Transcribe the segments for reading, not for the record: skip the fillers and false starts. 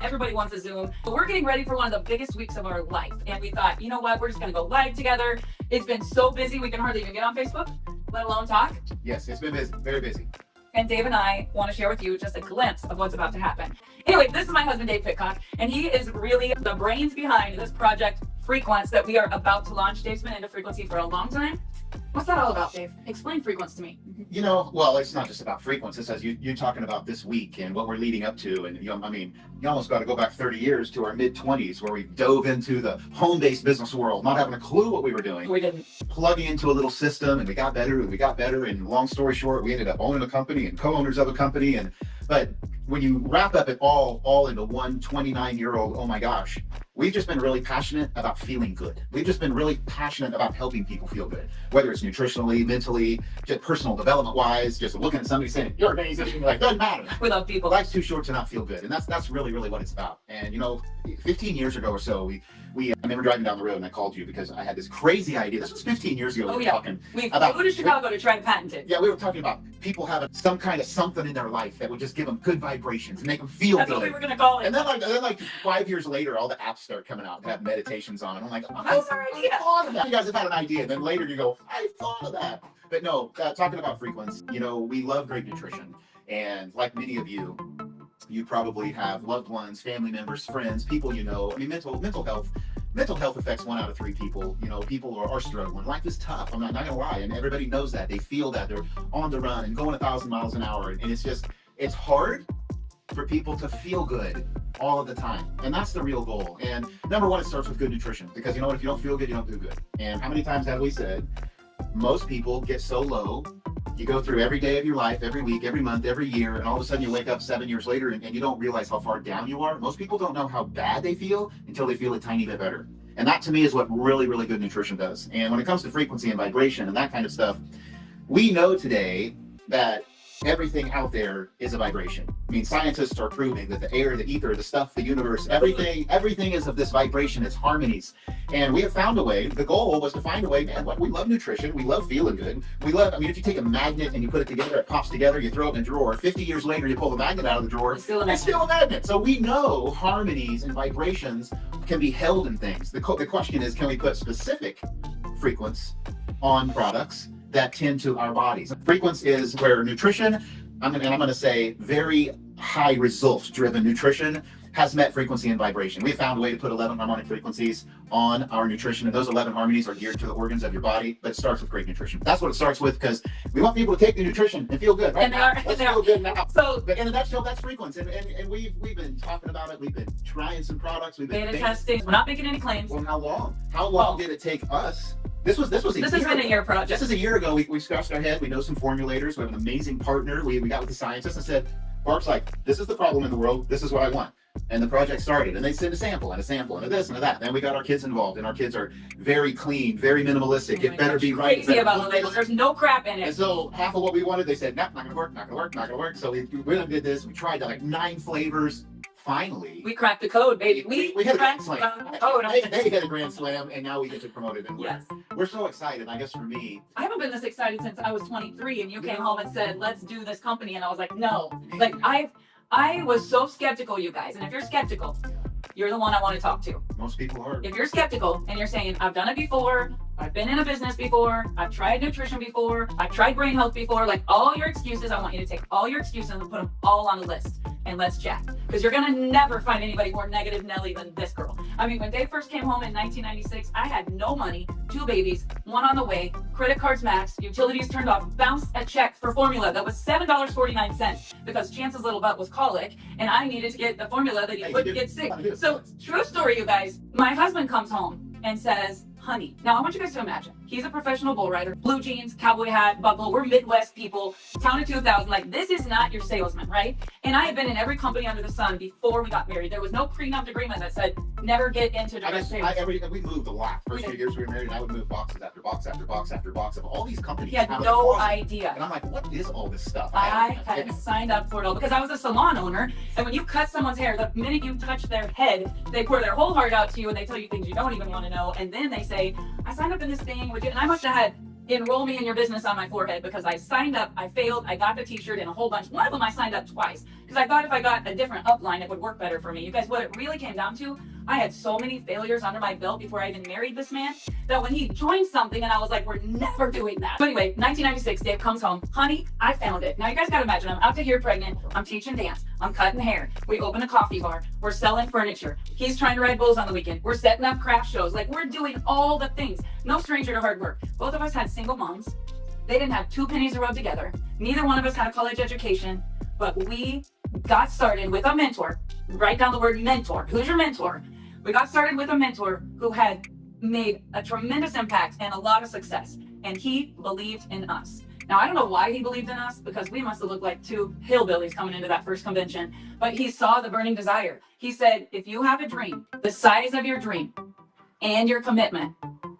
Everybody wants a Zoom. But we're getting ready for one of the biggest weeks of our life. And we thought, you know what? We're just going to go live together. It's been so busy. We can hardly even get on Facebook, let alone talk. Yes, it's been busy, very busy. And Dave and I want to share with you just a glimpse of what's about to happen. Anyway, this is my husband, Dave Pitcock, and he is really the brains behind this project, Frequence, that we are about to launch. Dave's been into frequency for a long time. What's that all about, Dave? Explain Frequence to me. You know, well, it's not just about Frequence. It's as you're talking about this week and what we're leading up to. And, you know, I mean, you almost got to go back 30 years to our mid-20s where we dove into the home-based business world, not having a clue what we were doing. We didn't. Plugging into a little system, and we got better, and we got better. And long story short, we ended up owning a company and co-owners of a company. But when you wrap up it all into one 29-year-old, oh my gosh, we've just been really passionate about feeling good. We've just been really passionate about helping people feel good, whether it's nutritionally, mentally, just personal development-wise, just looking at somebody saying, you're amazing, you're like, doesn't matter. We love people. Life's too short to not feel good. And that's really what it's about. And, you know, 15 years ago or so, I remember driving down the road and I called you because I had this crazy idea. This was 15 years ago. We flew about to Chicago to try to patent it. Yeah, we were talking about people having some kind of something in their life that would just give them good vibrations and make them feel That's good. what we were going to call it. And then like 5 years later, all the apps start coming out that have meditations on it. I'm like, oh, That's our idea. I thought of that. You guys have had an idea. Then later you go, I thought of that. But no, talking about Frequence, you know, we love great nutrition. And like many of you, you probably have loved ones, family members, friends, people you know. I mean, mental health affects 1 out of 3 people. You know, people are struggling. Life is tough. I'm not gonna lie, and everybody knows that. They feel that they're on the run and going 1,000 miles an hour, and it's hard for people to feel good all of the time, and that's the real goal. And number one, it starts with good nutrition, because you know what? If you don't feel good, you don't do good. And how many times have we said most people get so low? You go through every day of your life, every week, every month, every year, and all of a sudden you wake up 7 years later and you don't realize how far down you are. Most people don't know how bad they feel until they feel a tiny bit better. And that to me is what really good nutrition does. And when it comes to frequency and vibration and that kind of stuff, we know today that everything out there is a vibration. I mean, scientists are proving that the air, the ether, the stuff, the universe, everything is of this vibration, it's harmonies. And we have found a way. The goal was to find a way, man, we love nutrition, we love feeling good. I mean, if you take a magnet and you put it together, it pops together, you throw it in a drawer, 50 years later, you pull the magnet out of the drawer, it's still a magnet. So we know harmonies and vibrations can be held in things. The question is, can we put specific frequency on products that tend to our bodies? Frequence is where nutrition, I'm going to say very high results driven nutrition has met frequency and vibration. We found a way to put 11 harmonic frequencies on our nutrition, and those 11 harmonies are geared to the organs of your body, but it starts with great nutrition. That's what it starts with, because we want people to take the nutrition and feel good, right? Let's feel good now. So, but in a nutshell, that's frequency, and we've been talking about it. We've been trying some products. We've been beta testing. We're not making any claims. Well, how long? How long did it take us? This has been a year project. This is a year ago. We scratched our head. We know some formulators. We have an amazing partner. We got with the scientists and said, Barb's like, this is the problem in the world. This is what I want. And the project started, and they sent a sample and a this and a that. Then we got our kids involved, and our kids are very clean, very minimalistic. It better be right. Crazy about the labels. There's no crap in it. And so half of what we wanted, they said, nah, not gonna work. So we did this. We tried like 9 flavors. Finally, we cracked the code, baby. We hit a grand slam. They hit a grand slam, and now we get to promote it. And we're so excited. I guess for me, I haven't been this excited since I was 23, and you came home and said, let's do this company. And I was like, no. Like, I was so skeptical, you guys. And if you're skeptical, you're the one I want to talk to. Most people are. If you're skeptical and you're saying, I've done it before, I've been in a business before, I've tried nutrition before, I've tried brain health before, like all your excuses, I want you to take all your excuses and put them all on a list. And let's chat, because you're gonna never find anybody more negative Nelly than this girl. I mean, when Dave first came home in 1996, I had no money, 2 babies, 1 on the way, credit cards maxed, utilities turned off, bounced a check for formula that was $7.49 because Chance's little butt was colic, and I needed to get the formula that he couldn't get sick. So, true story, you guys. My husband comes home and says, honey. Now, I want you guys to imagine, he's a professional bull rider, blue jeans, cowboy hat, buckle. We're Midwest people, town of 2000. Like, this is not your salesman, right? And I had been in every company under the sun before we got married. There was no prenup agreement that said never get into direct sales. We moved a lot. First few years we were married, and I would move boxes after box after box after box of all these companies. He had no idea. And I'm like, what is all this stuff? I had signed up for it all because I was a salon owner, and when you cut someone's hair, the minute you touch their head, they pour their whole heart out to you, and they tell you things you don't even want to know, and then they say, I signed up in this thing with you, and I must have had enroll me in your business on my forehead because I signed up, I failed, I got the t-shirt and a whole bunch. One of them I signed up twice because I thought if I got a different upline, it would work better for me. You guys, what it really came down to, I had so many failures under my belt before I even married this man that when he joined something and I was like, we're never doing that. So anyway, 1996, Dave comes home, honey, I found it. Now you guys gotta imagine, I'm out to here pregnant, I'm teaching dance, I'm cutting hair, we open a coffee bar, we're selling furniture, he's trying to ride bulls on the weekend, we're setting up craft shows, like we're doing all the things. No stranger to hard work. Both of us had single moms. They didn't have 2 pennies to rub together. Neither one of us had a college education, but we got started with a mentor. Write down the word mentor. Who's your mentor? We got started with a mentor who had made a tremendous impact and a lot of success, and he believed in us. Now, I don't know why he believed in us, because we must have looked like 2 hillbillies coming into that first convention, but he saw the burning desire. He said, if you have a dream, the size of your dream and your commitment,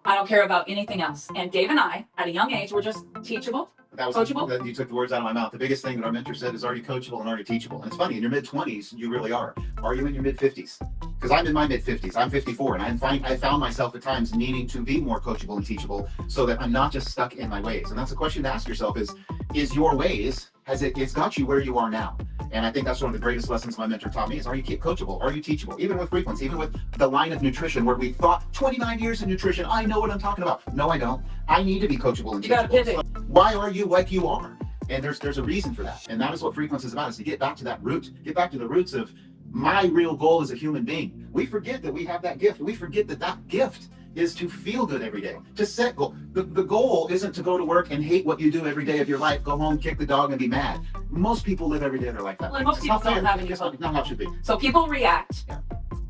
I don't care about anything else. And Dave and I, at a young age, were just teachable, coachable. You took the words out of my mouth. The biggest thing that our mentor said is, are you coachable and are you teachable? And it's funny, in your mid-20s, you really are. Are you in your mid-50s? Because I'm in my mid-50s. I'm 54, and I found myself at times needing to be more coachable and teachable so that I'm not just stuck in my ways. And that's a question to ask yourself is your ways, it's got you where you are now? And I think that's one of the greatest lessons my mentor taught me is, are you coachable? Are you teachable? Even with Frequence, even with the line of nutrition where we thought 29 years in nutrition, I know what I'm talking about. No, I don't. I need to be coachable and teachable. You gotta pivot. So why are you like you are? And there's a reason for that. And that is what Frequence is about, is to get back to that root, get back to the roots of my real goal as a human being. We forget that we have that gift. We forget that that gift is to feel good every day, to set goal. The goal isn't to go to work and hate what you do every day of your life, go home, kick the dog, and be mad. Most people live every day of their life that way. Most people don't have any fun. Not how it should be. So people react. Yeah.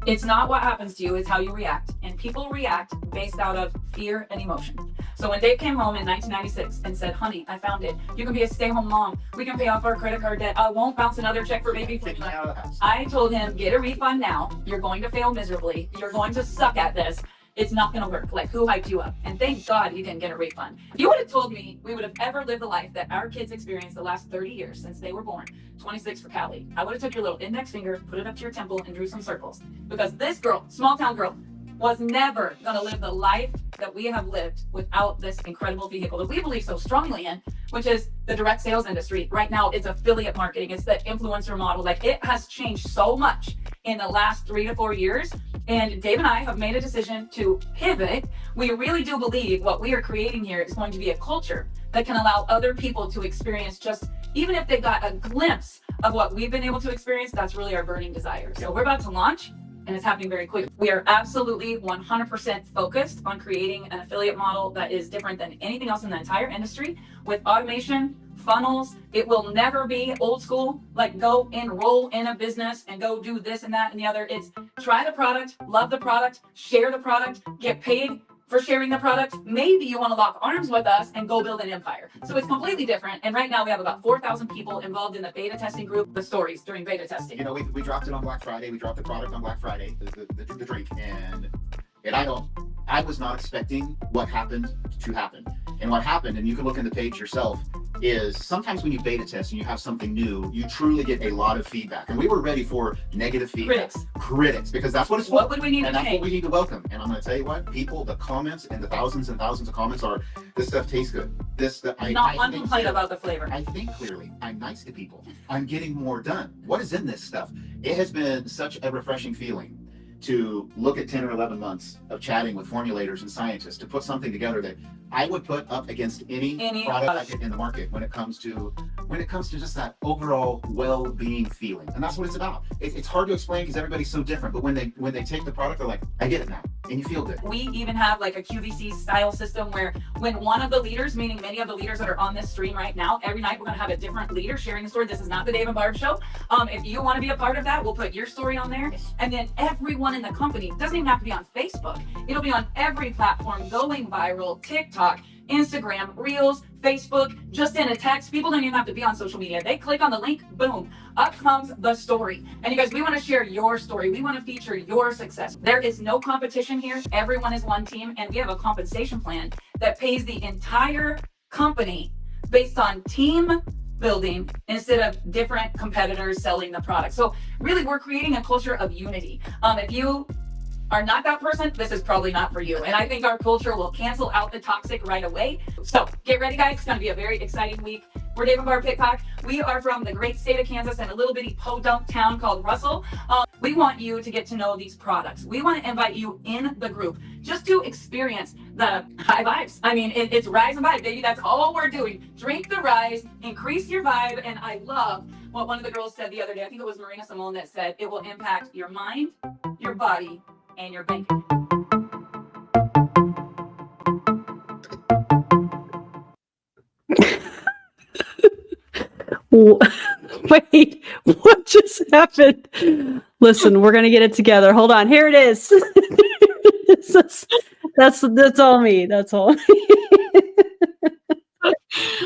It's not what happens to you, it's how you react. And people react based out of fear and emotion. So when Dave came home in 1996 and said, honey, I found it. You can be a stay-home mom. We can pay off our credit card debt. I won't bounce another check for baby Take me out of the house. I told him, get a refund now. You're going to fail miserably. You're going to suck at this. It's not going to work. Like, who hyped you up? And thank God he didn't get a refund. If you would have told me we would have ever lived the life that our kids experienced the last 30 years since they were born, 26 for Callie, I would have took your little index finger, put it up to your temple, and drew some circles. Because this girl, small town girl, was never going to live the life that we have lived without this incredible vehicle that we believe so strongly in, which is the direct sales industry. Right now, it's affiliate marketing. It's the influencer model. Like, it has changed so much in the last 3 to 4 years. And Dave and I have made a decision to pivot. We really do believe what we are creating here is going to be a culture that can allow other people to experience, just even if they got a glimpse of what we've been able to experience. That's really our burning desire. So we're about to launch, and it's happening very quickly. We are absolutely 100% focused on creating an affiliate model that is different than anything else in the entire industry, with automation, funnels. It will never be old school, like go enroll in a business and go do this and that and the other. It's try the product, love the product, share the product, get paid for sharing the product. Maybe you want to lock arms with us and go build an empire. So it's completely different. And right now we have about 4,000 people involved in the beta testing group, the stories during beta testing. You know, we dropped it on Black Friday. We dropped the product on Black Friday, the drink. And I was not expecting what happened to happen. And what happened, and you can look in the page yourself, is sometimes when you beta test and you have something new, you truly get a lot of feedback. And we were ready for negative feedback. Critics, because that's what it's for. What would we need to change? And that's what we need to welcome. And I'm going to tell you what, people, the comments and the thousands and thousands of comments are, this stuff tastes good. Not one complaint about the flavor. I think clearly. I'm nice to people. I'm getting more done. What is in this stuff? It has been such a refreshing feeling to look at 10 or 11 months of chatting with formulators and scientists to put something together that I would put up against any product in the market when it comes to just that overall well-being feeling. And that's what it's about. It's hard to explain because everybody's so different, but when they take the product, they're like, I get it now, and you feel good. We even have like a QVC style system where when one of the leaders, meaning many of the leaders that are on this stream right now, every night we're going to have a different leader sharing the story. This is not the Dave and Barb show. If you want to be a part of that, we'll put your story on there. And then everyone in the company, doesn't even have to be on Facebook. It'll be on every platform, going viral, TikTok, Instagram, Reels, Facebook, just in a text. People don't even have to be on social media. They click on the link, boom, up comes the story. And you guys, we want to share your story. We want to feature your success. There is no competition here. Everyone is one team, and we have a compensation plan that pays the entire company based on team building instead of different competitors selling the product. So really, we're creating a culture of unity. If you are not that person, this is probably not for you. And I think our culture will cancel out the toxic right away. So get ready, guys. It's going to be a very exciting week. We're Dave and Barb Pitcock. We are from the great state of Kansas and a little bitty podunk town called Russell. We want you to get to know these products. We want to invite you in the group just to experience the high vibes. I mean, it's rise and vibe, baby. That's all we're doing. Drink the rise, increase your vibe. And I love what one of the girls said the other day. I think it was Marina Simone that said it will impact your mind, your body, and your bank account. Wait, what just happened? Listen, we're gonna get it together. Hold on, here it is. That's all me. That's all.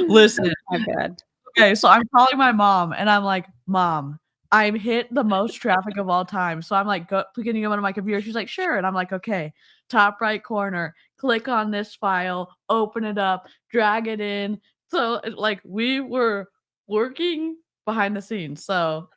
Listen, My bad. okay, so I'm calling my mom, and I'm like, "Mom, I've hit the most traffic of all time." So I'm like, can you go onto my computer? She's like, "Sure." And I'm like, "Okay, top right corner, click on this file, open it up, drag it in." So like we were working behind the scenes. So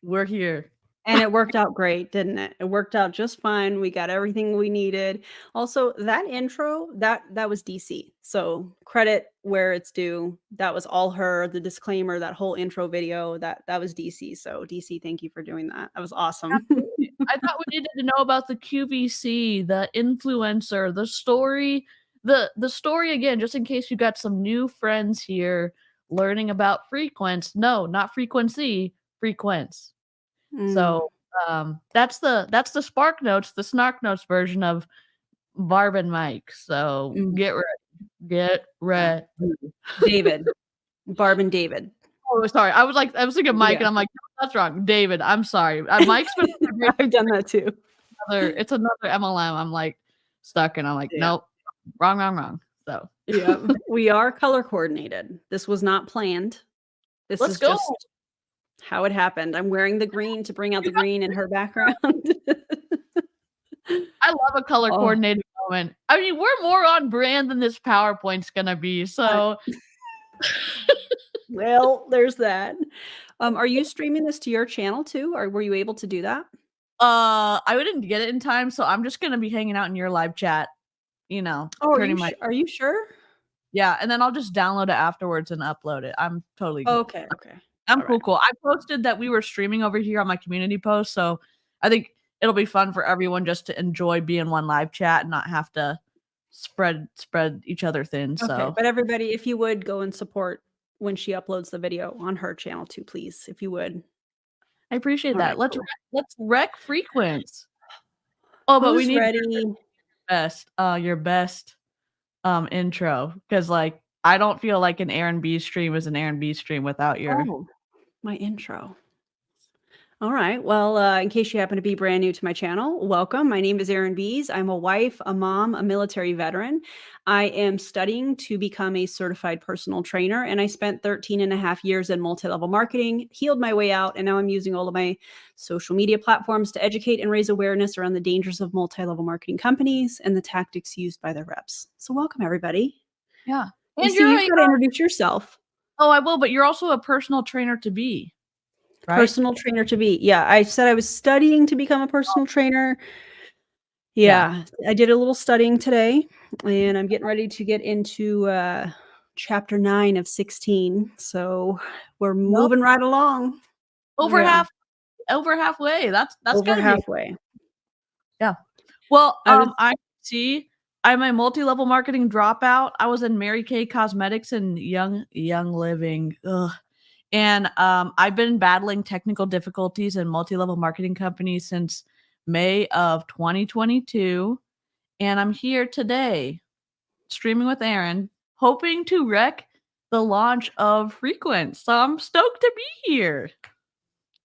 we're here. And it worked out great, didn't it? It worked out just fine. We got everything we needed. Also, that intro, that was DC. So credit where it's due. That was all her. The disclaimer, that whole intro video, that was DC. So DC, thank you for doing that. That was awesome. I thought we needed to know about the QVC, the influencer, the story, the story again, just in case you got some new friends here learning about Frequence. No, not frequency, Frequence. So that's the Spark Notes, the Snark Notes version of Barb and Mike. So get ready. David, Barb and David. Oh, sorry. I was thinking Mike, and I'm like, no, that's wrong. David, I'm sorry. Mike's been I've done that too. It's another MLM. I'm like stuck, and I'm like, nope, wrong. So yeah, we are color coordinated. This was not planned. This Let's is go. just how it happened. I'm wearing the green to bring out the green in her background. I love a color coordinated moment. I mean, we're more on brand than this PowerPoint's gonna be. So, well, there's that. Are you streaming this to your channel too, or were you able to do that? I didn't get it in time, so I'm just gonna be hanging out in your live chat. You know, are you sure? Yeah, and then I'll just download it afterwards and upload it. I'm totally good. Okay. I'm cool. I posted that we were streaming over here on my community post, so I think it'll be fun for everyone just to enjoy being one live chat and not have to spread each other thin. Okay, So, but everybody, if you would go and support when she uploads the video on her channel too, please, if you would. I appreciate All that. right, Let's wreck Frequence. Oh, but we need ready. Your best intro, because like I don't feel like an Aaron B stream is an Aaron B stream without your my intro. All right. Well, in case you happen to be brand new to my channel, welcome. My name is Erin Bees. I'm a wife, a mom, a military veteran. I am studying to become a certified personal trainer, and I spent 13 and a half years in multi-level marketing, healed my way out, and now I'm using all of my social media platforms to educate and raise awareness around the dangers of multi-level marketing companies and the tactics used by their reps. So welcome, everybody. Yeah. And you've got to introduce yourself. Oh, I will, but you're also a personal trainer to be. Right? Personal trainer to be. Yeah, I said I was studying to become a personal trainer. Yeah, I did a little studying today, and I'm getting ready to get into chapter 9 of 16. So we're moving right along. Over halfway. That's over halfway. Yeah. Well, I'm a multi-level marketing dropout. I was in Mary Kay Cosmetics and Young Living. Ugh. And I've been battling technical difficulties in multi-level marketing companies since May of 2022. And I'm here today streaming with Aaron, hoping to wreck the launch of Frequence. So I'm stoked to be here.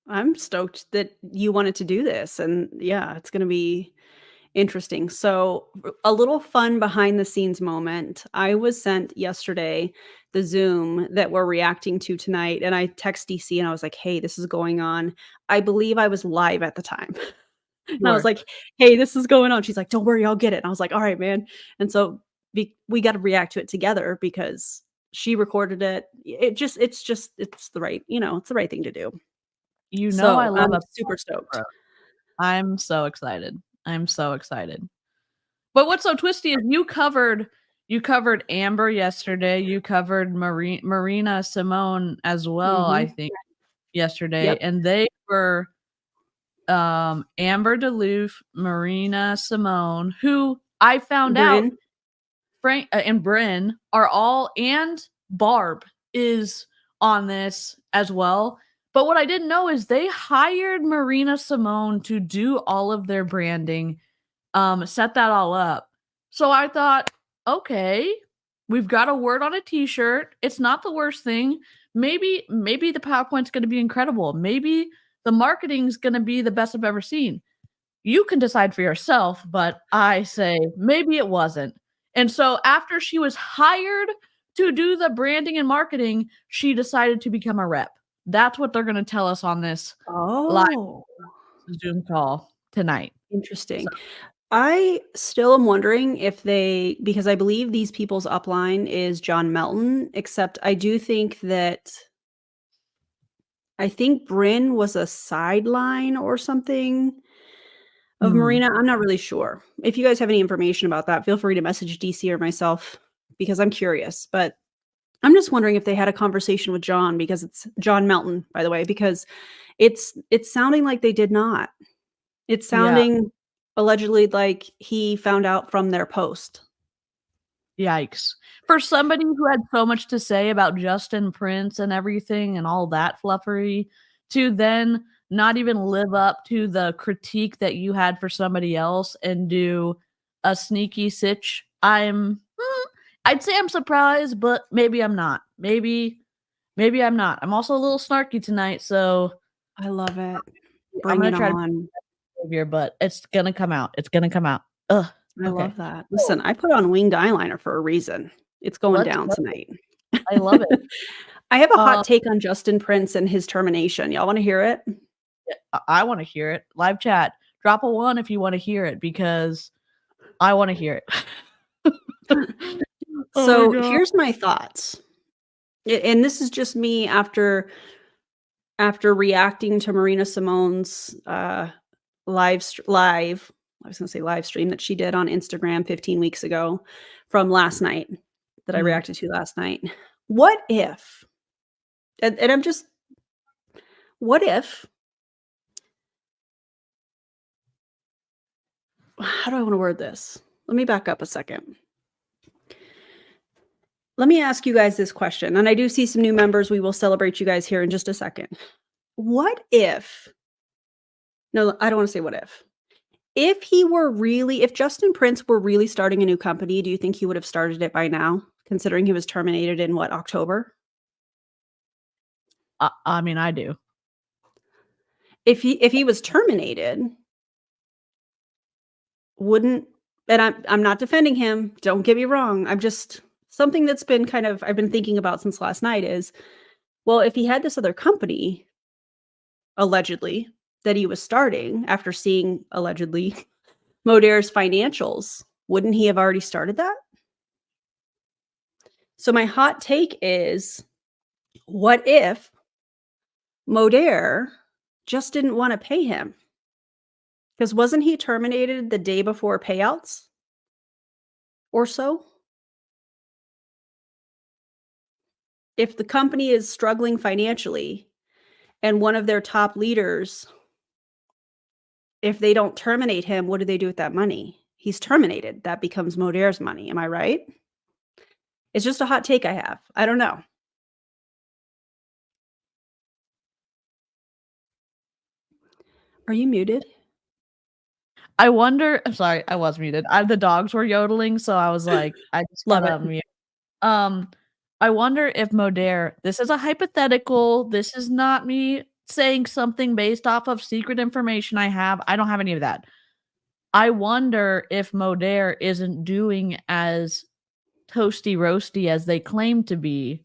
I'm stoked that you wanted to do this. And yeah, it's going to be interesting. So a little fun behind the scenes moment. I was sent yesterday the Zoom that we're reacting to tonight. And I text DC and I was like, hey, this is going on. I believe I was live at the time. And I was like, hey, this is going on. She's like, don't worry, I'll get it. And I was like, all right, man. And so we got to react to it together because she recorded it. It's the right, it's the right thing to do. I love I'm super stoked. I'm so excited. I'm so excited. But what's so twisty is you covered Amber yesterday. You covered Marina Simone as well, I think, yesterday. Yep. And they were Amber DeLuff, Marina Simone, who I found out Frank and Bryn are all, and Barb is on this as well. But what I didn't know is they hired Marina Simone to do all of their branding, set that all up. So I thought, okay, we've got a word on a t-shirt. It's not the worst thing. Maybe the PowerPoint's going to be incredible. Maybe the marketing's going to be the best I've ever seen. You can decide for yourself, but I say maybe it wasn't. And so after she was hired to do the branding and marketing, she decided to become a rep. That's what they're going to tell us on this live Zoom call tonight. Interesting. So, I still am wondering if because I believe these people's upline is John Melton, except I do think that I think Bryn was a sideline or something of Marina. I'm not really sure. If you guys have any information about that, feel free to message DC or myself because I'm curious. But I'm just wondering if they had a conversation with John, because it's John Melton, by the way, because it's sounding like they did not. It's sounding allegedly like he found out from their post. Yikes. For somebody who had so much to say about Justin Prince and everything and all that fluffery, to then not even live up to the critique that you had for somebody else and do a sneaky sitch, I'd say I'm surprised, but maybe I'm not. Maybe I'm not. I'm also a little snarky tonight, so I love it. Bring it on. Here, but it's gonna come out. It's gonna come out. Ugh. I love that. Listen, I put on winged eyeliner for a reason. It's going down tonight. I love it. I have a hot take on Justin Prince and his termination. Y'all want to hear it? I want to hear it. Live chat. Drop a 1 if you want to hear it, because I want to hear it. So here's my thoughts. And this is just me after reacting to Marina Simone's live stream that she did on Instagram 15 weeks ago from last night that I reacted to last night. What if, and I'm just, what if, how do I want to word this? Let me back up a second. Let me ask you guys this question. And I do see some new members. We will celebrate you guys here in just a second. What if, no, I don't want to say what if. If Justin Prince were really starting a new company, do you think he would have started it by now, considering he was terminated in October? I mean, I do. If he was terminated, wouldn't, and I'm not defending him, don't get me wrong. I'm just, something that's been I've been thinking about since last night is, well, if he had this other company, allegedly, that he was starting after seeing, allegedly, Modere's financials, wouldn't he have already started that? So my hot take is, what if Modere just didn't want to pay him? Because wasn't he terminated the day before payouts or so? If the company is struggling financially and one of their top leaders, if they don't terminate him, what do they do with that money? He's terminated. That becomes Modere's money. Am I right? It's just a hot take I have. I don't know. Are you muted? I wonder. I'm sorry, I was muted. The dogs were yodeling, so I was like, I just love it. Mute. I wonder if Modere. This is a hypothetical. This is not me saying something based off of secret information I have. I don't have any of that. I wonder if Modere isn't doing as toasty roasty as they claim to be,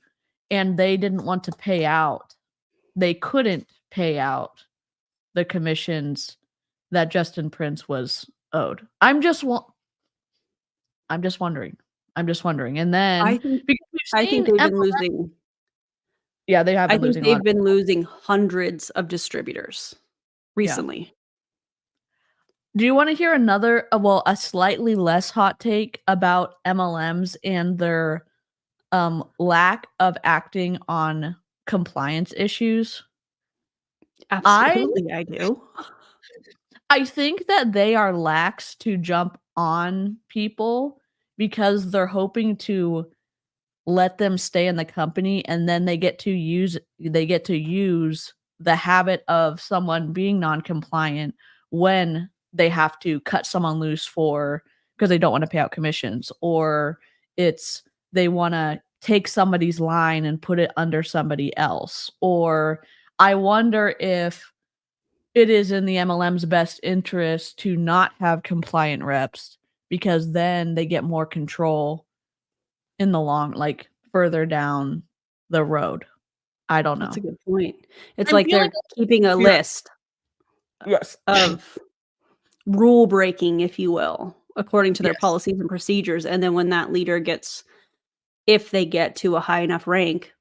and they didn't want to pay out. They couldn't pay out the commissions that Justin Prince was owed. I'm just wondering. And then I think they've been losing. Yeah, they have been losing. I think they've been losing hundreds of distributors recently. Do you want to hear another, a slightly less hot take about MLMs and their lack of acting on compliance issues? Absolutely, I do. I think that they are lax to jump on people because they're hoping to let them stay in the company, and then they get to use the habit of someone being non-compliant when they have to cut someone loose because they don't want to pay out commissions, or they want to take somebody's line and put it under somebody else. Or I wonder if it is in the MLM's best interest to not have compliant reps, because then they get more control in the further down the road. I don't know. That's a good point. It's I'm like they're feeling keeping a list Yes. of rule breaking, if you will, according to their Yes. policies and procedures. And then when that leader if they get to a high enough rank,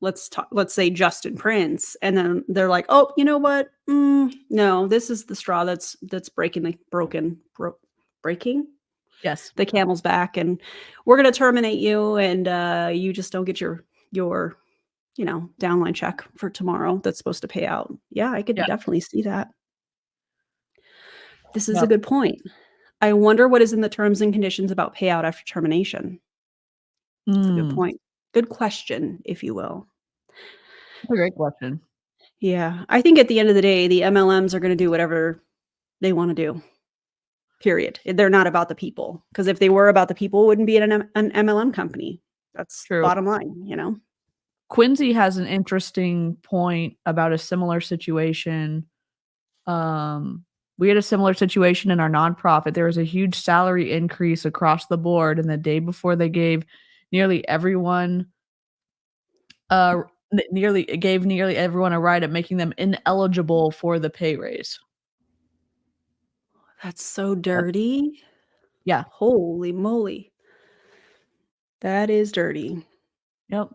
let's say Justin Prince, and then they're like, oh, you know what? No, this is the straw that's breaking Yes. the camel's back, and we're going to terminate you, and you just don't get your downline check for tomorrow that's supposed to pay out. Yeah, I could definitely see that. This is a good point. I wonder what is in the terms and conditions about payout after termination. That's a good point. Good question, if you will. That's a great question. Yeah, I think at the end of the day, the MLMs are going to do whatever they want to do. Period. They're not about the people, because if they were about the people, it wouldn't be an MLM company. That's True. Bottom line, Quincy has an interesting point about a similar situation. We had a similar situation in our nonprofit. There was a huge salary increase across the board, and the day before they gave nearly everyone a ride at making them ineligible for the pay raise. That's so dirty. Yeah. Holy moly. That is dirty. Yep.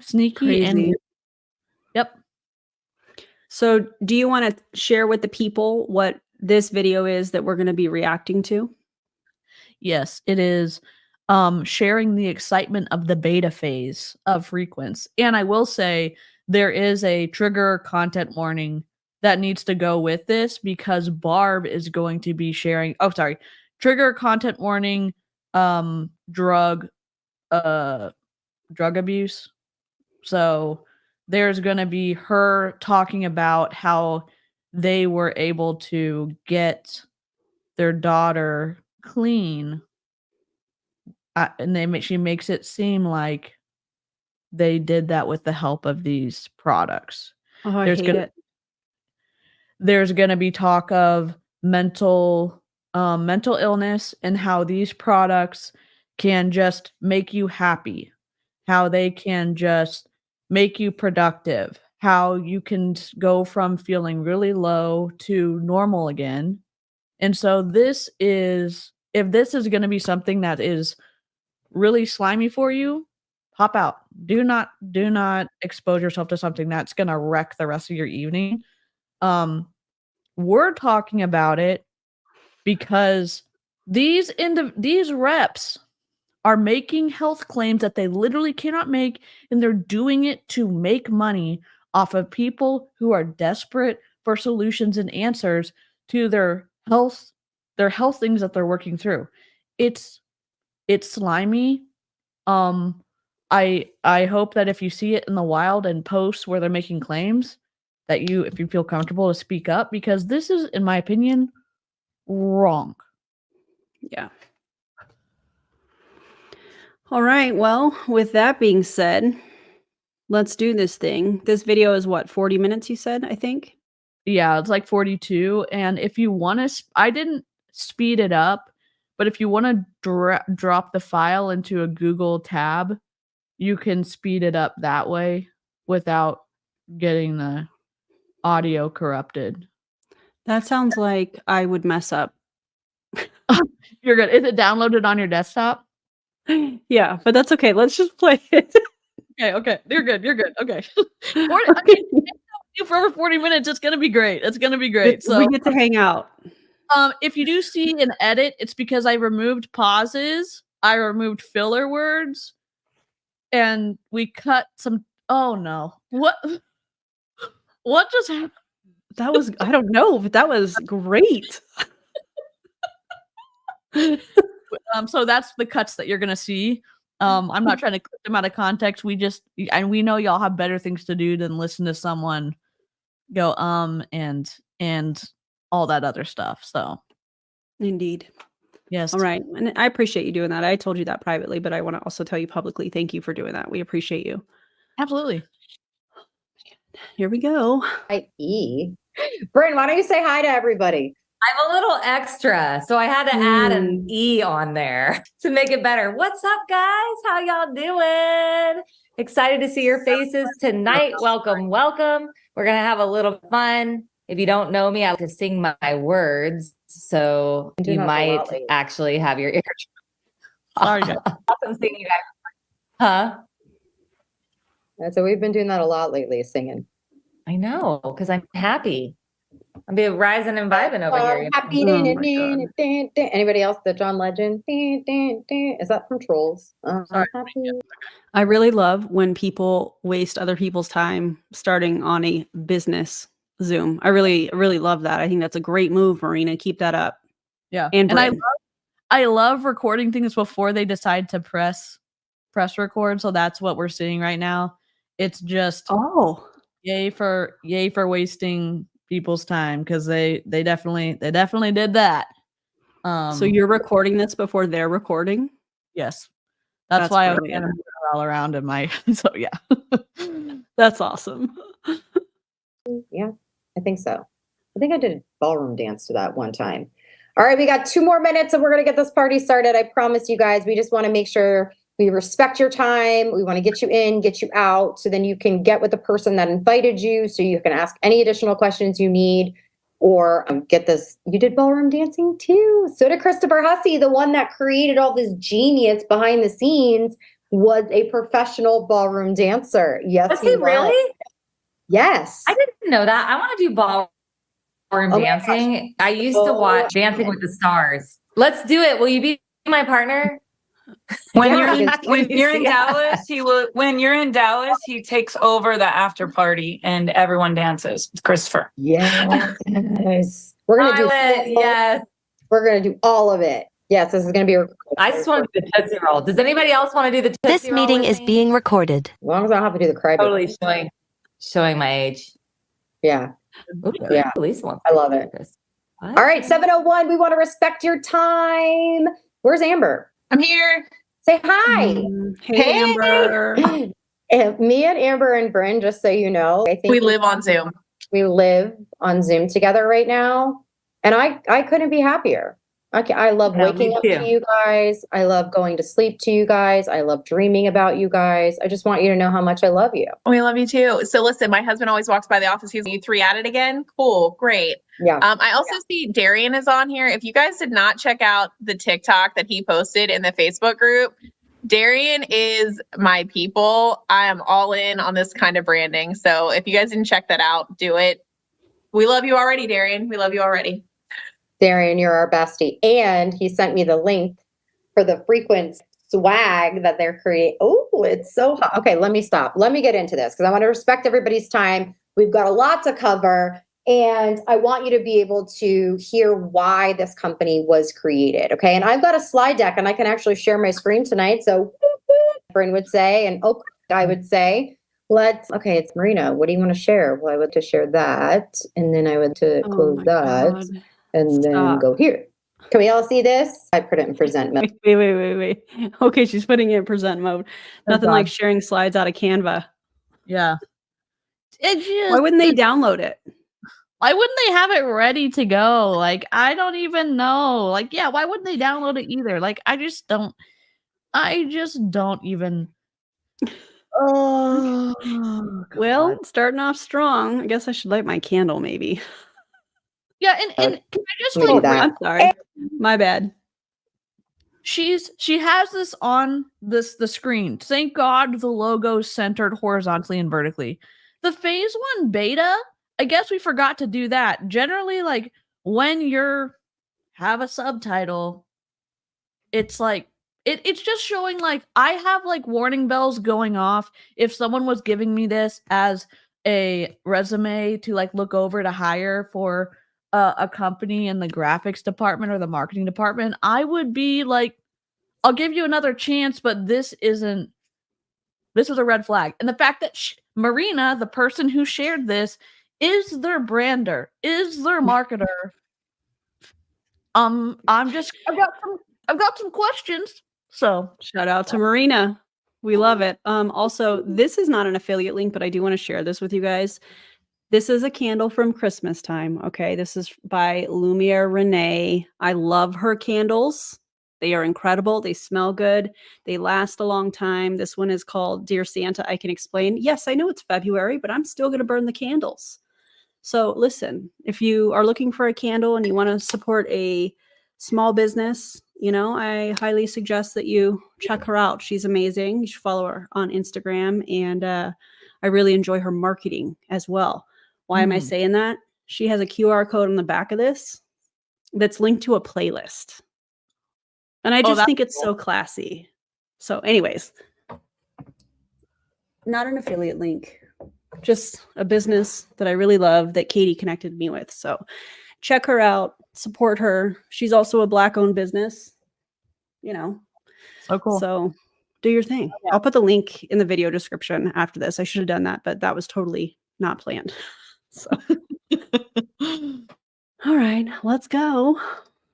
Sneaky. Crazy. And yep. So do you want to share with the people what this video is that we're going to be reacting to? Yes, it is sharing the excitement of the beta phase of Frequence. And I will say there is a trigger content warning that needs to go with this, because Barb is going to be sharing trigger content warning, drug abuse. So there's going to be her talking about how they were able to get their daughter clean, and she makes it seem like they did that with the help of these products. Oh, I hate it. There's going to be talk of mental illness, and how these products can just make you happy, how they can just make you productive, how you can go from feeling really low to normal again. And so if this is going to be something that is really slimy for you, hop out. Do not expose yourself to something that's going to wreck the rest of your evening. We're talking about it because these reps are making health claims that they literally cannot make, and they're doing it to make money off of people who are desperate for solutions and answers to their health things that they're working through. It's slimy. I hope that if you see it in the wild and posts where they're making claims, that if you feel comfortable to speak up, because this is, in my opinion, wrong. Yeah. All right. Well, with that being said, let's do this thing. This video is what, 40 minutes, you said, I think? Yeah, it's like 42. And if you want to, I didn't speed it up, but if you want to drop the file into a Google tab, you can speed it up that way without getting the audio corrupted. That sounds like I would mess up. You're good. Is it downloaded on your desktop? Yeah, but that's okay. Let's just play it. Okay. You're good. Okay. I mean, for over 40 minutes, it's gonna be great. So we get to hang out. If you do see an edit, it's because I removed pauses, I removed filler words, and we cut some. Oh no! What just happened? That was, I don't know, but that was great. So that's the cuts that you're gonna see. I'm not trying to clip them out of context. We know y'all have better things to do than listen to someone go and all that other stuff. So Indeed. yes. All right. And I appreciate you doing that. I told you that privately, but I want to also tell you publicly, thank you for doing that. We appreciate you. Absolutely. Here we go. E. Bryn, why don't you say hi to everybody? I'm a little extra, so I had to add an E on there to make it better. What's up, guys? How y'all doing? Excited to see your faces tonight. Welcome, welcome. We're going to have a little fun. If you don't know me, I like to sing my words, so you might actually have your ears. Sorry, guys. Awesome seeing you guys. Huh? So we've been doing that a lot lately, singing. I know, because I'm happy. I'm being rising and vibing over here. Happy. Anybody else? The John Legend? Is that from Trolls? Happy. I really love when people waste other people's time starting on a business Zoom. I really love that. I think that's a great move, Marina. Keep that up. Yeah. And I love recording things before they decide to press record. So that's what we're seeing right now. It's just yay for wasting people's time, because they definitely did that. So you're recording this before they're recording? Yes. That's why brilliant. I was all around in my so yeah. That's awesome. Yeah, I think so. I think I did a ballroom dance to that one time. All right, we got 2 more minutes and we're going to get this party started. I promise you guys, we just want to make sure we respect your time. We want to get you in, get you out, so then you can get with the person that invited you, so you can ask any additional questions you need, or get this. You did ballroom dancing too. So did Christopher Hussey, the one that created all this genius behind the scenes, was a professional ballroom dancer. Yes, Was he really? Yes. I didn't know that. I want to do ballroom dancing. I used to watch Dancing with the Stars. Let's do it. Will you be my partner? When you're in Dallas, when you're in Dallas, he takes over the after party and everyone dances. It's Christopher. Yes. We're gonna do it. Yes. We're gonna do all of it. Yes, this is gonna be. I just want to do the Tootsie Roll. Does anybody else want to do the Tootsie This Roll meeting with is me? being recorded. As long as I don't have to do the cry. Totally showing my age. Yeah. Ooh, Yeah. At least one. I love it. All right, 7:01. We want to respect your time. Where's Amber? I'm here. Say hi. Hey, Amber. Me and Amber and Bryn, just so you know, I think We live on Zoom. We live on Zoom together right now, and I couldn't be happier. I love waking up to you guys. I love going to sleep to you guys. I love dreaming about you guys. I just want you to know how much I love you. We love you too. So listen, my husband always walks by the office. He's you 3 at it again. Cool. Great. Yeah. I also see Darian is on here. If you guys did not check out the TikTok that he posted in the Facebook group, Darian is my people. I am all in on this kind of branding. So if you guys didn't check that out, do it. We love you already, Darian. We love you already. Darian, you're our bestie. And he sent me the link for the Frequence swag that they're creating. Oh, it's so hot. Okay, let me stop. Let me get into this because I want to respect everybody's time. We've got a lot to cover. And I want you to be able to hear why this company was created. Okay. And I've got a slide deck and I can actually share my screen tonight. So Bryn would say, and I would say, okay, it's Marina. What do you want to share? Well, I would to share that. And then I would to close that. God. And then go here. Can we all see this? I put it in present mode. Wait. Okay, she's putting it in present mode. Nothing like sharing slides out of Canva. Yeah. Why wouldn't they download it? Why wouldn't they have it ready to go? Like, I don't even know. Like, yeah, why wouldn't they download it either? Like, I just don't even. Oh, well, starting off strong. I guess I should light my candle, maybe. Yeah, and can I just I'm sorry. My bad. She has this on the screen. Thank God the logo is centered horizontally and vertically. The phase 1 beta, I guess we forgot to do that. Generally, like when you're have a subtitle, it's like it's just showing like I have like warning bells going off if someone was giving me this as a resume to like look over to hire for a company in the graphics department or the marketing department. I would be like, I'll give you another chance, but this is a red flag. And the fact that Marina, the person who shared this, is their brander, is their marketer. I've got some questions. So shout out to Marina. We love it. Also, this is not an affiliate link, but I do want to share this with you guys. This is a candle from Christmas time. Okay. This is by Lumiere Renee. I love her candles. They are incredible. They smell good. They last a long time. This one is called Dear Santa, I Can Explain. Yes, I know it's February, but I'm still going to burn the candles. So listen, if you are looking for a candle and you want to support a small business, you know, I highly suggest that you check her out. She's amazing. You should follow her on Instagram. And I really enjoy her marketing as well. Why am I saying that? She has a QR code on the back of this that's linked to a playlist. And I just think it's so classy. So anyways, not an affiliate link, just a business that I really love that Katie connected me with. So check her out, support her. She's also a Black-owned business, you know. So cool. So do your thing. Yeah. I'll put the link in the video description after this. I should have done that, but that was totally not planned. So all right, let's go.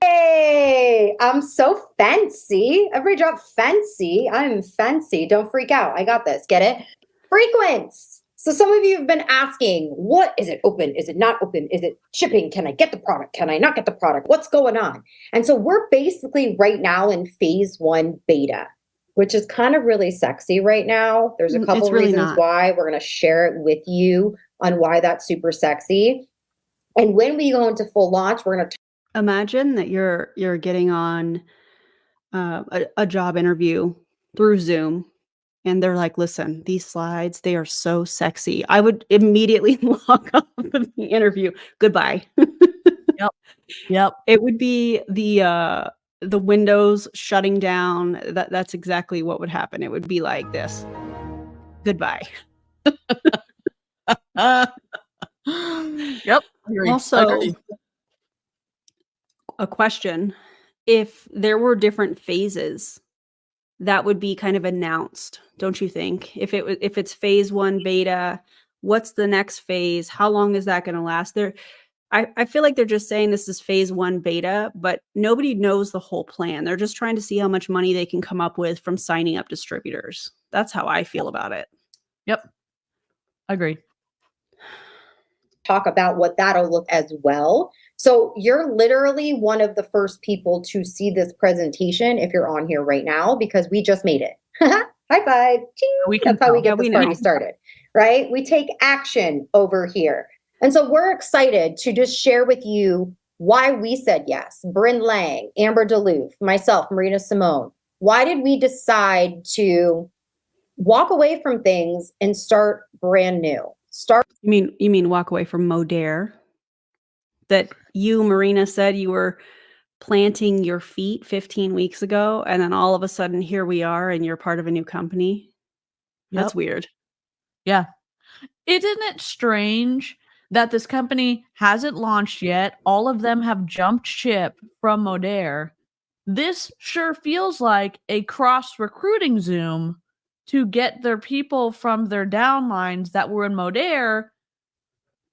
Hey, I'm so fancy. Everybody drop fancy. I'm fancy. Don't freak out. I got this. Get it? Frequence. So some of you have been asking, what is it open? Is it not open? Is it shipping? Can I get the product? Can I not get the product? What's going on? And so we're basically right now in phase 1 beta, which is kind of really sexy right now. There's a couple reasons why. We're going to share it with you on why that's super sexy. And when we go into full launch, we're going to imagine that you're getting on a job interview through Zoom. And they're like, listen, these slides, they are so sexy. I would immediately log off of the interview. Goodbye. Yep. It would be the windows shutting down. That's exactly what would happen. It would be like this. Goodbye. Yep. Also, a question. If there were different phases, that would be kind of announced, don't you think? If it's phase 1 beta, what's the next phase? How long is that going to last? I feel like they're just saying this is phase 1 beta, but nobody knows the whole plan. They're just trying to see how much money they can come up with from signing up distributors. That's how I feel about it. Yep. Agree. Talk about what that'll look as well. So you're literally one of the first people to see this presentation if you're on here right now, because we just made it. High five. That's how we get this party started, right? We take action over here. And so we're excited to just share with you why we said yes. Bryn Lang, Amber DeLuth, myself, Marina Simone. Why did we decide to walk away from things and start brand new? You mean walk away from Modere? That you, Marina, said you were planting your feet 15 weeks ago, and then all of a sudden here we are and you're part of a new company. That's weird. Yeah. Isn't it strange that this company hasn't launched yet? All of them have jumped ship from Modere. This sure feels like a cross recruiting Zoom to get their people from their downlines that were in Modere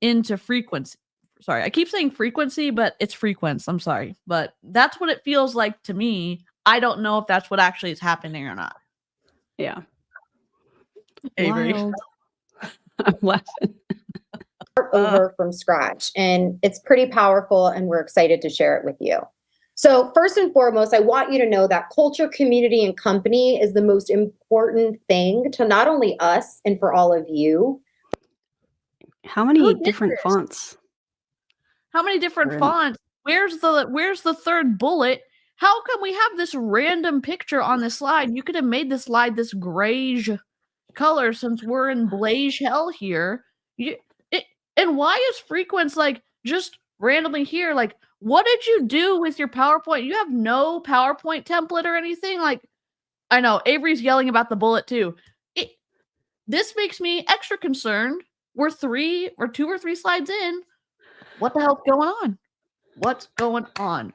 into Frequency. Sorry, I keep saying frequency, but it's Frequence. I'm sorry. But that's what it feels like to me. I don't know if that's what actually is happening or not. Yeah. Avery. I'm laughing. Over from scratch. And it's pretty powerful, and we're excited to share it with you. So first and foremost, I want you to know that culture, community, and company is the most important thing to not only us and for all of you. How many different fonts? How many different fonts? Where's the third bullet? How come we have this random picture on the slide? You could have made the slide this grayish color since we're in beige hell here. And why is Frequence like just randomly here, like, what did you do with your PowerPoint? You have no PowerPoint template or anything? Like, I know Avery's yelling about the bullet too. This makes me extra concerned. We're 2 or 3 slides in. What the hell's going on? What's going on?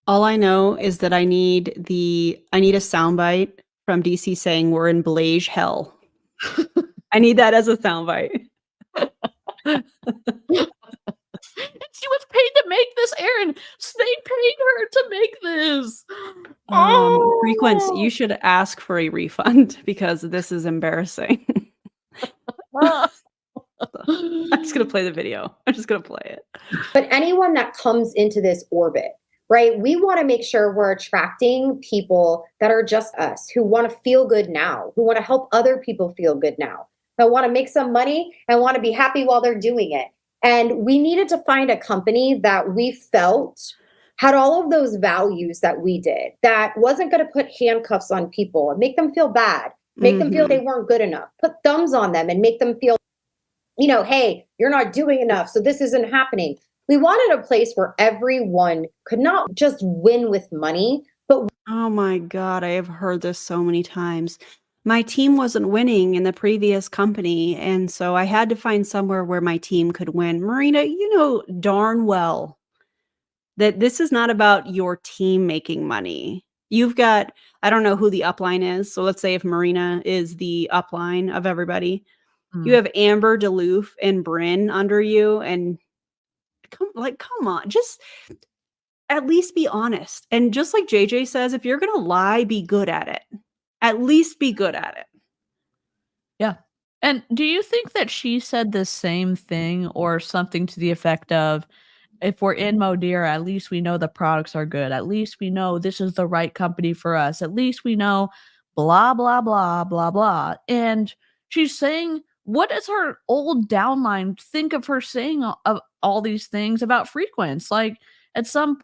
All I know is that I need a soundbite from DC saying we're in Blaze hell. I need that as a soundbite. She was paid to make this, Aaron. They paid her to make this. Frequence, you should ask for a refund because this is embarrassing. I'm just going to play the video. I'm just going to play it. But anyone that comes into this orbit, right? We want to make sure we're attracting people that are just us, who want to feel good now, who want to help other people feel good now, that want to make some money and want to be happy while they're doing it. And we needed to find a company that we felt had all of those values that we did, that wasn't going to put handcuffs on people and make them feel bad, make them feel they weren't good enough, put thumbs on them and make them feel, hey, you're not doing enough, so this isn't happening. We wanted a place where everyone could not just win with money, but oh my God, I have heard this so many times. My team wasn't winning in the previous company, and so I had to find somewhere where my team could win. Marina, you know darn well that this is not about your team making money. You've got, I don't know who the upline is. So let's say if Marina is the upline of everybody, you have Amber, Duluth, and Bryn under you, and come on, just at least be honest. And just like JJ says, if you're going to lie, be good at it. At least be good at it. Yeah. And do you think that she said the same thing or something to the effect of, if we're in Modere, at least we know the products are good. At least we know this is the right company for us. At least we know blah, blah, blah, blah, blah. And she's saying, what does her old downline think of her saying of all these things about Frequence? Like, at some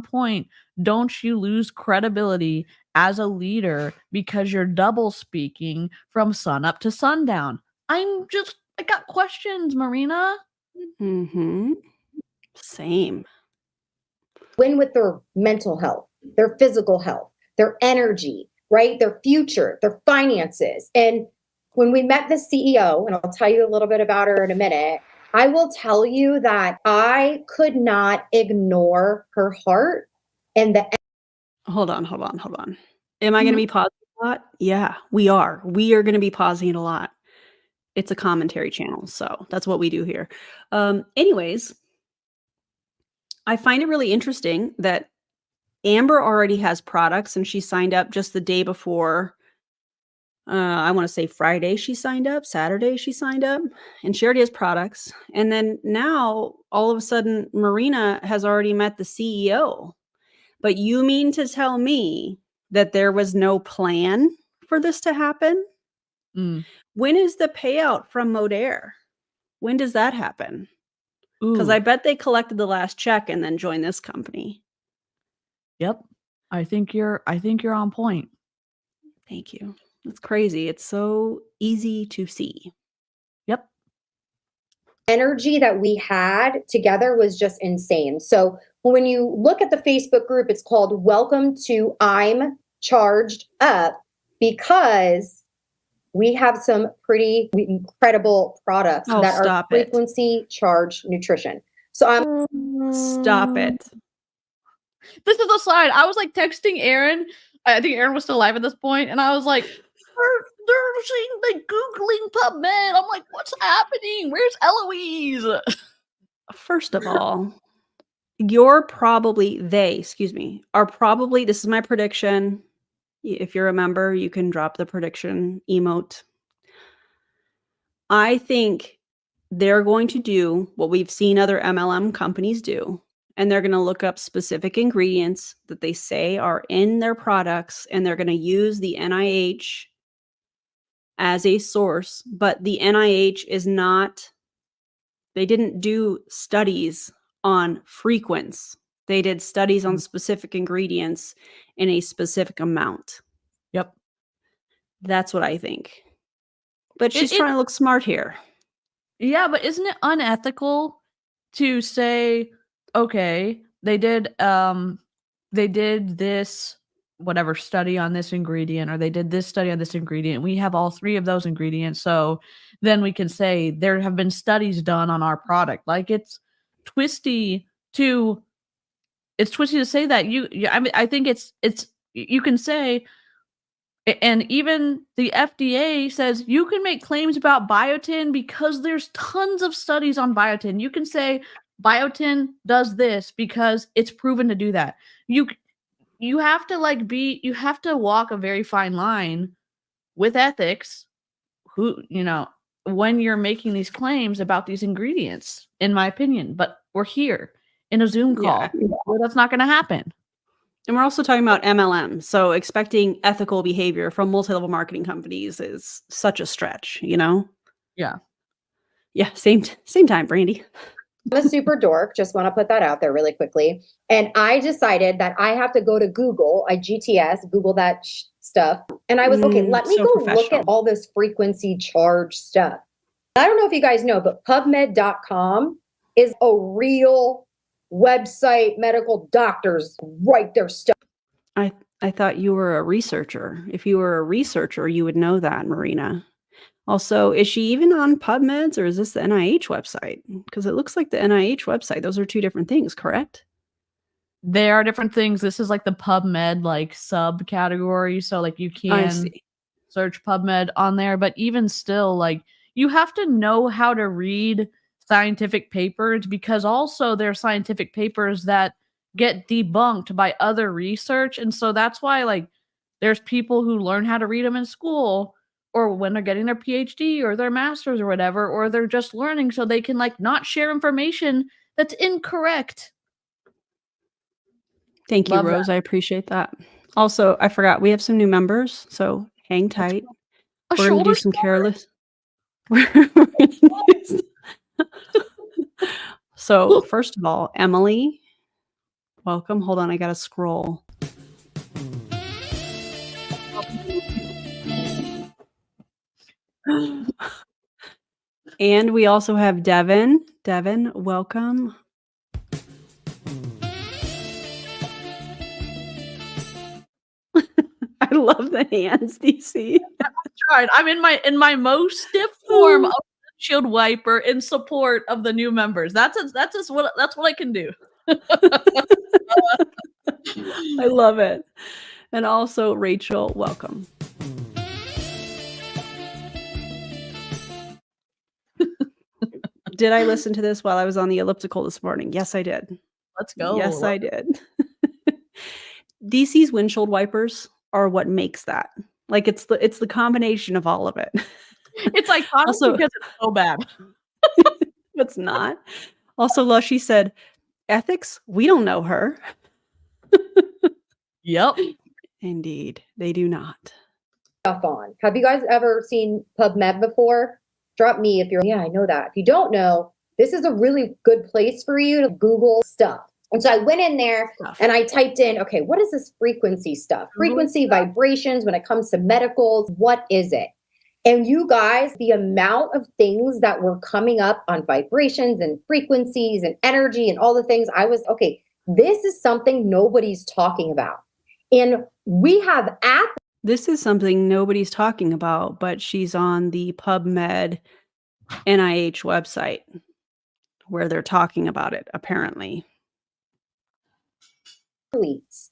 point, don't you lose credibility as a leader because you're double speaking from sun up to sundown? I got questions, Marina. Same. win with their mental health, their physical health, their energy, right? Their future, their finances. And when we met the CEO, and I'll tell you a little bit about her in a minute, I will tell you that I could not ignore her heart and the. Hold on. Am I going to be pausing a lot? Yeah, we are. We are going to be pausing it a lot. It's a commentary channel, so that's what we do here. Anyways, I find it really interesting that Amber already has products and she signed up just the day before. I want to say Friday she signed up, Saturday she signed up, and she already has products. And then now all of a sudden Marina has already met the CEO. But you mean to tell me that there was no plan for this to happen? When is the payout from Modere? When does that happen? Because I bet they collected the last check and then joined this company. Yep. I think you're on point. Thank you. It's crazy. It's so easy to see. Yep. Energy that we had together was just insane. So when you look at the Facebook group, it's called Welcome to I'm Charged Up, because we have some pretty incredible products that are frequency charged nutrition. So stop it. This is a slide. I was like texting Aaron. I think Aaron was still alive at this point, and I was like, they're saying like Googling PubMed. I'm like, what's happening? Where's Eloise? First of all, are probably, this is my prediction. If you're a member, you can drop the prediction emote. I think they're going to do what we've seen other MLM companies do, and they're going to look up specific ingredients that they say are in their products, and they're going to use the NIH as a source, but the NIH is not, they didn't do studies on Frequence. They did studies on specific ingredients in a specific amount. Yep. That's what I think. But she's trying to look smart here. Yeah, but isn't it unethical to say okay, they did this whatever study on this ingredient, or they did this study on this ingredient. We have all 3 of those ingredients. So then we can say there have been studies done on our product. Like it's twisty to say that I mean, I think it's you can say, and even the FDA says you can make claims about biotin because there's tons of studies on biotin. You can say biotin does this because it's proven to do that. You have to you have to walk a very fine line with ethics, when you're making these claims about these ingredients, in my opinion. But we're here in a Zoom call where that's not going to happen. And we're also talking about MLM. So expecting ethical behavior from multi-level marketing companies is such a stretch, Yeah. Yeah, same time, Brandy. I'm a super dork. Just want to put that out there really quickly. And I decided that I have to go to Google. I GTS, Google that stuff. And I was, okay, let me go look at all this frequency charge stuff. I don't know if you guys know, but PubMed.com is a real website. Medical doctors write their stuff. I thought you were a researcher. If you were a researcher, you would know that, Marina. Also, is she even on PubMeds, or is this the NIH website? Because it looks like the NIH website. Those are 2 different things, correct? They are different things. This is like the PubMed subcategory. So you can search PubMed on there, but even still, you have to know how to read scientific papers, because also there are scientific papers that get debunked by other research. And so that's why there's people who learn how to read them in school, or when they're getting their PhD or their master's or whatever, or they're just learning so they can not share information that's incorrect. Thank you, Rose. I appreciate that. Also, I forgot, we have some new members, so hang tight. We're going to do some careless. So first of all, Emily, welcome. Hold on, I got to scroll. And we also have Devin. Devin, welcome. I love the hands, DC. That's right. I'm in my most stiff form of windshield wiper in support of the new members. That's what I can do. I love it. And also, Rachel, welcome. Did I listen to this while I was on the elliptical this morning? Yes, I did. Let's go. Yes, I did. DC's windshield wipers are what makes that. It's the combination of all of it. It's also because it's so bad. It's not. Also, Lushy said, ethics, we don't know her. Yep. Indeed, they do not. Stuff on. Have you guys ever seen PubMed before? Drop me if you're, yeah, I know that. If you don't know, this is a really good place for you to Google stuff. And so I went in there and I typed in, okay, what is this frequency stuff? Frequency vibrations when it comes to medicals, what is it? And you guys, the amount of things that were coming up on vibrations and frequencies and energy and all the things, I was, okay, this is something nobody's talking about. And we have apps. This is something nobody's talking about, but she's on the PubMed NIH website where they're talking about it, apparently. Athletes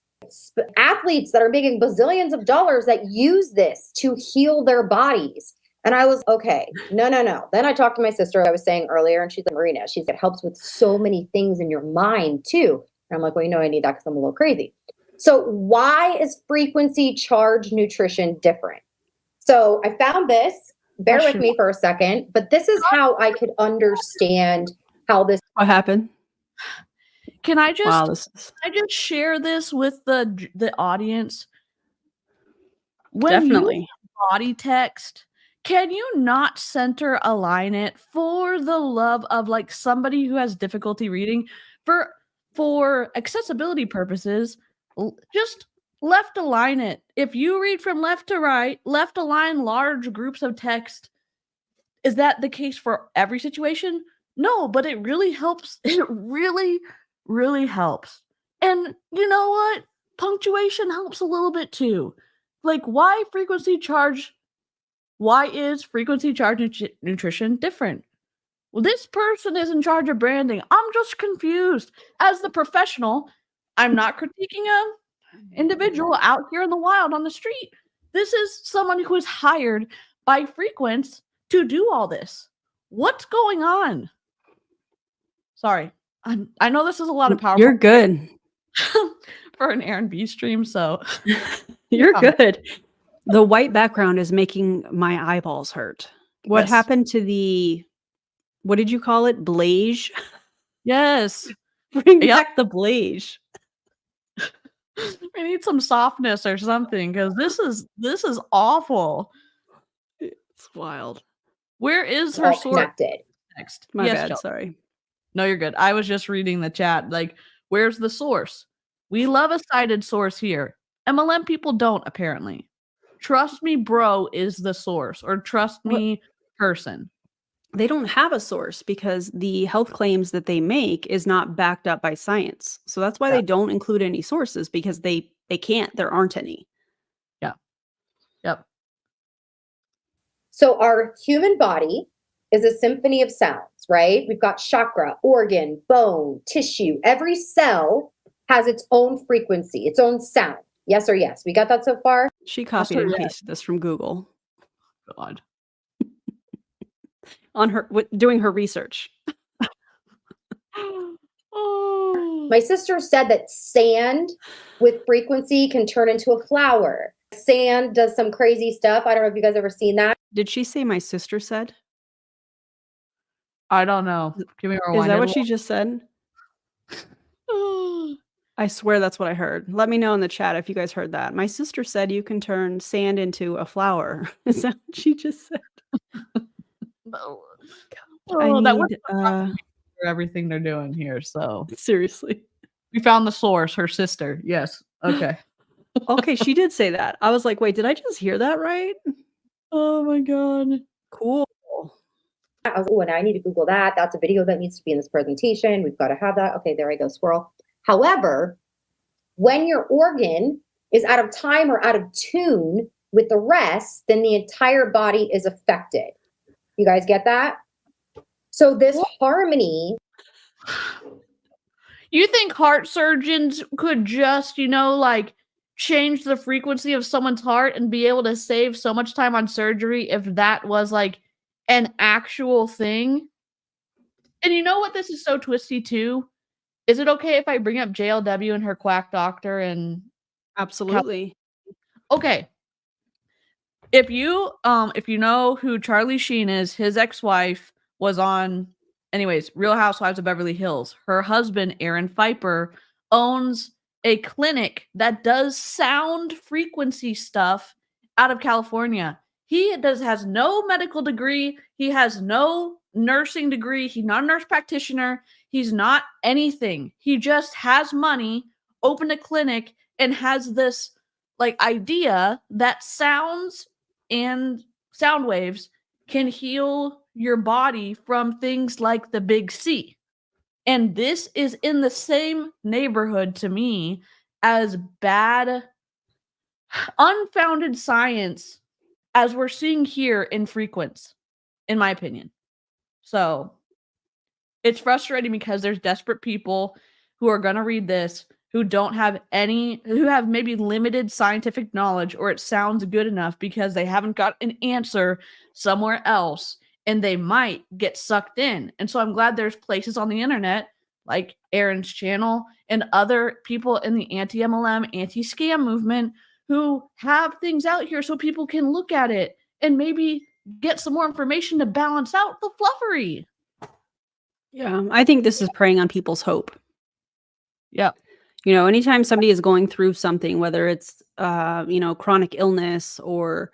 that are making bazillions of dollars that use this to heal their bodies. And I was, okay, no. Then I talked to my sister, I was saying earlier, and she's like, Marina, she's like, it helps with so many things in your mind too. And I'm like, well, I need that because I'm a little crazy. So why is frequency charge nutrition different? So I found this, bear with me for a second, but this is how I could understand how this. What happened? Can I just share this with the audience? When Definitely. Body text, can you not center align it for the love of somebody who has difficulty reading? For accessibility purposes, just left align it. If you read from left to right, left align large groups of text. Is that the case for every situation? No, but it really helps. It really really helps. And you know what? Punctuation helps a little bit too. Like, why is frequency charge nutrition different? Well, this person is in charge of branding. I'm just confused. As the professional, I'm not critiquing an individual out here in the wild on the street. This is someone who is hired by Frequence to do all this. What's going on? Sorry. I know this is a lot of power. You're good. For an Aaron B stream, so you're good. The white background is making my eyeballs hurt. What happened to the, what did you call it? Blaze? Yes. Bring back the blaze. We need some softness or something, because this is awful. It's wild. Where is her source? Next. My bad, Jill. sorry. No, you're good. I was just reading the chat. Like, where's the source? We love a cited source here. MLM people don't, apparently. Trust me, bro, is the source, or trust me, person. They don't have a source because the health claims that they make is not backed up by science. So that's why they don't include any sources, because they can't. There aren't any. Yeah. Yep. So our human body is a symphony of sounds, right? We've got chakra, organ, bone, tissue. Every cell has its own frequency, its own sound. Yes or yes? We got that so far? She copied and pasted this from Google. God. On her doing her research. My sister said that sand with frequency can turn into a flower. Sand does some crazy stuff. I don't know if you guys ever seen that. Did she say my sister said? I don't know. Give me a rewind. Is that what she just said? I swear that's what I heard. Let me know in the chat if you guys heard that. My sister said you can turn sand into a flower. Is that what she just said? That was for everything they're doing here. So seriously, we found the source. Her sister. Yes. Okay. Okay, she did say that. I was like, wait, did I just hear that right? Oh my god. Cool. I was, oh, and I need to Google that. That's a video that needs to be in this presentation. We've got to have that. Okay, there I go, squirrel. However, when your organ is out of time or out of tune with the rest, then the entire body is affected. You guys get that? So this harmony. You think heart surgeons could just, like change the frequency of someone's heart and be able to save so much time on surgery if that was like an actual thing? And you know what? This is so twisty too. Is it okay if I bring up JLW and her quack doctor? And absolutely. Okay. If you know who Charlie Sheen is, his ex-wife was on, anyways, Real Housewives of Beverly Hills. Her husband, Aaron Pfeiffer, owns a clinic that does sound frequency stuff out of California. He has no medical degree. He has no nursing degree. He's not a nurse practitioner. He's not anything. He just has money, opened a clinic, and has this like idea that sounds and sound waves can heal your body from things like the big C. And this is in the same neighborhood to me as bad, unfounded science as we're seeing here in Frequence, in my opinion. So it's frustrating because there's desperate people who are going to read this who don't have who have maybe limited scientific knowledge, or it sounds good enough because they haven't got an answer somewhere else, and they might get sucked in. And so I'm glad there's places on the internet like Aaron's channel and other people in the anti-MLM, anti-scam movement who have things out here so people can look at it and maybe get some more information to balance out the fluffery. Yeah, I think this is preying on people's hope. Yeah. Anytime somebody is going through something, whether it's, chronic illness or,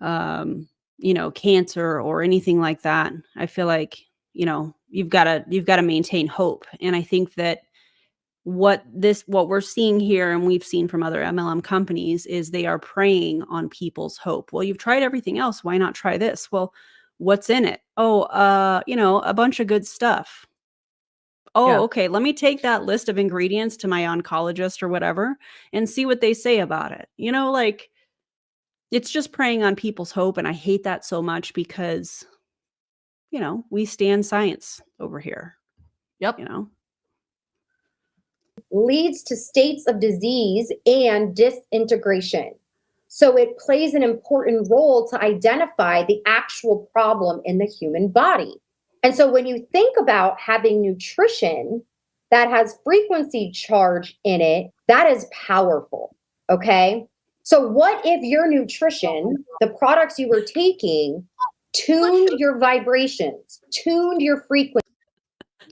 cancer or anything like that, I feel like, you've got to maintain hope. And I think that what we're seeing here, and we've seen from other MLM companies, is they are preying on people's hope. Well, you've tried everything else. Why not try this? Well, what's in it? Oh, a bunch of good stuff. Oh, Yeah. okay. Let me take that list of ingredients to my oncologist or whatever and see what they say about it. You know, like it's just preying on people's hope. And I hate that so much because, you know, we stand science over here, Yep. you know. Leads to states of disease and disintegration. So it plays an important role to identify the actual problem in the human body. And so when you think about having nutrition that has frequency charge in it, that is powerful. Okay. So what if your nutrition, the products you were taking, tuned your vibrations, tuned your frequency?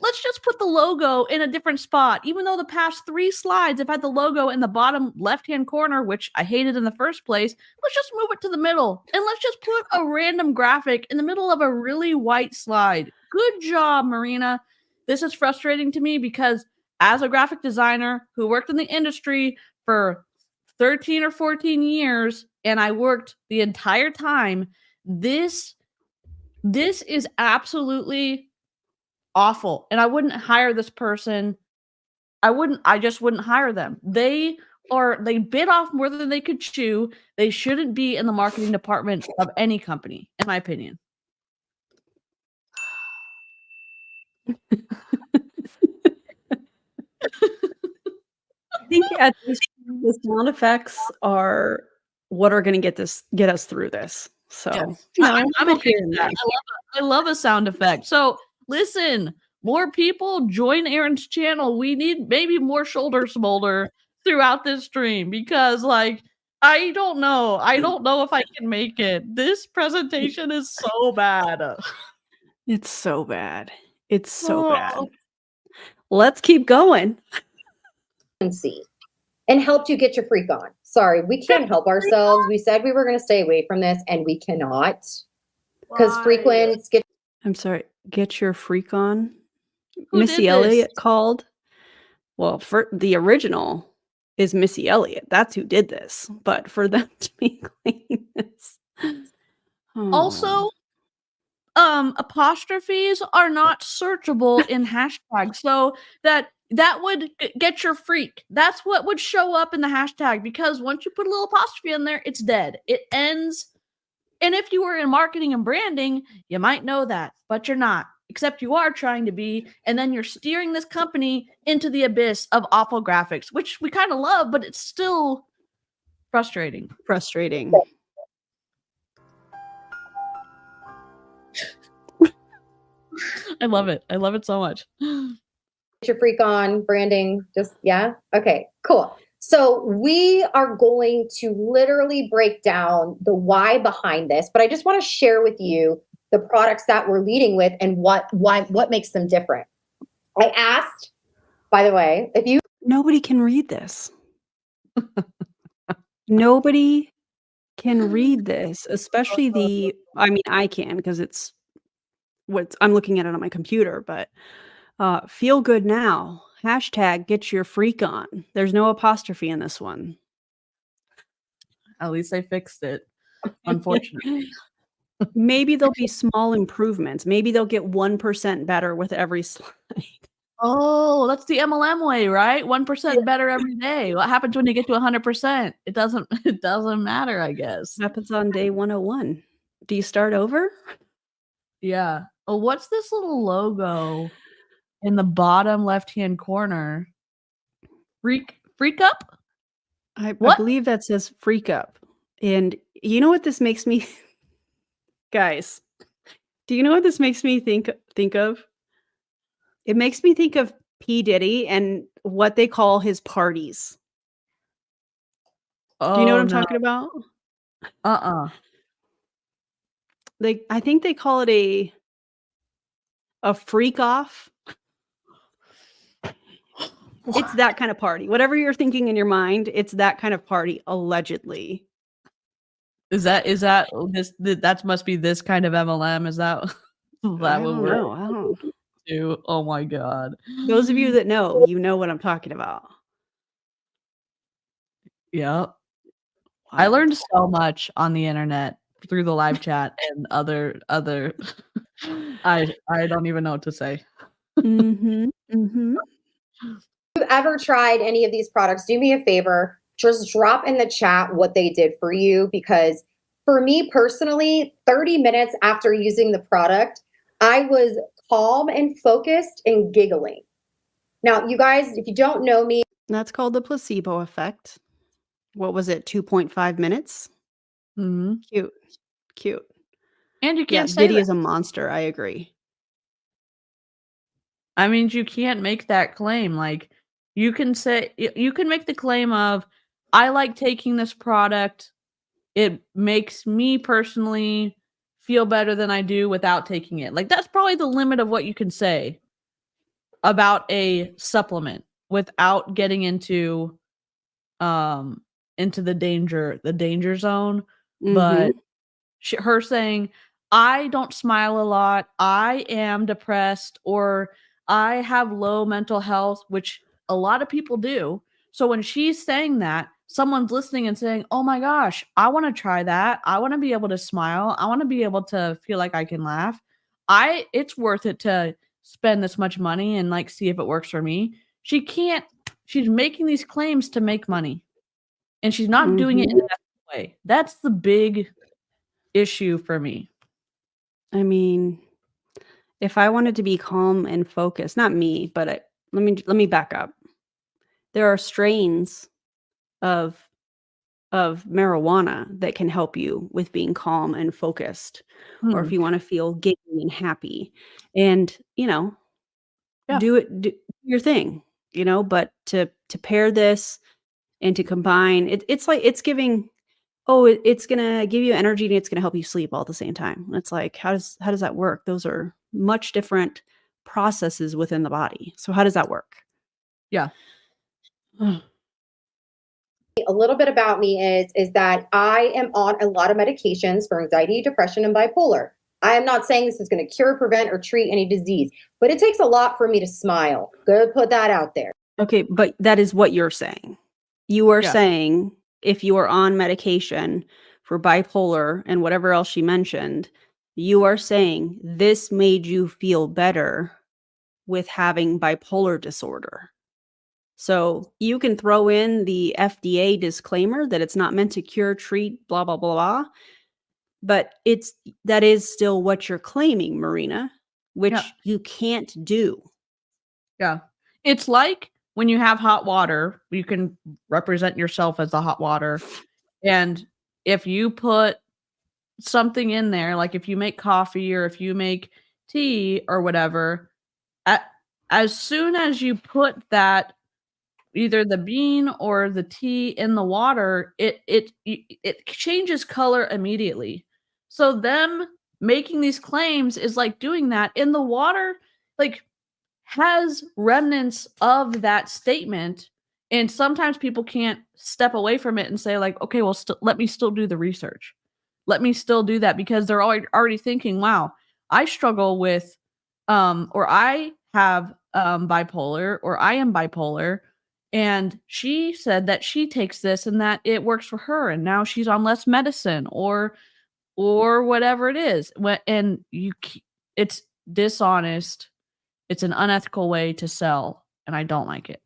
Let's just put the logo in a different spot. Even though the past 3 slides have had the logo in the bottom left-hand corner, which I hated in the first place, let's just move it to the middle. And let's just put a random graphic in the middle of a really white slide. Good job, Marina. This is frustrating to me because as a graphic designer who worked in the industry for 13 or 14 years, and I worked the entire time, this is absolutely awful. And I wouldn't hire this person. I just wouldn't hire them. They bit off more than they could chew. They shouldn't be in the marketing department of any company, in my opinion. I think at least the sound effects are what are going to get us through this. So Yes. no, I'm okay with that. I love a sound effect. So listen, more people join Aaron's channel. We need maybe more shoulder smolder throughout this stream because like I don't know if I can make it. This presentation is so bad. It's so bad. It's so bad. Let's keep going. And helped you get your freak on. Sorry, we can't help ourselves. We said we were going to stay away from this and we cannot. Because Frequence I'm sorry, get your freak on. Who Missy did Elliott this? called. Well, for the original is Missy Elliott. That's who did this. But for them to be claiming this. Also, apostrophes are not searchable in hashtags. So that would get your freak. That's what would show up in the hashtag because once you put a little apostrophe in there, it's dead. It ends. And if you were in marketing and branding, you might know that, but you're not. Except you are trying to be, and then you're steering this company into the abyss of awful graphics, which we kind of love, but it's still frustrating. Frustrating. I love it. I love it so much. Get your freak on, branding, just, yeah? Okay, cool. So we are going to literally break down the why behind this, but I just want to share with you the products that we're leading with and what makes them different. I asked, by the way, if you... Nobody can read this. Nobody can read this, especially I mean, I can because it's I'm looking at it on my computer, but feel good now. Hashtag get your freak on. There's no apostrophe in this one. At least I fixed it, unfortunately. Maybe there'll be small improvements. Maybe they'll get 1% better with every slide. Oh, that's the MLM way, right? 1% better every day. What happens when you get to 100%? It doesn't matter, I guess. Happens on day 101. Do you start over? Yeah. Oh, what's this little logo in the bottom left-hand corner? Freak up? I believe that says freak up. And you know what this makes me guys, do you know what this makes me think of? It makes me think of P. Diddy and what they call his parties. Oh, do you know what I'm talking about? I think they call it a freak off. It's that kind of party. Whatever you're thinking in your mind, it's that kind of party, allegedly. Is that must be this kind of MLM? Is that I don't know. I don't do? Oh my god. Those of you that know, you know what I'm talking about. Yep. Wow. I learned so much on the internet through the live chat and other I don't even know what to say. Mm-hmm. Mm-hmm. If you've ever tried any of these products, do me a favor, just drop in the chat what they did for you, because for me personally, 30 minutes after using the product, I was calm and focused and giggling. Now, you guys, if you don't know me, That's called the placebo effect. What was it? 2.5 minutes? Mm-hmm. Cute. Cute. And you Yeah, can't say Giddy that. is a monster. I agree. I mean, you can't make that claim. Like, you can make the claim of, I like taking this product. It makes me personally feel better than I do without taking it. Like, that's probably the limit of what you can say about a supplement without getting into the danger zone. But her saying, I don't smile a lot, I am depressed, or I have low mental health, which a lot of people do. So when she's saying that, someone's listening and saying, oh my gosh, I want to try that. I want to be able to smile. I want to be able to feel like I can laugh. It's worth it to spend this much money and like see if it works for me. She's making these claims to make money, and she's not doing it in that way. That's the big issue for me. I mean, if I wanted to be calm and focused, not me, but let me back up. There are strains of marijuana that can help you with being calm and focused, or if you want to feel giddy and happy, and do your thing, but to pair this and to combine it's like it's giving, it's gonna give you energy and it's gonna help you sleep all at the same time. It's like, how does that work? Those are much different processes within the body. So how does that work? Yeah. a little bit about me is that I am on a lot of medications for anxiety, depression, and bipolar. I am not saying this is going to cure, prevent, or treat any disease, but it takes a lot for me to smile. Go put that out there. Okay, but that is what you're saying. You are saying if you are on medication for bipolar and whatever else she mentioned, you are saying this made you feel better with having bipolar disorder. So you can throw in the FDA disclaimer that it's not meant to cure, treat, blah, blah, blah, blah. But that is still what you're claiming, Marina, which you can't do. Yeah. It's like when you have hot water, you can represent yourself as the hot water. And if you put something in there, like if you make coffee or if you make tea or whatever, as soon as you put that, either the bean or the tea in the water, it changes color immediately. So them making these claims is like doing that. In the water, like, has remnants of that statement, and sometimes people can't step away from it and say like, okay, well, let me still do the research. Let me still do that, because they're already thinking, wow, I struggle with or I have bipolar, or I am bipolar, and she said that she takes this and that it works for her, and now she's on less medicine or whatever it is. And it's dishonest. It's an unethical way to sell, and I don't like it.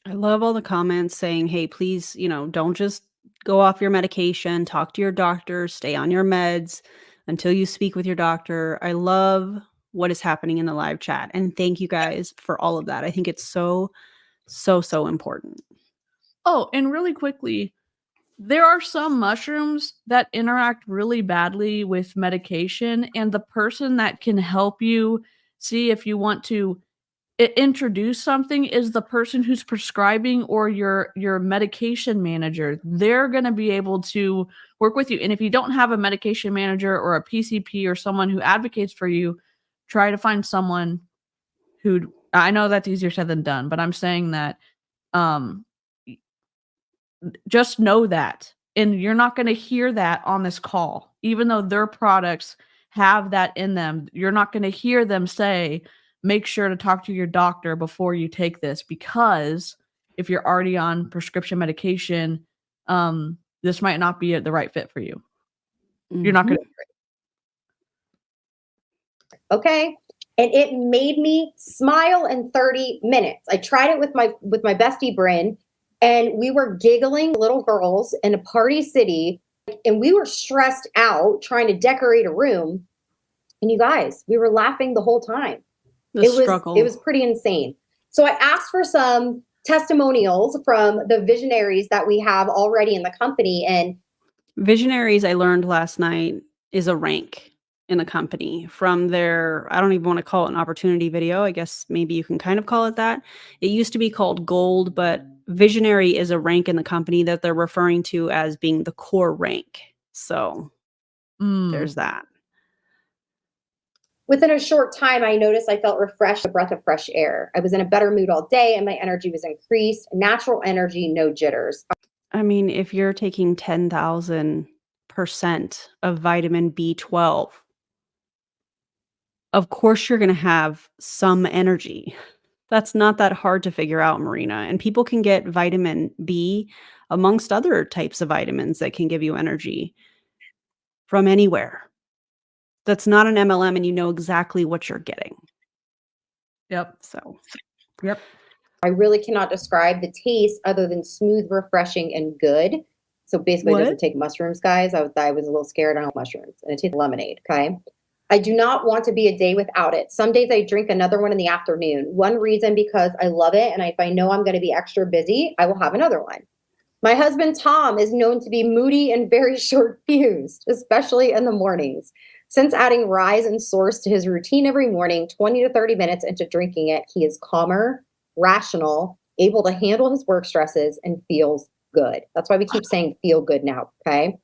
I love all the comments saying, hey, please, don't just go off your medication, talk to your doctor, stay on your meds until you speak with your doctor. I love what is happening in the live chat. And thank you guys for all of that. I think it's so, so, so important. Oh, and really quickly, there are some mushrooms that interact really badly with medication, and the person that can help you see if you want to introduce something is the person who's prescribing, or your medication manager. They're going to be able to work with you. And if you don't have a medication manager or a PCP or someone who advocates for you, try to find someone who, I know that's easier said than done, but I'm saying that just know that. And you're not going to hear that on this call. Even though their products have that in them, you're not going to hear them say, make sure to talk to your doctor before you take this, because if you're already on prescription medication, this might not be the right fit for you. You're not going to. Okay. and it made me smile in 30 minutes. I tried it with my bestie Bryn, and we were giggling little girls in a party city, and we were stressed out trying to decorate a room. And you guys, we were laughing the whole time. It was pretty insane. So I asked for some testimonials from the visionaries that we have already in the company. And visionaries, I learned last night, is a rank in the company from their, I don't even want to call it an opportunity video. I guess maybe you can kind of call it that. It used to be called gold, but visionary is a rank in the company that they're referring to as being the core rank. So there's that. Within a short time, I noticed I felt refreshed, a breath of fresh air. I was in a better mood all day, and my energy was increased. Natural energy, no jitters. I mean, if you're taking 10,000% of vitamin B12, of course you're going to have some energy. That's not that hard to figure out, Marina. And people can get vitamin B amongst other types of vitamins that can give you energy from anywhere. That's not an MLM, and you know exactly what you're getting. Yep. So, yep. I really cannot describe the taste other than smooth, refreshing, and good. So basically, it doesn't take mushrooms, guys. I was a little scared. I don't have mushrooms, and it tastes like lemonade. Okay. I do not want to be a day without it. Some days I drink another one in the afternoon. One reason, because I love it, and if I know I'm going to be extra busy, I will have another one. My husband, Tom, is known to be moody and very short-fused, especially in the mornings. Since adding Rise and Source to his routine every morning, 20 to 30 minutes into drinking it, he is calmer, rational, able to handle his work stresses, and feels good. That's why we keep saying feel good now, okay?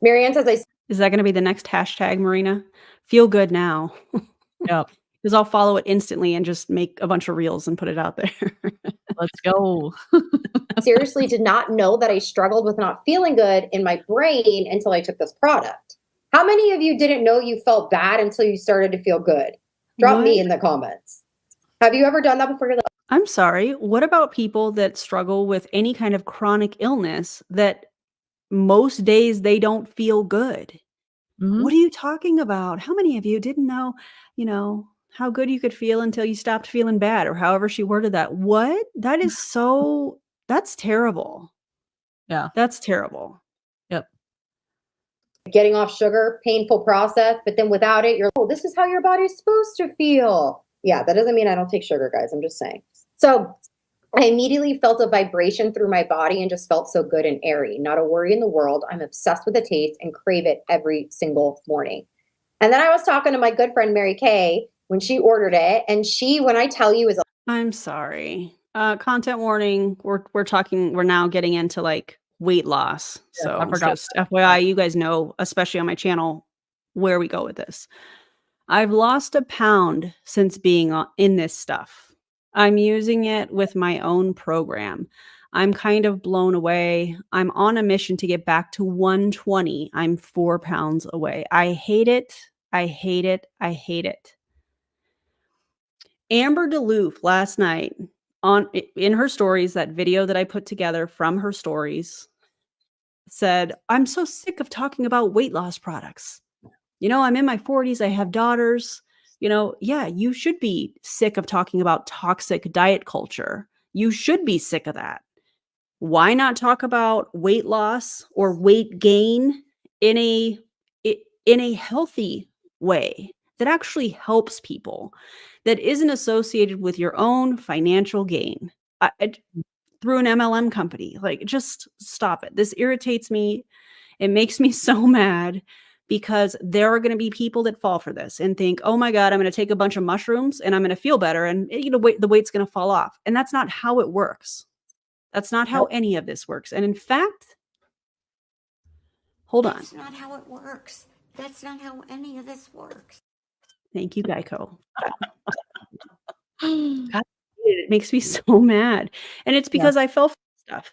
Marianne says, is that going to be the next hashtag, Marina? Feel good now. Yeah. Because I'll follow it instantly and just make a bunch of reels and put it out there. Let's go. Seriously did not know that I struggled with not feeling good in my brain until I took this product. How many of you didn't know you felt bad until you started to feel good? Drop me in the comments. Have you ever done that before? You're like, I'm sorry. What about people that struggle with any kind of chronic illness that most days they don't feel good? What are you talking about? How many of you didn't know, how good you could feel until you stopped feeling bad, or however she worded that? What? That is that's terrible. Yeah. That's terrible. Yep. Getting off sugar, painful process, but then without it, you're, this is how your body's supposed to feel. Yeah, that doesn't mean I don't take sugar, guys. I'm just saying. So I immediately felt a vibration through my body and just felt so good and airy. Not a worry in the world. I'm obsessed with the taste and crave it every single morning. And then I was talking to my good friend, Mary Kay, when she ordered it. And she, when I tell you, is I'm sorry. Content warning. We're now getting into like weight loss. So just FYI, you guys know, especially on my channel, where we go with this. I've lost a pound since being in this stuff. I'm using it with my own program. I'm kind of blown away. I'm on a mission to get back to 120. I'm 4 pounds away. I hate it. I hate it. I hate it. Amber Duluth last night in her stories, that video that I put together from her stories, said, I'm so sick of talking about weight loss products. I'm in my 40s. I have daughters. Yeah, you should be sick of talking about toxic diet culture. You should be sick of that. Why not talk about weight loss or weight gain in a healthy way that actually helps people, that isn't associated with your own financial gain through an MLM company? Like, just stop it. This irritates me. It makes me so mad. Because there are going to be people that fall for this and think, oh my God, I'm going to take a bunch of mushrooms and I'm going to feel better. And the weight's going to fall off. And that's not how it works. That's not how any of this works. And in fact, hold on. That's not how it works. That's not how any of this works. Thank you, 𝐔𝐿. God, it makes me so mad. And it's because I fell for stuff.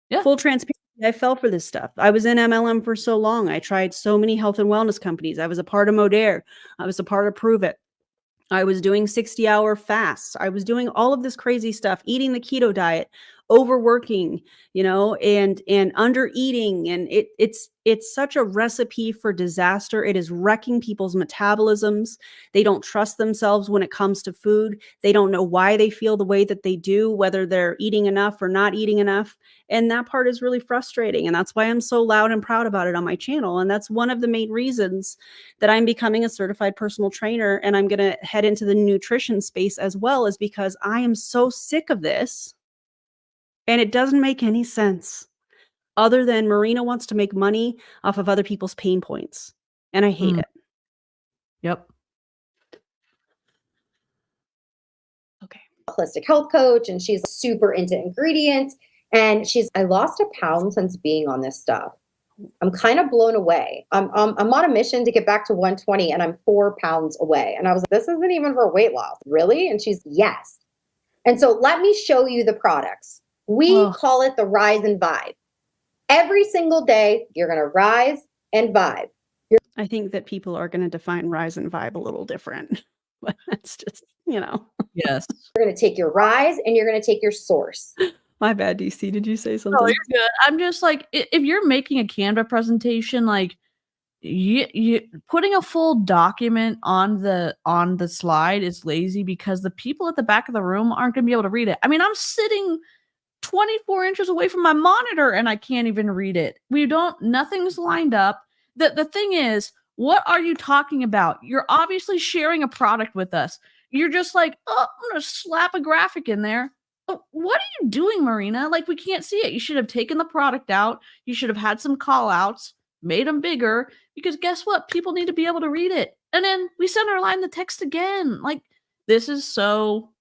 Yeah. Full transparency. I fell for this stuff. I was in MLM for so long. I tried so many health and wellness companies. I was a part of Modere. I was a part of Prove It. I was doing 60-hour fasts. I was doing all of this crazy stuff, eating the keto diet overworking, you know, and under eating, and it's such a recipe for disaster. It is wrecking people's metabolisms. They don't trust themselves when it comes to food. They don't know why they feel the way that they do, whether they're eating enough or not eating enough. And that part is really frustrating. And that's why I'm so loud and proud about it on my channel. And that's one of the main reasons that I'm becoming a certified personal trainer, and I'm going to head into the nutrition space as well, is because I am so sick of this. And it doesn't make any sense other than Marina wants to make money off of other people's pain points. And I hate it. Yep. Okay. Holistic health coach, and she's super into ingredients. And I lost a pound since being on this stuff. I'm kind of blown away. I'm on a mission to get back to 120, and I'm 4 pounds away. And I was like, this isn't even for weight loss. Really? And she's, yes. And so let me show you the products. We call it the Rise and Vibe. Every single day, you're going to rise and vibe. I think that people are going to define rise and vibe a little different. But that's just, you know. Yes. You're going to take your rise and you're going to take your source. My bad, DC. Did you say something? Oh, you're good. I'm just like, if you're making a Canva presentation, like you putting a full document on the slide is lazy, because the people at the back of the room aren't going to be able to read it. I mean, I'm sitting 24 inches away from my monitor and I can't even read it. Nothing's lined up. The thing is, what are you talking about? You're obviously sharing a product with us. You're just like, oh, I'm going to slap a graphic in there. What are you doing, Marina? Like, we can't see it. You should have taken the product out. You should have had some call outs, made them bigger, because guess what? People need to be able to read it. And then we send our line the text again. Like, this is so,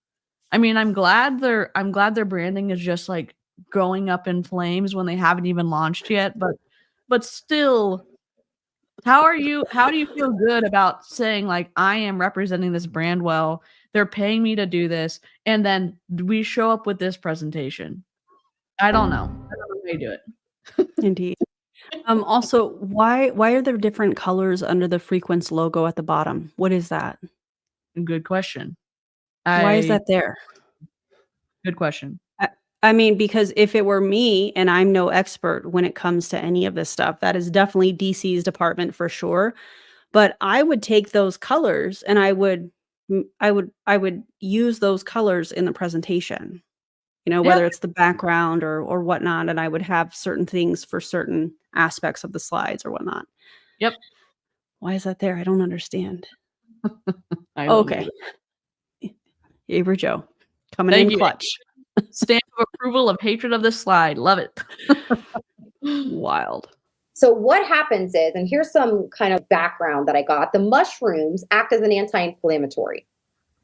I mean, I'm glad their branding is just like going up in flames when they haven't even launched yet, but still, how do you feel good about saying, like, I am representing this brand well, they're paying me to do this, and then we show up with this presentation? I don't know. I don't know how you do it. Indeed. Also, why are there different colors under the Frequence logo at the bottom? What is that? Good question. Why is that there? Good question. I mean, because if it were me, and I'm no expert when it comes to any of this stuff, that is definitely DC's department for sure. But I would take those colors and I would use those colors in the presentation, you know, whether it's the background or whatnot. And I would have certain things for certain aspects of the slides or whatnot. Yep. Why is that there? I don't understand. Okay. Avery Joe coming in clutch. Stamp of approval of hatred of this slide. Love it. Wild. So what happens is, and here's some kind of background that I got, the mushrooms act as an anti-inflammatory.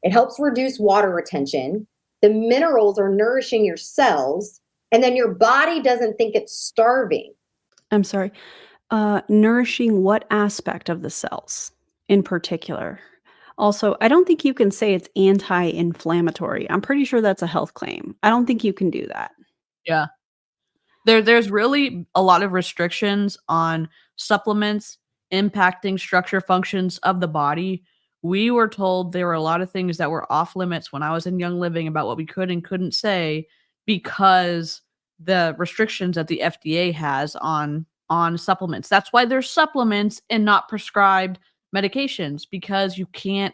It helps reduce water retention. The minerals are nourishing your cells, and then your body doesn't think it's starving. I'm sorry. Nourishing what aspect of the cells in particular? Also, I don't think you can say it's anti-inflammatory. I'm pretty sure that's a health claim. I don't think you can do that. Yeah. There's really a lot of restrictions on supplements impacting structure functions of the body. We were told there were a lot of things that were off limits when I was in Young Living about what we could and couldn't say, because the restrictions that the FDA has on supplements. That's why there's supplements and not prescribed medications, because you can't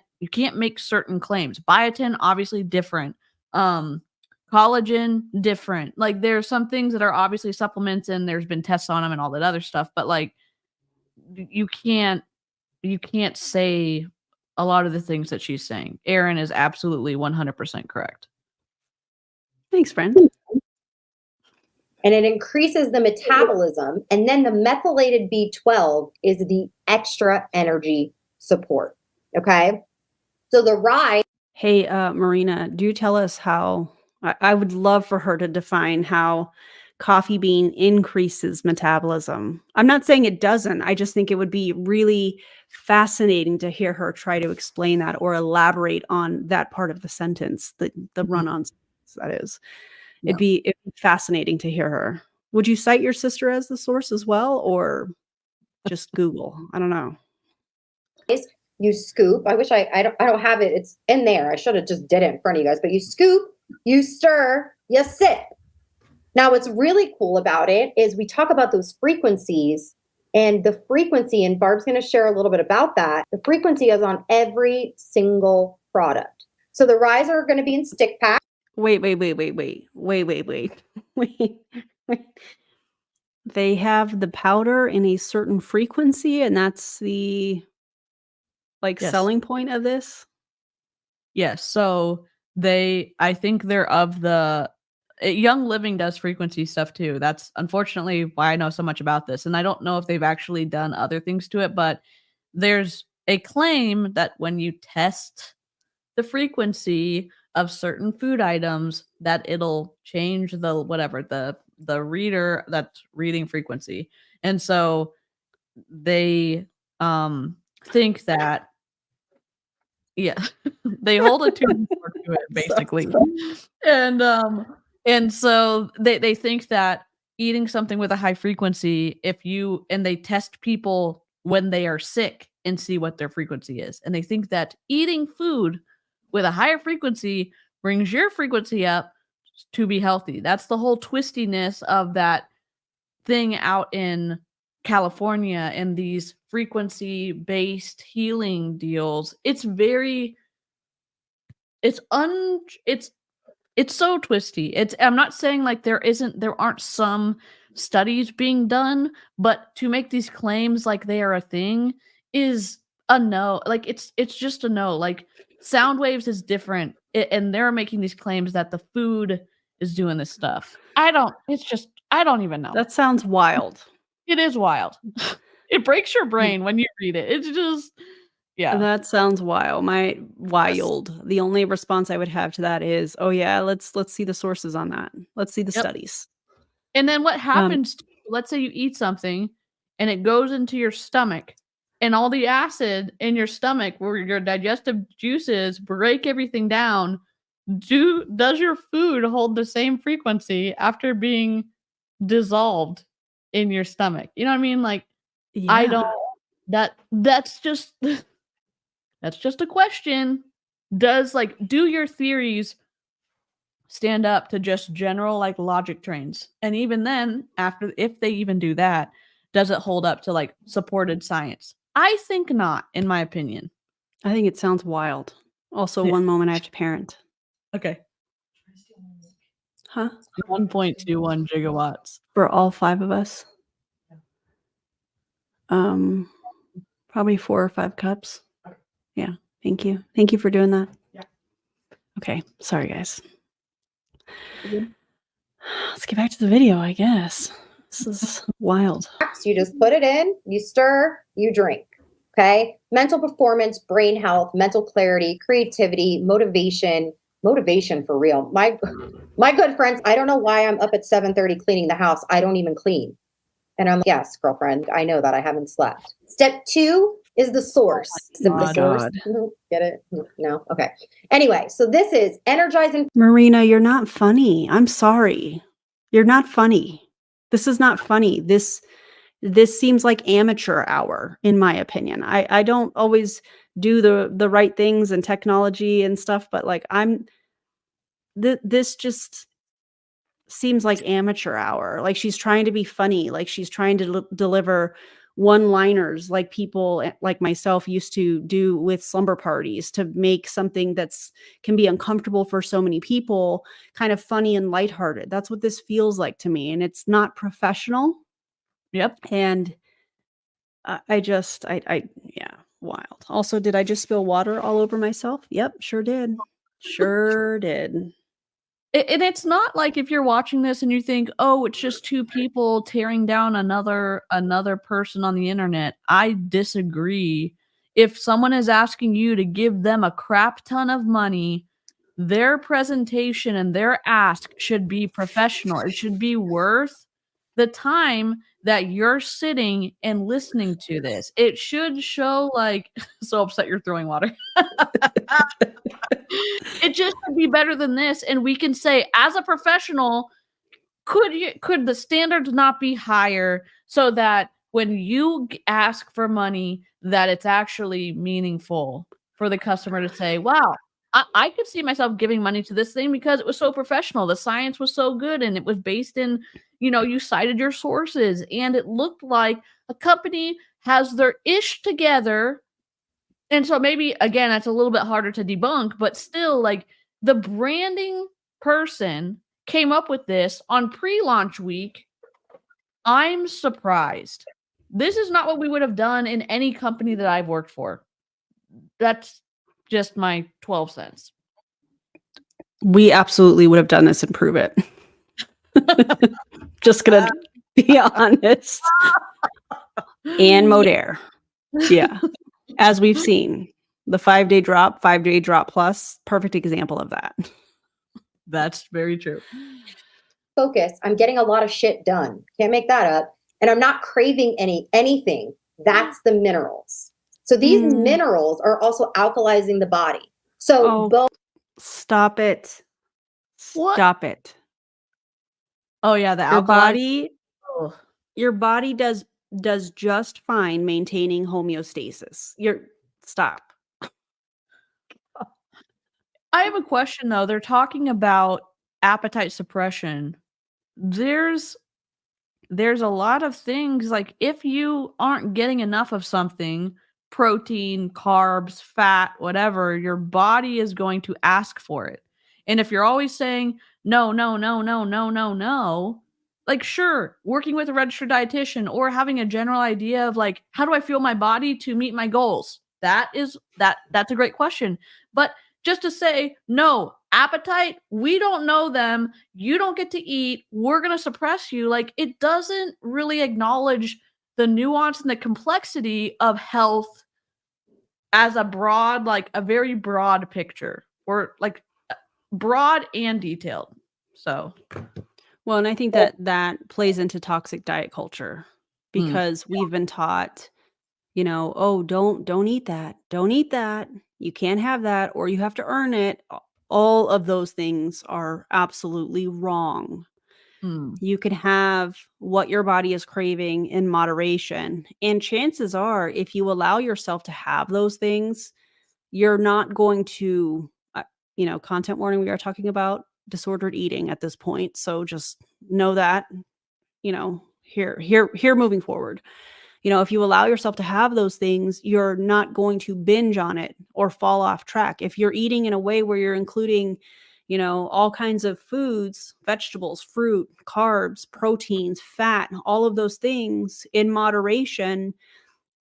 make certain claims. Biotin, obviously different. Collagen, different. Like, there's some things that are obviously supplements and there's been tests on them and all that other stuff, but like, you can't say a lot of the things that she's saying. Erin is absolutely 100% correct. Thanks, friend. And it increases the metabolism. And then the methylated B12 is the extra energy support. Okay. So the rise. Hey, Marina, do tell us how, I would love for her to define how coffee bean increases metabolism. I'm not saying it doesn't. I just think it would be really fascinating to hear her try to explain that or elaborate on that part of the sentence, the run-on sentence, that is. Yeah. It'd be fascinating to hear her. Would you cite your sister as the source as well, or just Google? I don't know. You scoop. I wish I don't have it. It's in there. I should have just did it in front of you guys. But you scoop, you stir, you sip. Now, what's really cool about it is we talk about those frequencies, and the frequency, and Barb's going to share a little bit about that. The frequency is on every single product. So the riser are going to be in stick pack. Wait. They have the powder in a certain frequency, and that's the selling point of this? Yes. So I think they're of the Young Living does frequency stuff too. That's unfortunately why I know so much about this. And I don't know if they've actually done other things to it, but there's a claim that when you test the frequency of certain food items, that it'll change the reader that's reading frequency. And so they think that they hold a tune to it basically. And so they think that eating something with a high frequency, and they test people when they are sick and see what their frequency is. And they think that eating food with a higher frequency brings your frequency up to be healthy. That's the whole twistiness of that thing out in California and these frequency-based healing deals. It's so twisty. I'm not saying like there aren't some studies being done, but to make these claims like they are a thing is a no. Like it's just a no. Like sound waves is different, and they're making these claims that the food is doing this stuff. I don't even know. That sounds wild. It is wild. It breaks your brain when you read it. It's just, yeah. That sounds wild. Wild. The only response I would have to that is, oh yeah, let's see the sources on that. Let's see the studies. And then what happens, let's say you eat something and it goes into your stomach, and all the acid in your stomach where your digestive juices break everything down. Does your food hold the same frequency after being dissolved in your stomach? You know what I mean? Like, yeah. I don't, that's just a question. Do your theories stand up to just general like logic trains? And even then, if they even do that, does it hold up to like supported science? I think not, in my opinion. I think it sounds wild. Also, one moment I have to parent. Okay. Huh? 1.21 gigawatts. For all 5 of us? Probably 4 or 5 cups. Yeah. Thank you. Thank you for doing that. Yeah. Okay. Sorry, guys. Let's get back to the video, I guess. This is wild. You just put it in, you stir, you drink. Okay. Mental performance, brain health, mental clarity, creativity, motivation for real. My good friends, I don't know why I'm up at 7:30 cleaning the house. I don't even clean. And I'm like, yes, girlfriend, I know that I haven't slept. Step 2 is the source. God. Get it? No? Okay. Anyway, so this is energizing. Marina, you're not funny. I'm sorry. You're not funny. This is not funny. This seems like amateur hour, in my opinion. I don't always do the right things and technology and stuff, but like this just seems like amateur hour. Like she's trying to be funny. Like she's trying to deliver one-liners like people like myself used to do with slumber parties to make something can be uncomfortable for so many people kind of funny and lighthearted. That's what this feels like to me. And it's not professional. Yep. And yeah, wild. Also, did I just spill water all over myself? Yep, sure did. Sure did. And it's not like if you're watching this and you think, oh, it's just 2 people tearing down another person on the internet. I disagree. If someone is asking you to give them a crap ton of money, their presentation and their ask should be professional. It should be worth the time that you're sitting and listening to this. It should show like, so upset you're throwing water. It just should be better than this. And we can say, as a professional, could the standards not be higher so that when you ask for money, that it's actually meaningful for the customer to say, wow, I could see myself giving money to this thing because it was so professional. The science was so good and it was based in, you cited your sources and it looked like a company has their ish together. And so maybe, again, that's a little bit harder to debunk, but still, like, the branding person came up with this on pre-launch week. I'm surprised. This is not what we would have done in any company that I've worked for. That's just my 12 cents. We absolutely would have done this and prove it. Just gonna be honest. And Modere. Yeah. As we've seen, the 5-day drop, 5-day drop plus, perfect example of that. That's very true. Focus. I'm getting a lot of shit done. Can't make that up. And I'm not craving anything. That's the minerals. So these minerals are also alkalizing the body. So stop it. What? Stop it. Oh yeah, the your body does just fine maintaining homeostasis. Stop. I have a question though. They're talking about appetite suppression. There's a lot of things, like if you aren't getting enough of something, protein, carbs, fat, whatever, your body is going to ask for it. And if you're always saying no, like, sure, working with a registered dietitian or having a general idea of like, how do I feel my body to meet my goals? That's a great question. But just to say, no, appetite, we don't know them. You don't get to eat. We're going to suppress you. Like, it doesn't really acknowledge the nuance and the complexity of health as a broad, like a very broad picture, or like broad and detailed. So, well, and I think that plays into toxic diet culture because we've been taught, don't eat that. Don't eat that. You can't have that, or you have to earn it. All of those things are absolutely wrong. You can have what your body is craving in moderation. And chances are, if you allow yourself to have those things, you're not going to, content warning, we are talking about disordered eating at this point. So just know that, here moving forward. If you allow yourself to have those things, you're not going to binge on it or fall off track. If you're eating in a way where you're including, all kinds of foods, vegetables, fruit, carbs, proteins, fat, all of those things in moderation,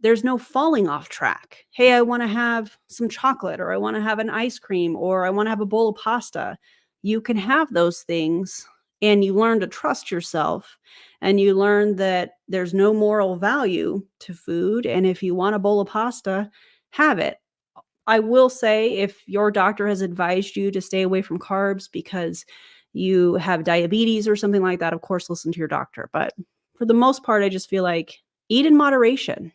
there's no falling off track. Hey, I want to have some chocolate, or I want to have an ice cream, or I want to have a bowl of pasta. You can have those things, and you learn to trust yourself, and you learn that there's no moral value to food. And if you want a bowl of pasta, have it. I will say, if your doctor has advised you to stay away from carbs because you have diabetes or something like that, of course, listen to your doctor. But for the most part, I just feel like eat in moderation.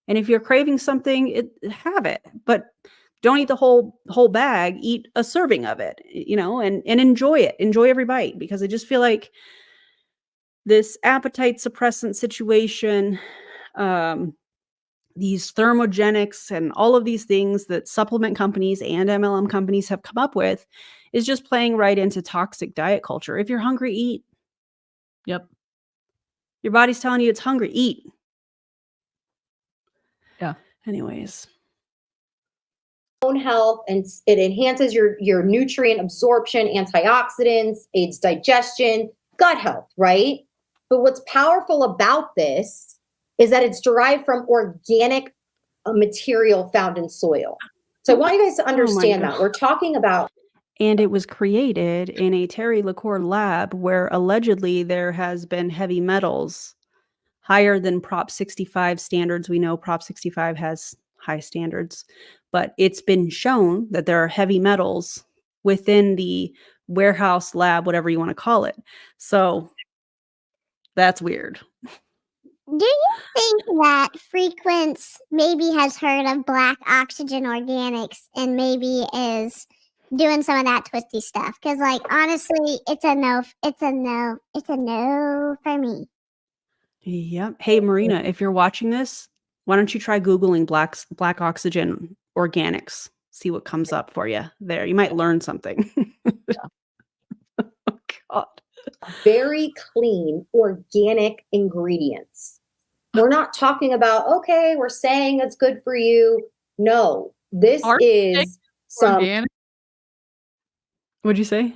And if you're craving something, have it. But don't eat the whole bag. Eat a serving of it, and enjoy it. Enjoy every bite, because I just feel like this appetite suppressant situation, these thermogenics and all of these things that supplement companies and MLM companies have come up with is just playing right into toxic diet culture. If you're hungry, eat. Yep. Your body's telling you it's hungry, eat. Yeah. Anyways. Own health, and it enhances your nutrient absorption, antioxidants, aids digestion, gut health, right? But what's powerful about this is that it's derived from organic material found in soil. So I want you guys to understand that. We're talking about... And it was created in a Terry LaCour lab where allegedly there has been heavy metals higher than Prop 65 standards. We know Prop 65 has high standards, but it's been shown that there are heavy metals within the warehouse lab, whatever you want to call it. So that's weird. Do you think that Frequence maybe has heard of Black Oxygen Organics and maybe is doing some of that twisty stuff? Because, like, honestly, it's a no for me. Yep. Hey, Marina, if you're watching this, why don't you try Googling Black Oxygen Organics? see what comes up for you there. You might learn something. Oh, God. Very clean, organic ingredients. We're not talking about, okay, we're saying it's good for you. No, this is some organic. What'd you say?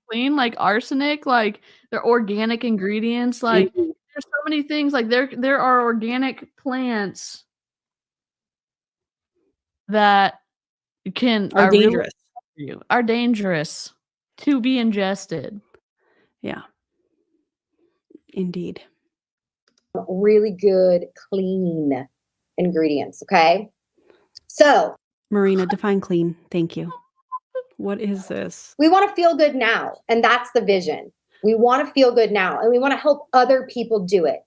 Clean, like arsenic, like they're organic ingredients. Like there's so many things. Like there are organic plants that are dangerous. Are dangerous to be ingested. Yeah. Indeed. really good, clean ingredients. Okay. So, Marina, define clean. Thank you. What is this? we want to feel good now. And that's the vision. We want to feel good now and we want to help other people do it.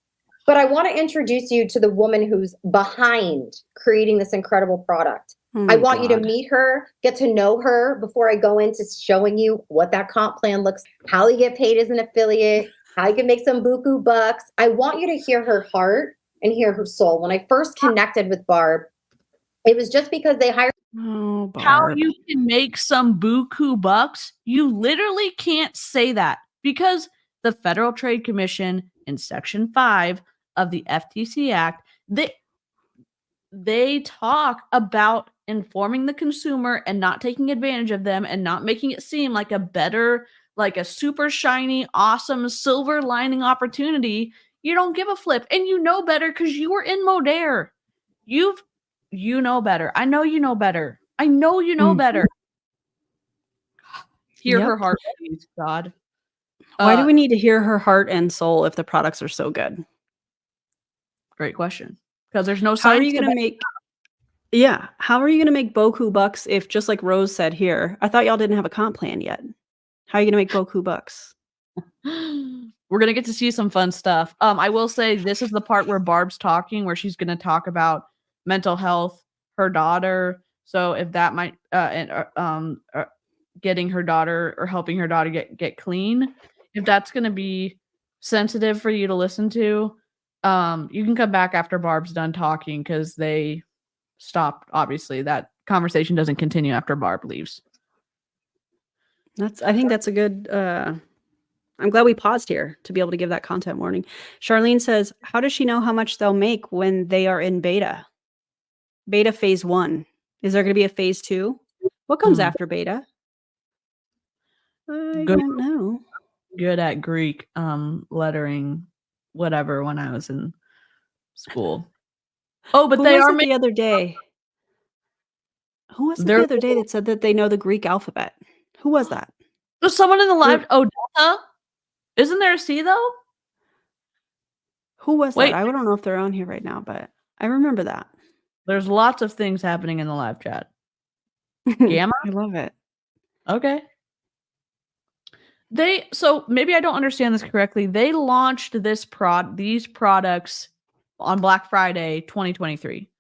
But I want to introduce you to the woman who's behind creating this incredible product. I want you to meet her, get to know her before I go into showing you what that comp plan looks, how you get paid as an affiliate, how you can make some buku bucks. I want you to hear her heart and hear her soul. When I first connected with Barb, it was just because they hired. Oh, Barb. How you can make some buku bucks? You literally can't say that because the Federal Trade Commission in Section 5 of the FTC Act, they talk about informing the consumer and not taking advantage of them and not making it seem like a better, like a super shiny, awesome silver lining opportunity. You don't give a flip, and you know better because you were in Modere. You know better. I know you know better. I know you know better. Hear her heart, please, God. Why do we need to hear her heart and soul if the products are so good? Great question. Because there's no How science. are you going to make? Yeah. How are you going to make boku bucks if, just like Rose said here, I thought y'all didn't have a comp plan yet. How are you going to make boku bucks? We're going to get to see some fun stuff. I will say this is the part where Barb's talking, where she's going to talk about mental health, her daughter. So if that might, getting her daughter or helping her daughter get clean, if that's going to be sensitive for you to listen to, you can come back after Barb's done talking because they stopped. Obviously, that conversation doesn't continue after Barb leaves. I think that's a good. I'm glad we paused here to be able to give that content warning. Charlene says, "How does she know how much they'll make when they are in beta? Beta phase 1. Is there going to be a phase 2? What comes after beta? I don't know. Good at Greek lettering, whatever, when I was in school. Oh, but they are the other day. Who was it the other day that said that they know the Greek alphabet? Who was that? There's someone in the live. Oh, Delta. Isn't there a C though? Who was that? I don't know if they're on here right now, but I remember that. There's lots of things happening in the live chat. Gamma? I love it. Okay. So maybe I don't understand this correctly. They launched these products on Black Friday 2023.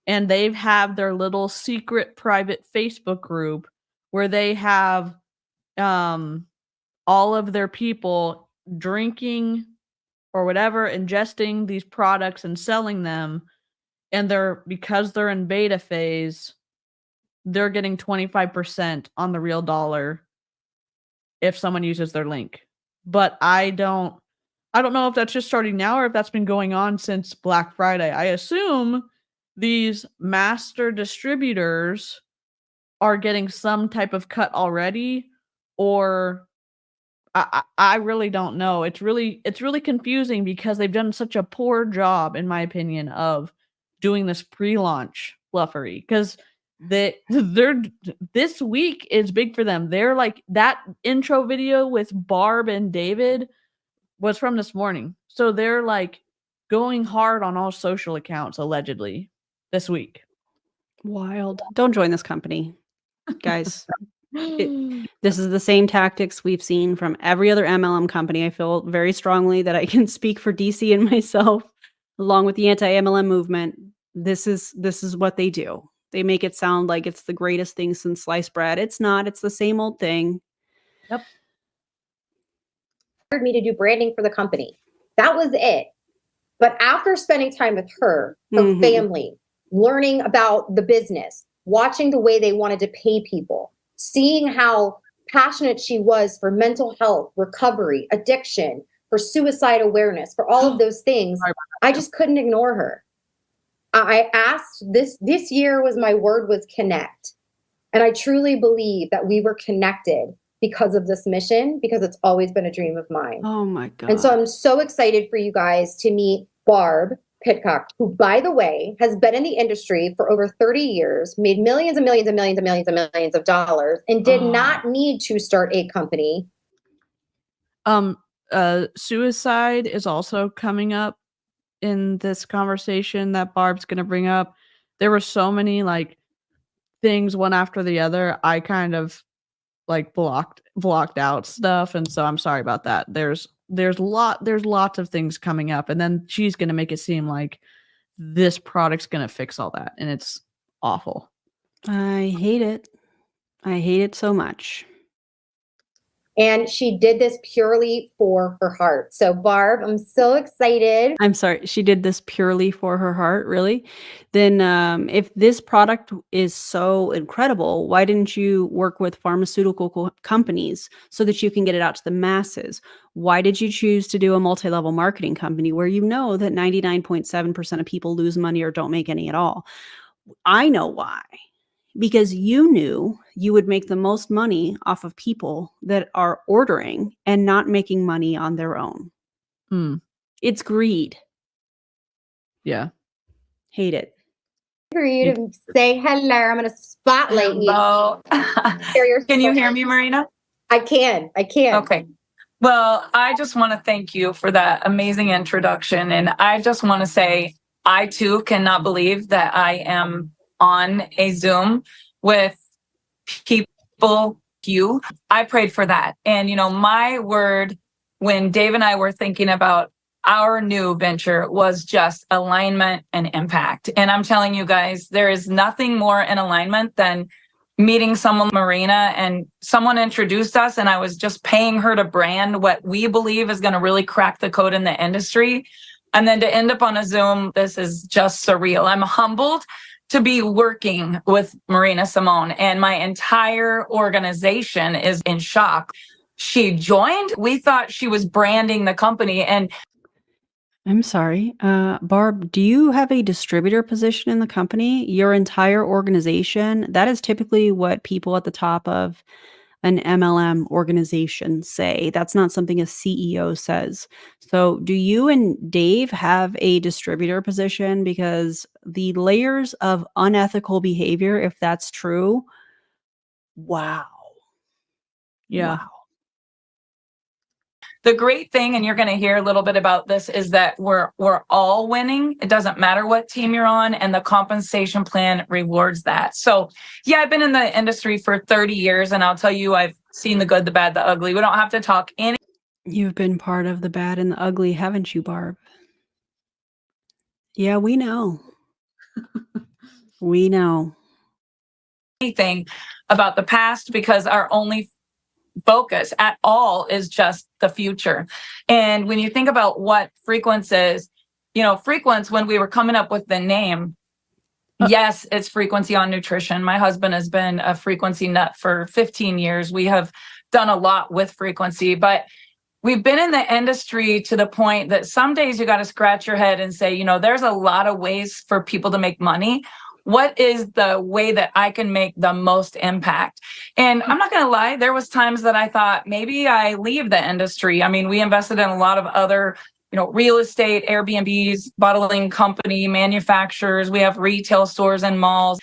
And they have their little secret private Facebook group where they have all of their people drinking or whatever, ingesting these products and selling them. And because they're in beta phase, they're getting 25% on the real dollar if someone uses their link. But I don't know if that's just starting now or if that's been going on since Black Friday. I assume these master distributors are getting some type of cut already, or I really don't know. It's really confusing because they've done such a poor job, in my opinion, of doing this pre-launch fluffery. Because this week is big for them. They're like, that intro video with Barb and David was from this morning. So they're like going hard on all social accounts allegedly this week. Wild. Don't join this company, guys. This is the same tactics we've seen from every other MLM company. I feel very strongly that I can speak for DC and myself, along with the anti-MLM movement. This is what they do. They make it sound like it's the greatest thing since sliced bread. It's not. It's the same old thing. Yep. Hired me to do branding for the company. That was it. But after spending time with her family, learning about the business, watching the way they wanted to pay people, seeing how passionate she was for mental health, recovery, addiction, for suicide awareness, for all of those things. I just couldn't ignore her. I asked this year was my word was connect. And I truly believe that we were connected because of this mission, because it's always been a dream of mine. Oh my God. And so I'm so excited for you guys to meet Barb Pitcock, who, by the way, has been in the industry for over 30 years, made millions and millions and millions and millions and millions of dollars, and did not need to start a company. Suicide is also coming up in this conversation that Barb's going to bring up. There were so many like things one after the other. I kind of like blocked out stuff, and so I'm sorry about that. There's lots of things coming up, and then she's going to make it seem like this product's going to fix all that, and it's awful. I hate it. I hate it so much. And she did this purely for her heart. So Barb, I'm so excited. I'm sorry. She did this purely for her heart, really? Then if this product is so incredible, why didn't you work with pharmaceutical companies so that you can get it out to the masses? Why did you choose to do a multi-level marketing company where you know that 99.7% of people lose money or don't make any at all? I know why. Because you knew you would make the most money off of people that are ordering and not making money on their own. It's greed. Yeah. Hate it. For you to say hello. I'm going to spotlight you. Can you hear me, Marina? I can. Okay. Well, I just want to thank you for that amazing introduction. And I just want to say, I too cannot believe that I am on a Zoom with people, you. I prayed for that. And, you know, my word when Dave and I were thinking about our new venture was just alignment and impact. And I'm telling you guys, there is nothing more in alignment than meeting someone, Marina, and someone introduced us, and I was just paying her to brand what we believe is going to really crack the code in the industry. And then to end up on a Zoom, this is just surreal. I'm humbled to be working with Marina Simone, and my entire organization is in shock. She joined. We thought she was branding the company. And I'm sorry, Barb, do you have a distributor position in the company? Your entire organization? That is typically what people at the top of an MLM organization say. That's not something a CEO says. So do you and Dave have a distributor position? Because the layers of unethical behavior, if that's true, wow. Yeah. Wow. the great thing, and you're going to hear a little bit about this, is that we're all winning. It doesn't matter what team you're on, and the compensation plan rewards that. So yeah, I've been in the industry for 30 years, and I'll tell you, I've seen the good, the bad, the ugly. We don't have to talk any. You've been part of the bad and the ugly, haven't you, Barb? Yeah, we know. We know. Anything about the past, because our only focus at all is just the future. And when you think about what Frequence is, you know, Frequence, when we were coming up with the name, yes, it's frequency on nutrition. My husband has been a frequency nut for 15 years. We have done a lot with frequency, but we've been in the industry to the point that some days you got to scratch your head and say, you know, there's a lot of ways for people to make money. What is the way that I can make the most impact? And I'm not going to lie, there was times that I thought maybe I leave the industry. I mean, we invested in a lot of other, you know, real estate, Airbnbs, bottling company, manufacturers. We have retail stores and malls.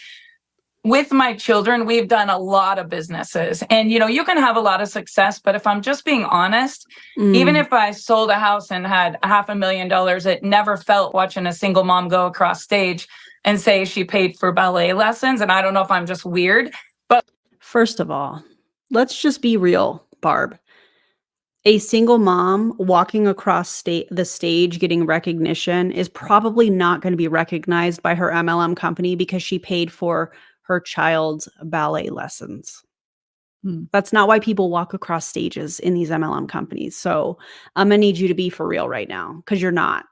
With my children, we've done a lot of businesses, and, you know, you can have a lot of success, but if I'm just being honest, even if I sold a house and had $500,000, it never felt watching a single mom go across stage and say she paid for ballet lessons. And I don't know if I'm just weird, but first of all, let's just be real, Barb. A single mom walking across the stage getting recognition is probably not going to be recognized by her MLM company because she paid for her child's ballet lessons. That's not why people walk across stages in these MLM companies. So I'm going to need you to be for real right now, because you're not.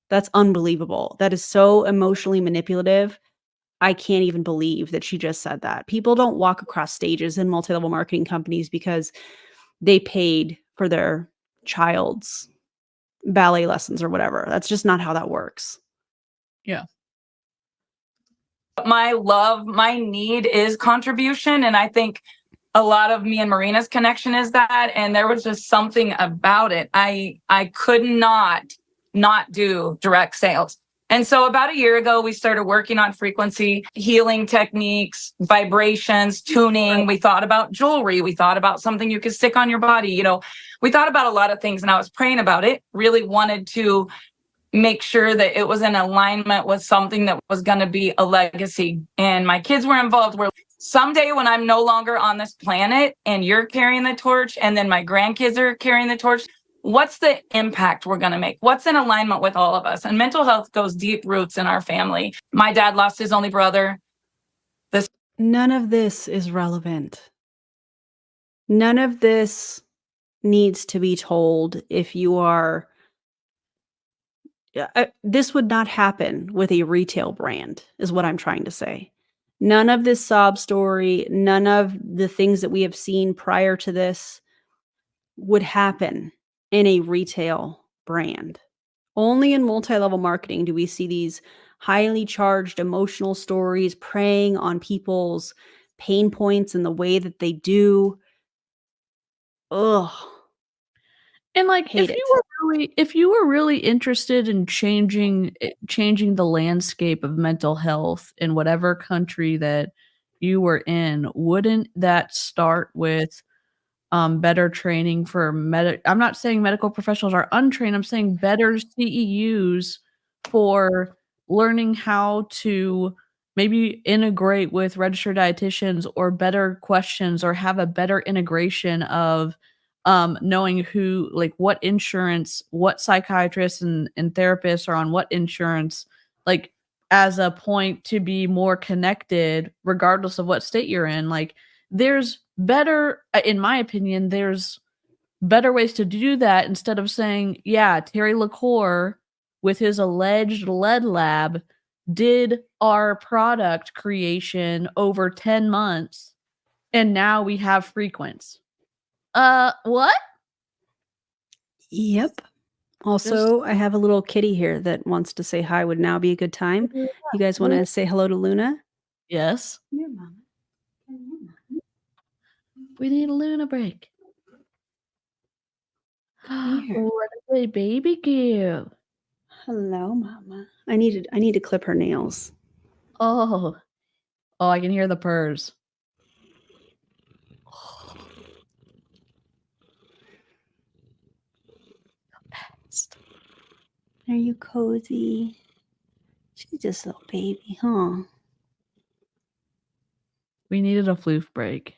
That's unbelievable. That is so emotionally manipulative. I can't even believe that she just said that. People don't walk across stages in multi-level marketing companies because they paid for their child's ballet lessons or whatever. That's just not how that works. Yeah. My need is contribution. And I think a lot of me and Marina's connection is that. And there was just something about it. I could not do direct sales. And so about a year ago, we started working on frequency, healing techniques, vibrations, tuning. We thought about jewelry. We thought about something you could stick on your body. You know, we thought about a lot of things, and I was praying about it, really wanted to make sure that it was in alignment with something that was going to be a legacy. And my kids were involved. Where someday when I'm no longer on this planet and you're carrying the torch, and then my grandkids are carrying the torch, what's the impact we're going to make? What's in alignment with all of us? And mental health goes deep roots in our family. My dad lost his only brother. None of this is relevant. None of this needs to be told if you are... this would not happen with a retail brand, is what I'm trying to say. None of this sob story, none of the things that we have seen prior to this would happen in a retail brand. Only in multi-level marketing do we see these highly charged emotional stories preying on people's pain points in the way that they do. Ugh. And like, if you were really interested in changing the landscape of mental health in whatever country that you were in, wouldn't that start with better training for I'm not saying medical professionals are untrained. I'm saying better CEUs for learning how to maybe integrate with registered dietitians, or better questions, or have a better integration of knowing who, like what insurance, what psychiatrists and therapists are on what insurance, like as a point to be more connected regardless of what state you're in. Like there's better, in my opinion, there's better ways to do that instead of saying, yeah, Terry LaCour with his alleged lead lab did our product creation over 10 months and now we have Frequence. What? Yep. Also, I have a little kitty here that wants to say hi. Would now be a good time? You guys want to say hello to Luna? Yes. Here, Mama. We need a Luna break. What a baby girl. Hello, Mama. I need to clip her nails. Oh, I can hear the purrs. Are you cozy? She's just a little baby, huh? We needed a floof break.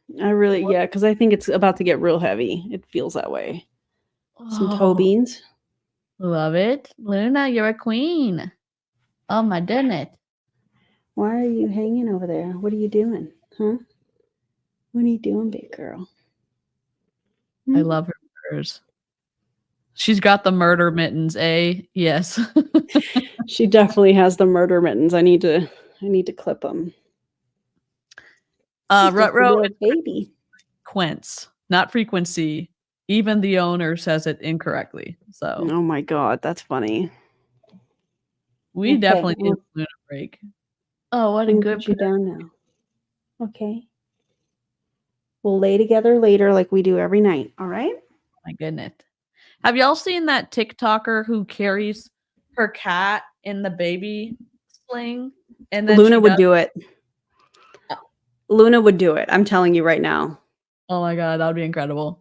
Yeah, because I think it's about to get real heavy. It feels that way. Some toe beans. Love it. Luna, you're a queen. Oh my goodness. Why are you hanging over there? What are you doing? Huh? What are you doing, big girl? I love her purrs. She's got the murder mittens, eh? Yes. She definitely has the murder mittens. I need to clip them. Rutro, baby. Frequence, not frequency. Even the owner says it incorrectly. So, oh my god, that's funny. We definitely need a Luna break. Oh, what a good. Put you down now. Okay. We'll lay together later, like we do every night. All right. My goodness. Have y'all seen that TikToker who carries her cat in the baby sling? And then Luna would do it. Luna would do it. I'm telling you right now. Oh my god, that would be incredible.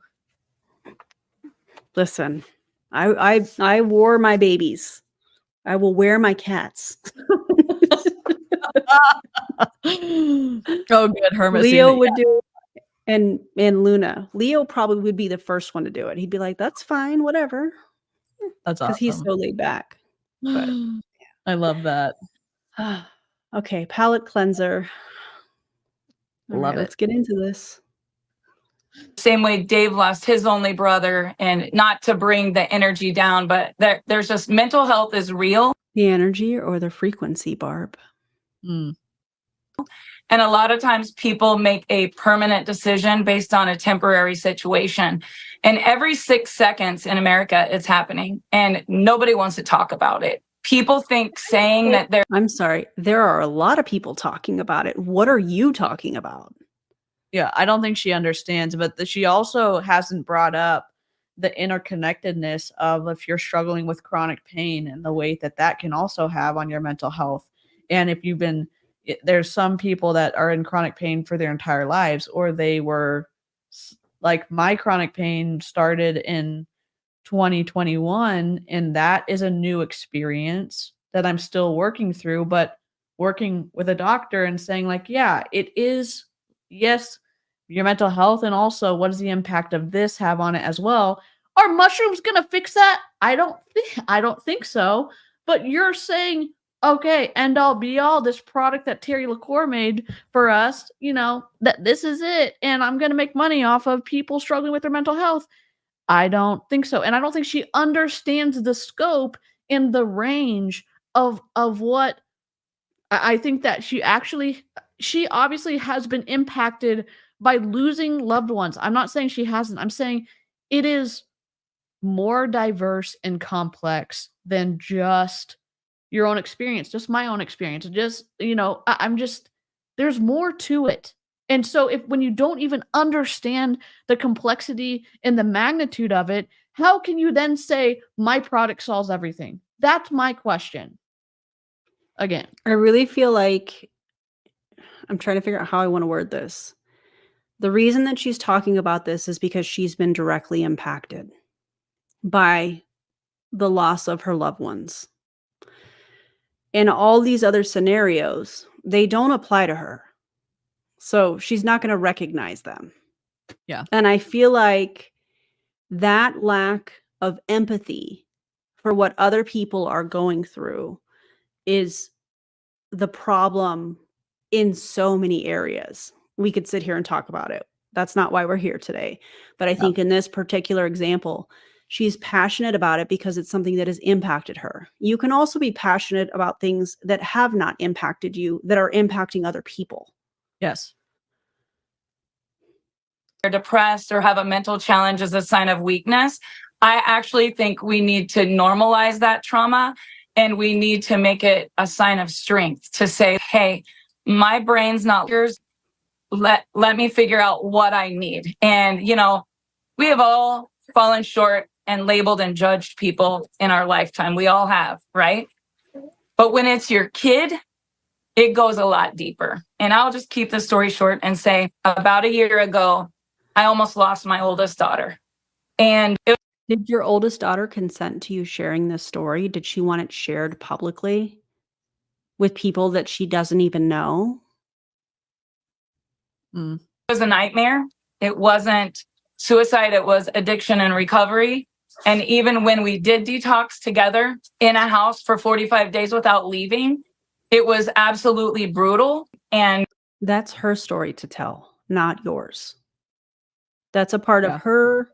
Listen, I wore my babies. I will wear my cats. Oh, good. Hermit. Leo would do it. And Luna. Leo probably would be the first one to do it. He'd be like, that's fine, whatever. That's awesome. Because he's so laid back. But I love that. Okay, palate cleanser. Love it. Let's get into this. Same way Dave lost his only brother, and not to bring the energy down, but there's just mental health is real. The energy or the frequency, Barb? And a lot of times people make a permanent decision based on a temporary situation. And every 6 seconds in America, it's happening. And nobody wants to talk about it. People think saying that they're... I'm sorry. There are a lot of people talking about it. What are you talking about? Yeah, I don't think she understands, but she also hasn't brought up the interconnectedness of if you're struggling with chronic pain and the weight that that can also have on your mental health. And if you've been, there's some people that are in chronic pain for their entire lives, or they were like, my chronic pain started in 2021, and that is a new experience that I'm still working through, but working with a doctor and saying like, yeah, it is, yes, your mental health, and also what does the impact of this have on it as well? Are mushrooms gonna fix that? I don't think so. But you're saying, okay, end all be all, this product that Terry LaCour made for us, you know, that this is it, and I'm gonna make money off of people struggling with their mental health. I don't think so. And I don't think she understands the scope and the range of what I think that she obviously has been impacted by losing loved ones. I'm not saying she hasn't. I'm saying it is more diverse and complex than just your own experience, just my own experience. Just, you know, I'm just, there's more to it. And so when you don't even understand the complexity and the magnitude of it, how can you then say my product solves everything? That's my question. Again, I really feel like I'm trying to figure out how I want to word this. The reason that she's talking about this is because she's been directly impacted by the loss of her loved ones. And all these other scenarios, they don't apply to her. So she's not going to recognize them. Yeah. And I feel like that lack of empathy for what other people are going through is the problem in so many areas. We could sit here and talk about it. That's not why we're here today. But I think in this particular example, she's passionate about it because it's something that has impacted her. You can also be passionate about things that have not impacted you, that are impacting other people. Yes. They're depressed or have a mental challenge as a sign of weakness. I actually think we need to normalize that trauma, and we need to make it a sign of strength to say, hey, my brain's not yours. Let me figure out what I need. And, you know, we have all fallen short and labeled and judged people in our lifetime. We all have, right? But when it's your kid, it goes a lot deeper. And I'll just keep the story short and say, about a year ago, I almost lost my oldest daughter. And did your oldest daughter consent to you sharing this story? Did she want it shared publicly with people that she doesn't even know? It was a nightmare. It wasn't suicide. It was addiction and recovery. And even when we did detox together in a house for 45 days without leaving, it was absolutely brutal. And that's her story to tell, not yours. That's a part of her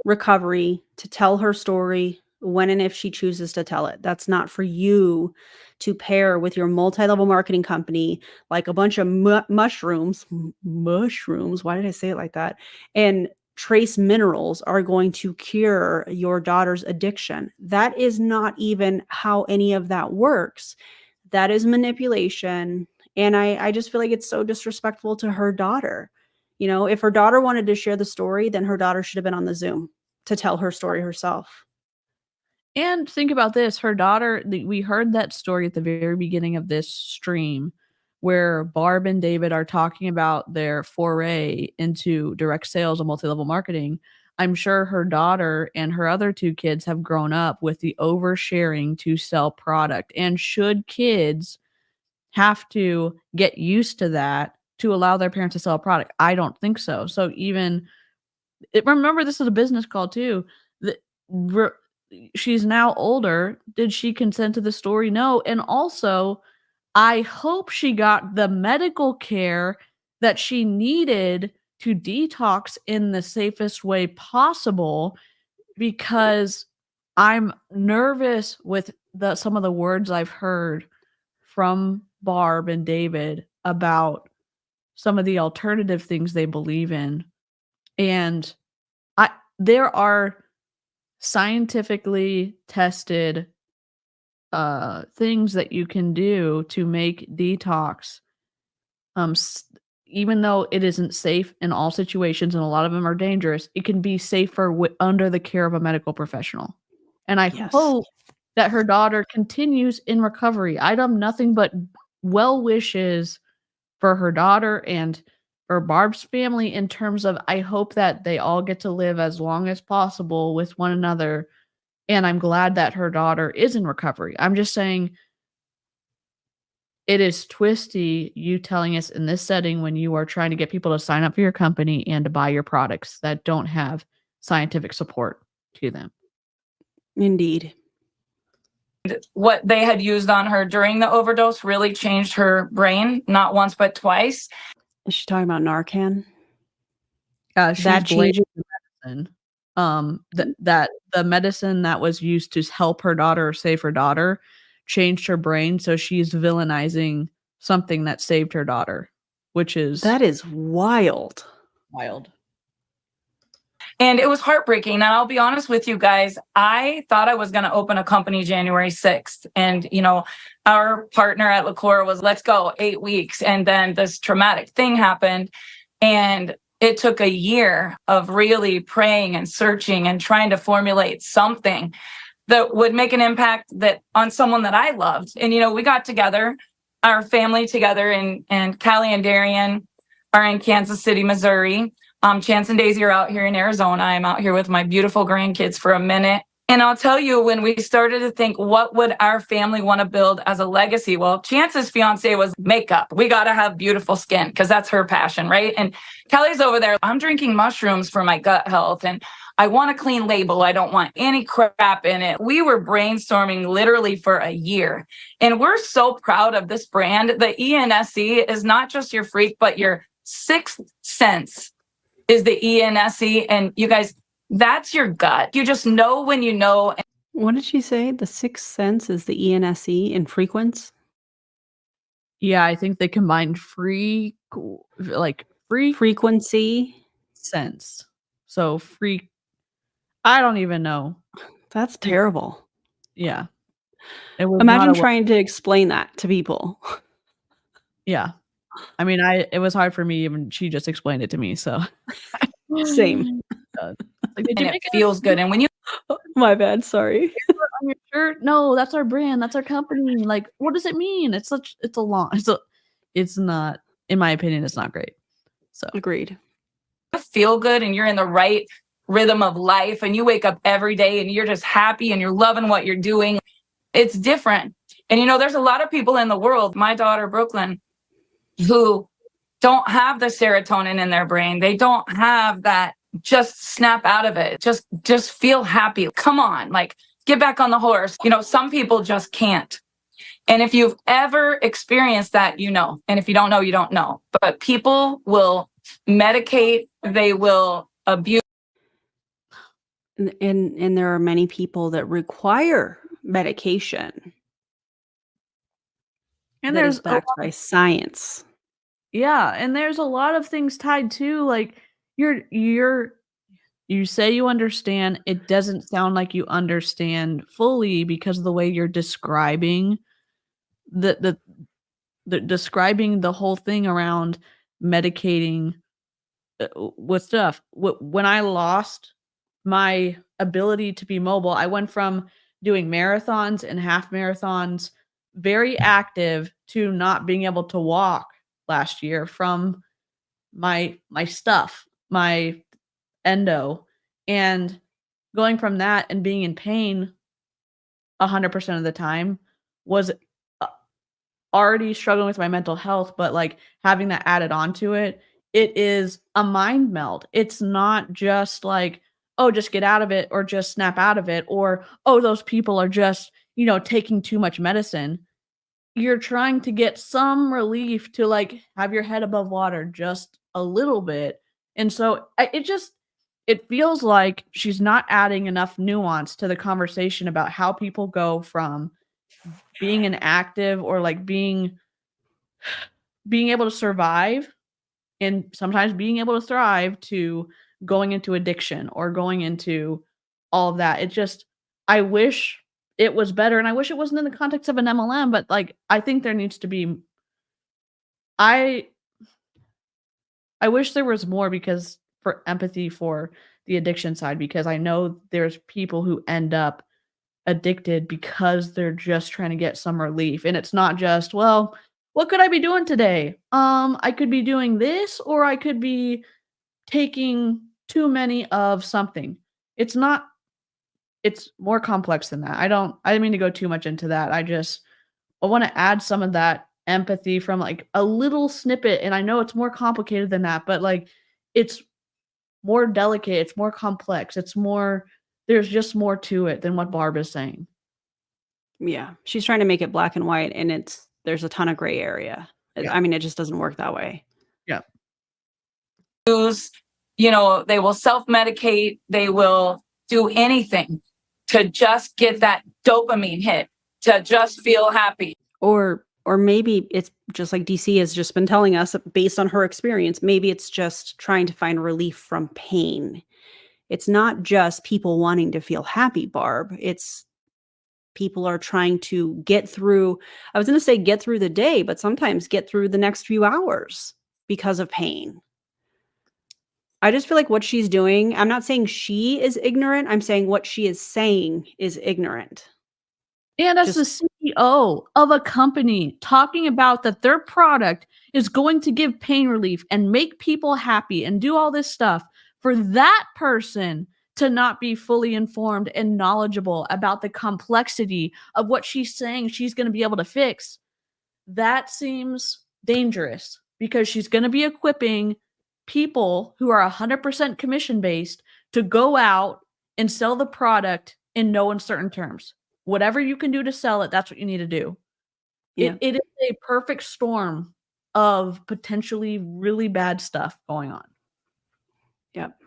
recovery to tell her story when and if she chooses to tell it. That's not for you to pair with your multi-level marketing company like a bunch of mushrooms. Why did I say it like that? And trace minerals are going to cure your daughter's addiction. That is not even how any of that works. That is manipulation. And I just feel like it's so disrespectful to her daughter. You know, if her daughter wanted to share the story, then her daughter should have been on the Zoom to tell her story herself. And think about this. Her daughter, we heard that story at the very beginning of this stream where Barb and David are talking about their foray into direct sales and multi-level marketing. I'm sure her daughter and her other two kids have grown up with the oversharing to sell product. And should kids have to get used to that to allow their parents to sell a product? I don't think so. So remember, this is a business call too. She's now older. Did she consent to the story? No. And also, I hope she got the medical care that she needed to detox in the safest way possible, because I'm nervous with some of the words I've heard from Barb and David about some of the alternative things they believe in. And there are scientifically tested things that you can do to make detox, even though it isn't safe in all situations and a lot of them are dangerous, it can be safer under the care of a medical professional. And I hope that her daughter continues in recovery. I have nothing but well wishes for her daughter and for Barb's family in terms of I hope that they all get to live as long as possible with one another. And I'm glad that her daughter is in recovery. I'm just saying it is twisty you telling us in this setting when you are trying to get people to sign up for your company and to buy your products that don't have scientific support to them. Indeed. What they had used on her during the overdose really changed her brain, not once, but twice. Is she talking about Narcan? That changes the medicine. That the medicine that was used to help her daughter or save her daughter changed her brain, so she's villainizing something that saved her daughter, that is wild. And it was heartbreaking. And I'll be honest with you guys, I thought I was going to open a company January 6th. And, you know, our partner at Liqueur was, let's go 8 weeks. And then this traumatic thing happened. And it took a year of really praying and searching and trying to formulate something that would make an impact on someone that I loved. And, you know, we got together, our family together, and Callie and Darian are in Kansas City, Missouri. Chance and Daisy are out here in Arizona. I'm out here with my beautiful grandkids for a minute. And I'll tell you, when we started to think, what would our family want to build as a legacy? Well, Chance's fiance was makeup. We got to have beautiful skin because that's her passion, right? And Kelly's over there. I'm drinking mushrooms for my gut health and I want a clean label. I don't want any crap in it. We were brainstorming literally for a year. And we're so proud of this brand. The ENSE is not just your freak, but your sixth sense is the ENSE. And you guys, that's your gut. You just know when you know. What did she say? The sixth sense is the ENSE in Frequence? Yeah, I think they combined frequency sense. So I don't even know. That's terrible. Yeah. Imagine trying to explain that to people. Yeah. I mean, it was hard for me, even she just explained it to me, so. Same. Did you make it feels good. And when you my bad, sorry. On your shirt? No, that's our brand, that's our company. Like, what does it mean? It's not, in my opinion, it's not great. So agreed. Feel good and you're in the right rhythm of life and you wake up every day and you're just happy and you're loving what you're doing. It's different. And you know, there's a lot of people in the world, my daughter Brooklyn, who don't have the serotonin in their brain. They don't have that just snap out of it. Just feel happy. Come on, like get back on the horse. You know, some people just can't. And if you've ever experienced that, you know. And if you don't know, you don't know. But people will medicate, they will abuse. And there are many people that require medication. And that is backed by science. Yeah, and there's a lot of things tied to, like, you say you understand, it doesn't sound like you understand fully because of the way you're describing describing the whole thing around medicating with stuff. When I lost my ability to be mobile, I went from doing marathons and half marathons, very active, to not being able to walk last year from my stuff, my endo, and going from that and being in pain 100% of the time was already struggling with my mental health, but like having that added onto it, it is a mind meld. It's not just like, oh, just get out of it or just snap out of it, or, oh, those people are just, taking too much medicine. You're trying to get some relief to like have your head above water just a little bit. And so it feels like she's not adding enough nuance to the conversation about how people go from being an active or like being being able to survive and sometimes being able to thrive to going into addiction or going into all of that. It just, I wish it was better, and I wish it wasn't in the context of an MLM, but like, I think there needs to be, I wish there was more because for empathy for the addiction side, because I know there's people who end up addicted because they're just trying to get some relief. And it's not just, well, what could I be doing today? I could be doing this, or I could be taking too many of something. It's not, it's more complex than that. I didn't mean to go too much into that. I want to add some of that empathy from like a little snippet. And I know it's more complicated than that, but like it's more delicate. It's more complex. There's just more to it than what Barb is saying. Yeah. She's trying to make it black and white, and there's a ton of gray area. Yeah. I mean, it just doesn't work that way. Yeah. You know, they will self-medicate. They will do anything to just get that dopamine hit, to just feel happy. Or maybe it's just like DC has just been telling us based on her experience. Maybe it's just trying to find relief from pain. It's not just people wanting to feel happy, Barb. It's people are trying to get through, I was going to say get through the day, but sometimes get through the next few hours because of pain. I just feel like what she's doing, I'm not saying she is ignorant. I'm saying what she is saying is ignorant. And as the CEO of a company talking about that their product is going to give pain relief and make people happy and do all this stuff, for that person to not be fully informed and knowledgeable about the complexity of what she's saying she's going to be able to fix, that seems dangerous, because she's going to be equipping people who are 100% commission-based to go out and sell the product in no uncertain terms. Whatever you can do to sell it, that's what you need to do. Yeah. It is a perfect storm of potentially really bad stuff going on. Yep.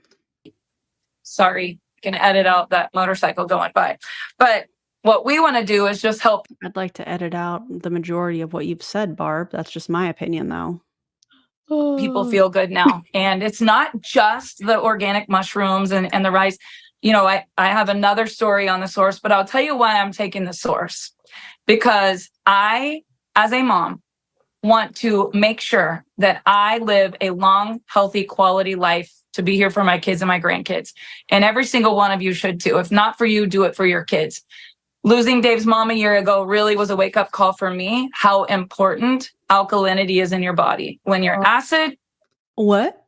Sorry, can edit out that motorcycle going by. But what we want to do is just help. I'd like to edit out the majority of what you've said, Barb. That's just my opinion, though. People feel good now. And it's not just the organic mushrooms and the rice. You know, I have another story on the source, but I'll tell you why I'm taking the source. Because I, as a mom, want to make sure that I live a long, healthy, quality life to be here for my kids and my grandkids. And every single one of you should too. If not for you, do it for your kids. Losing Dave's mom a year ago really was a wake-up call for me, how important alkalinity is in your body. When you're acid. What?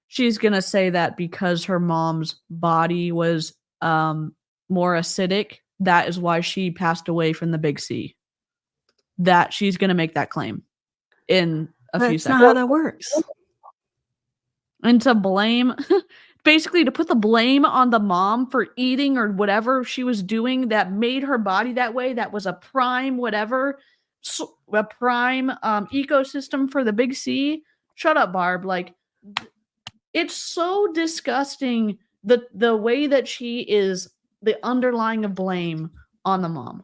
She's going to say that because her mom's body was more acidic, that is why she passed away from the big C. That she's going to make that claim in a few seconds. That's not how that works. And to blame, basically to put the blame on the mom for eating or whatever she was doing that made her body that way, that was a prime whatever, a prime ecosystem for the big C. Shut up, Barb. Like, it's so disgusting the way that she is, the underlying of blame on the mom.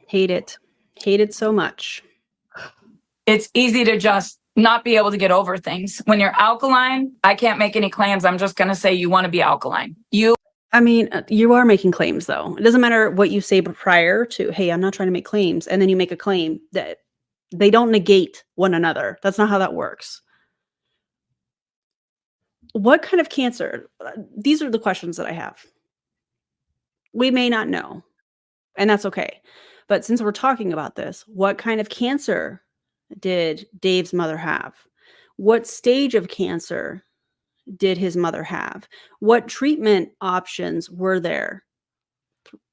Hate it. Hate it so much. It's easy to just not be able to get over things. When you're alkaline, I can't make any claims. I'm just going to say you want to be alkaline. I mean, you are making claims, though. It doesn't matter what you say prior to, hey, I'm not trying to make claims. And then you make a claim that they don't negate one another. That's not how that works. What kind of cancer? These are the questions that I have. We may not know, and that's okay. But since we're talking about this, what kind of cancer did Dave's mother have? What stage of cancer did his mother have? What treatment options were there?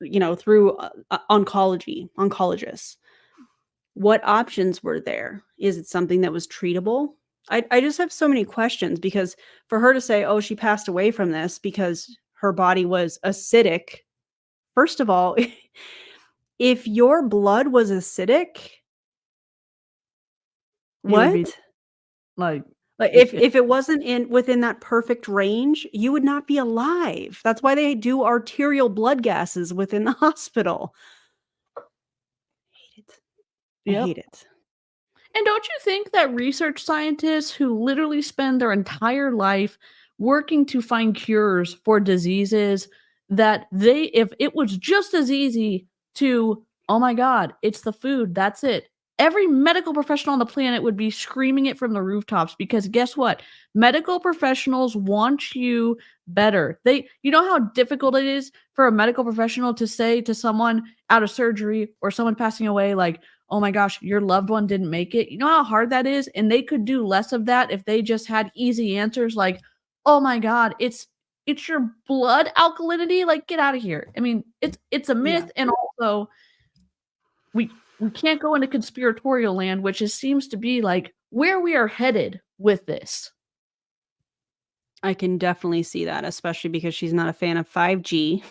You know, through oncologists. What options were there? Is it something that was treatable? I just have so many questions, because for her to say, oh, she passed away from this because her body was acidic. First of all, if your blood was acidic, what? Like if it wasn't within that perfect range, you would not be alive. That's why they do arterial blood gases within the hospital. I hate it. I hate it. And don't you think that research scientists who literally spend their entire life working to find cures for diseases that if it was just as easy to, oh my God, it's the food, that's it. Every medical professional on the planet would be screaming it from the rooftops because guess what? Medical professionals want you better. You know how difficult it is for a medical professional to say to someone out of surgery or someone passing away, like, oh my gosh, your loved one didn't make it. You know how hard that is? And they could do less of that if they just had easy answers like, oh my God, it's your blood alkalinity. Like, get out of here. I mean, it's a myth. And also we can't go into conspiratorial land, which seems to be like where we are headed with this. I can definitely see that, especially because she's not a fan of 5G,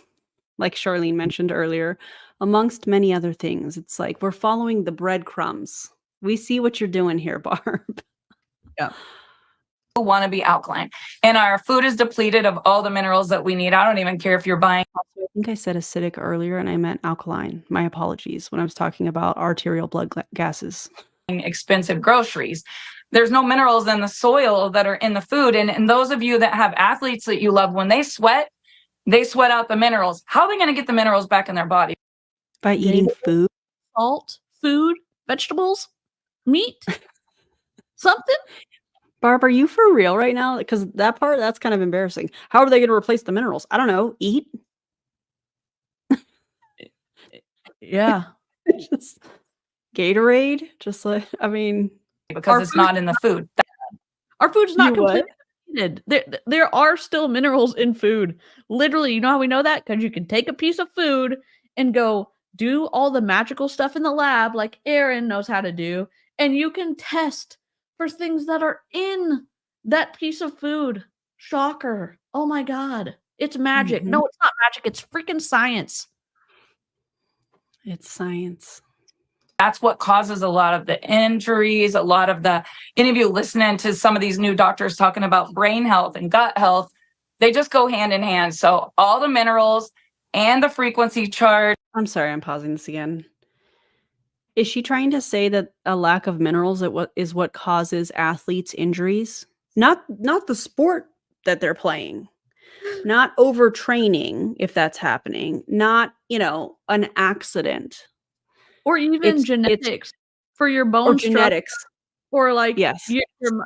like Charlene mentioned earlier, amongst many other things. It's like we're following the breadcrumbs. We see what you're doing here, Barb. Yeah. Want to be alkaline, and our food is depleted of all the minerals that we need. I don't even care if you're buying. I think I said acidic earlier and I meant alkaline. My apologies when I was talking about arterial blood gases. Expensive groceries. There's no minerals in the soil that are in the food. And those of you that have athletes that you love, when they sweat out the minerals. How are they going to get the minerals back in their body? By eating food? Salt, food, vegetables, meat, something? Barb, are you for real right now? Because that's kind of embarrassing. How are they going to replace the minerals? I don't know. Eat? Yeah. Just Gatorade? Just like, I mean. Because it's not in the food. Our food's not completely depleted. There are still minerals in food. Literally, you know how we know that? Because you can take a piece of food and go do all the magical stuff in the lab like Aaron knows how to do. And you can test for things that are in that piece of food. Shocker. Oh my God. It's magic. No, it's not magic. It's freaking science. It's science. That's what causes a lot of the injuries, a lot of any of you listening to some of these new doctors talking about brain health and gut health, they just go hand in hand. So all the minerals and the frequency chart. I'm sorry, I'm pausing this again. Is she trying to say that a lack of minerals is what causes athletes injuries? Not the sport that they're playing. Not overtraining, if that's happening. Not, an accident. Or even genetics for your bone or genetics. Or like yes.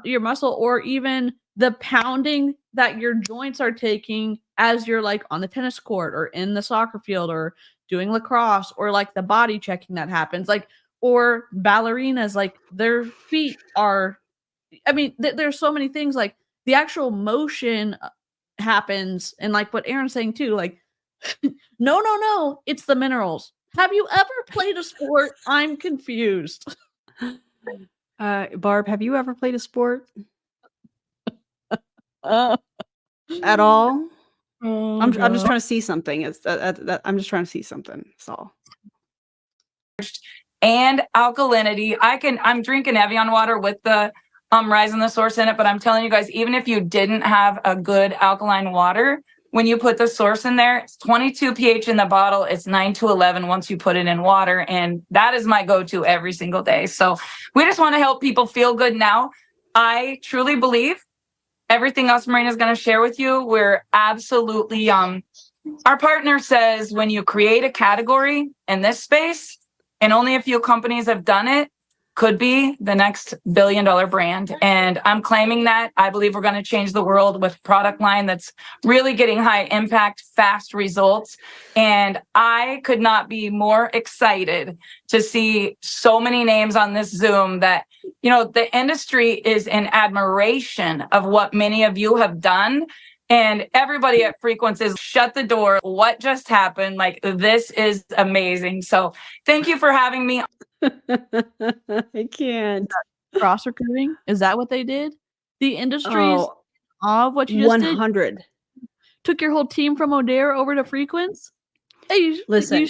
your muscle, or even the pounding that your joints are taking as you're like on the tennis court or in the soccer field or doing lacrosse, or like the body checking that happens, like, or ballerinas, like their feet are, I mean, there's so many things, like the actual motion happens. And like what Aaron's saying too, like, no, it's the minerals. Have you ever played a sport? I'm confused. Barb, have you ever played a sport? At all? I'm just trying to see something. I'm just trying to see something. That's all. And alkalinity. I'm drinking Evian water with the Rise in the Source in it, but I'm telling you guys, even if you didn't have a good alkaline water, when you put the source in there, it's 22 pH in the bottle. It's 9 to 11 once you put it in water. And that is my go-to every single day. So we just want to help people feel good now. I truly believe everything else Marina is going to share with you, we're absolutely, our partner says when you create a category in this space, and only a few companies have done it, could be the next billion-dollar brand. And I'm claiming that. I believe we're going to change the world with a product line that's really getting high impact, fast results. And I could not be more excited to see so many names on this Zoom that, the industry is in admiration of what many of you have done. And everybody at Frequence is shut the door. What just happened? Like, this is amazing. So thank you for having me. I can't. Cross recruiting? Is that what they did? The industry's of what you just 100 did? Took your whole team from Modere over to Frequence? Hey, listen.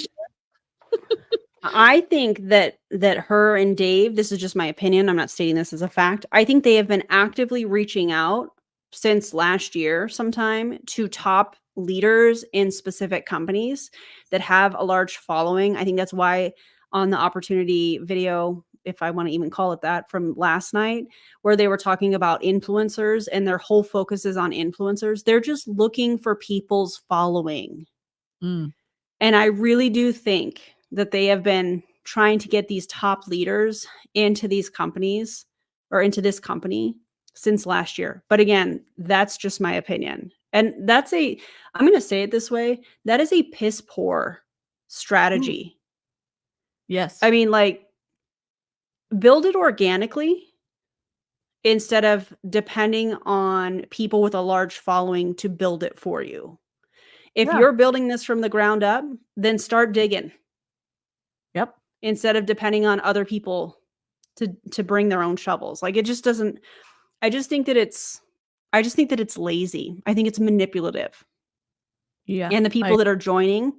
I think that her and Dave, this is just my opinion, I'm not stating this as a fact. I think they have been actively reaching out since last year sometime to top leaders in specific companies that have a large following. I think that's why on the opportunity video if I want to even call it that, from last night, where they were talking about influencers and their whole focus is on influencers. They're just looking for people's following. Mm. And I really do think that they have been trying to get these top leaders into these companies or into this company since last year. But again, that's just my opinion. And I'm going to say it this way, that is a piss poor strategy. Yes. I mean, like, build it organically instead of depending on people with a large following to build it for you. If you're building this from the ground up, then start digging. Yep. Instead of depending on other people to bring their own shovels. Like, it just doesn't, I just think that it's lazy. I think it's manipulative. Yeah. And the people that are joining,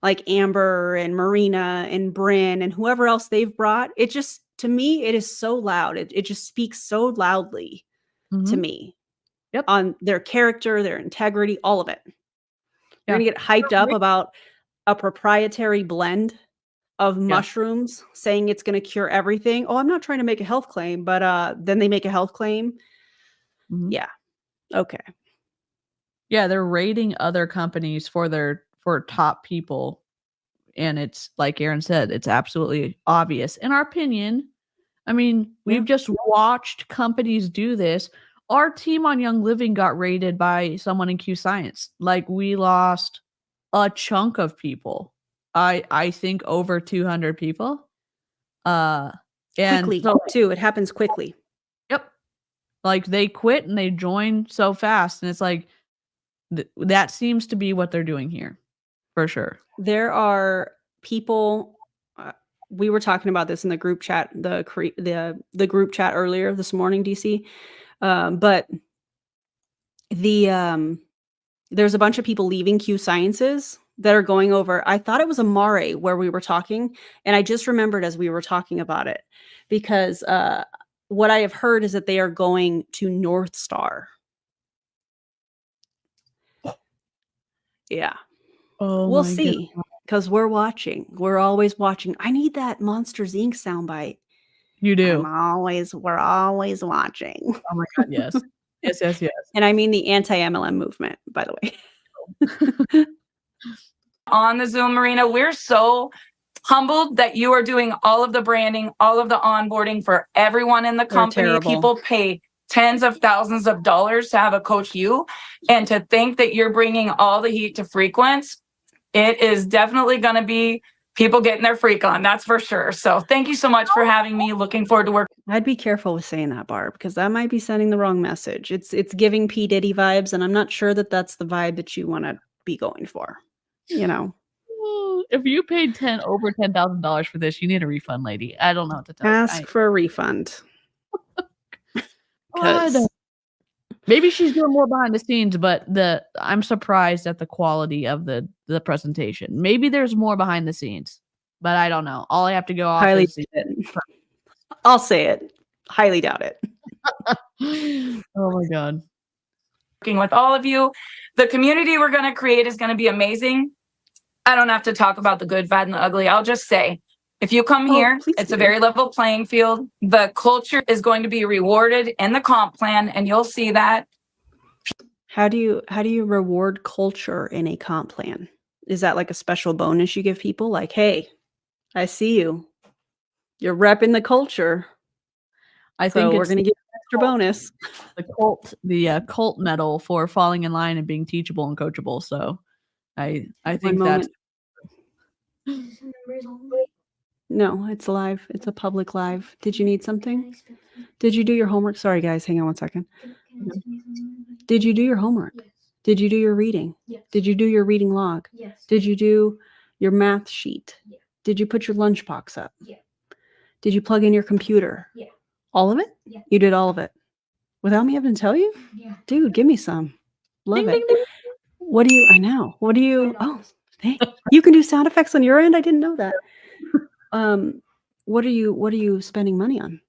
like Amber and Marina and Bryn and whoever else they've brought, it just, to me, it is so loud. It just speaks so loudly to me. Yep. On their character, their integrity, all of it. You're going to get hyped up about a proprietary blend of mushrooms saying it's going to cure everything. Oh, I'm not trying to make a health claim, but then they make a health claim. Yeah. Okay. Yeah, they're rating other companies for top people. And it's like Aaron said, it's absolutely obvious. In our opinion, I mean, we've just watched companies do this. Our team on Young Living got rated by someone in Q Science. Like, we lost a chunk of people. I think over 200 people. And quickly, too. It happens quickly. Yep. Like, they quit and they join so fast. And it's like, that seems to be what they're doing here. For sure. There are people, we were talking about this in the group chat, the group chat earlier this morning, DC. But there's a bunch of people leaving Q Sciences that are going over. I thought it was Amare where we were talking, and I just remembered as we were talking about it, because what I have heard is that they are going to North Star. Yeah. Oh, we'll see, because we're watching. We're always watching. I need that Monsters Inc. soundbite. You do. We're always watching. Oh my God, yes. Yes. And I mean the anti-MLM movement, by the way. On the Zoom, Marina, we're so humbled that you are doing all of the branding, all of the onboarding for everyone in the company. People pay tens of thousands of dollars to have a coach you, and to think that you're bringing all the heat to Frequence, it is definitely going to be people getting their freak on. That's for sure. So thank you so much for having me. Looking forward to work. I'd be careful with saying that, Barb, because that might be sending the wrong message. It's giving P. Diddy vibes, and I'm not sure that that's the vibe that you want to be going for. You know, if you paid over $10,000 for this, you need a refund, lady. I don't know what to tell you. Ask for a refund. Maybe she's doing more behind the scenes, but I'm surprised at the quality of the presentation. Maybe there's more behind the scenes, but I don't know. All I have to go off is I'll say it. Highly doubt it. Oh my God. Working with all of you. The community we're going to create is going to be amazing. I don't have to talk about the good, bad, and the ugly. I'll just say, if you come here, it's a very level playing field. The culture is going to be rewarded in the comp plan, and you'll see that. How do you reward culture in a comp plan? Is that like a special bonus you give people? Like, hey, I see you. You're repping the culture. I think we're going to give an extra bonus. The cult medal for falling in line and being teachable and coachable. So I think that's. No, it's live. It's a public live. Did you need something? Did you do your homework? Sorry, guys. Hang on one second. Did you do your homework? Yes. Did you do your reading? Yes. Did you do your reading log? Yes. Did you do your math sheet? Yeah. Did you put your lunchbox up? Yeah. Did you plug in your computer? Yeah. All of it? Yeah. You did all of it. Without me having to tell you? Yeah. Dude, give me some. Love it. Ding, ding. What do you, I know. What do you, oh, hey, you can do sound effects on your end? I didn't know that. What are you spending money on?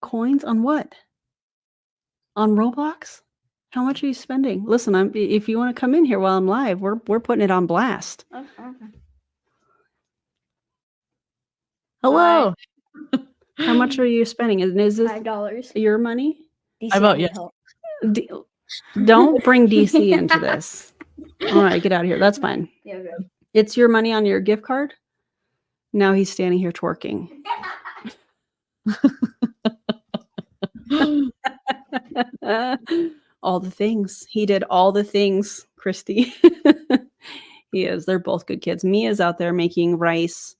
Coins on what? On Roblox? How much are you spending? Listen, if you want to come in here while I'm live, we're putting it on blast. Okay. Hello. How much are you spending? And is this $5. your money? I vote yes. D- Don't bring DC into this. All right, get out of here. That's fine. Yeah, good. It's your money on your gift card. Now he's standing here twerking. All the things. He did all the things, Christy. He is. They're both good kids. Mia's out there making rice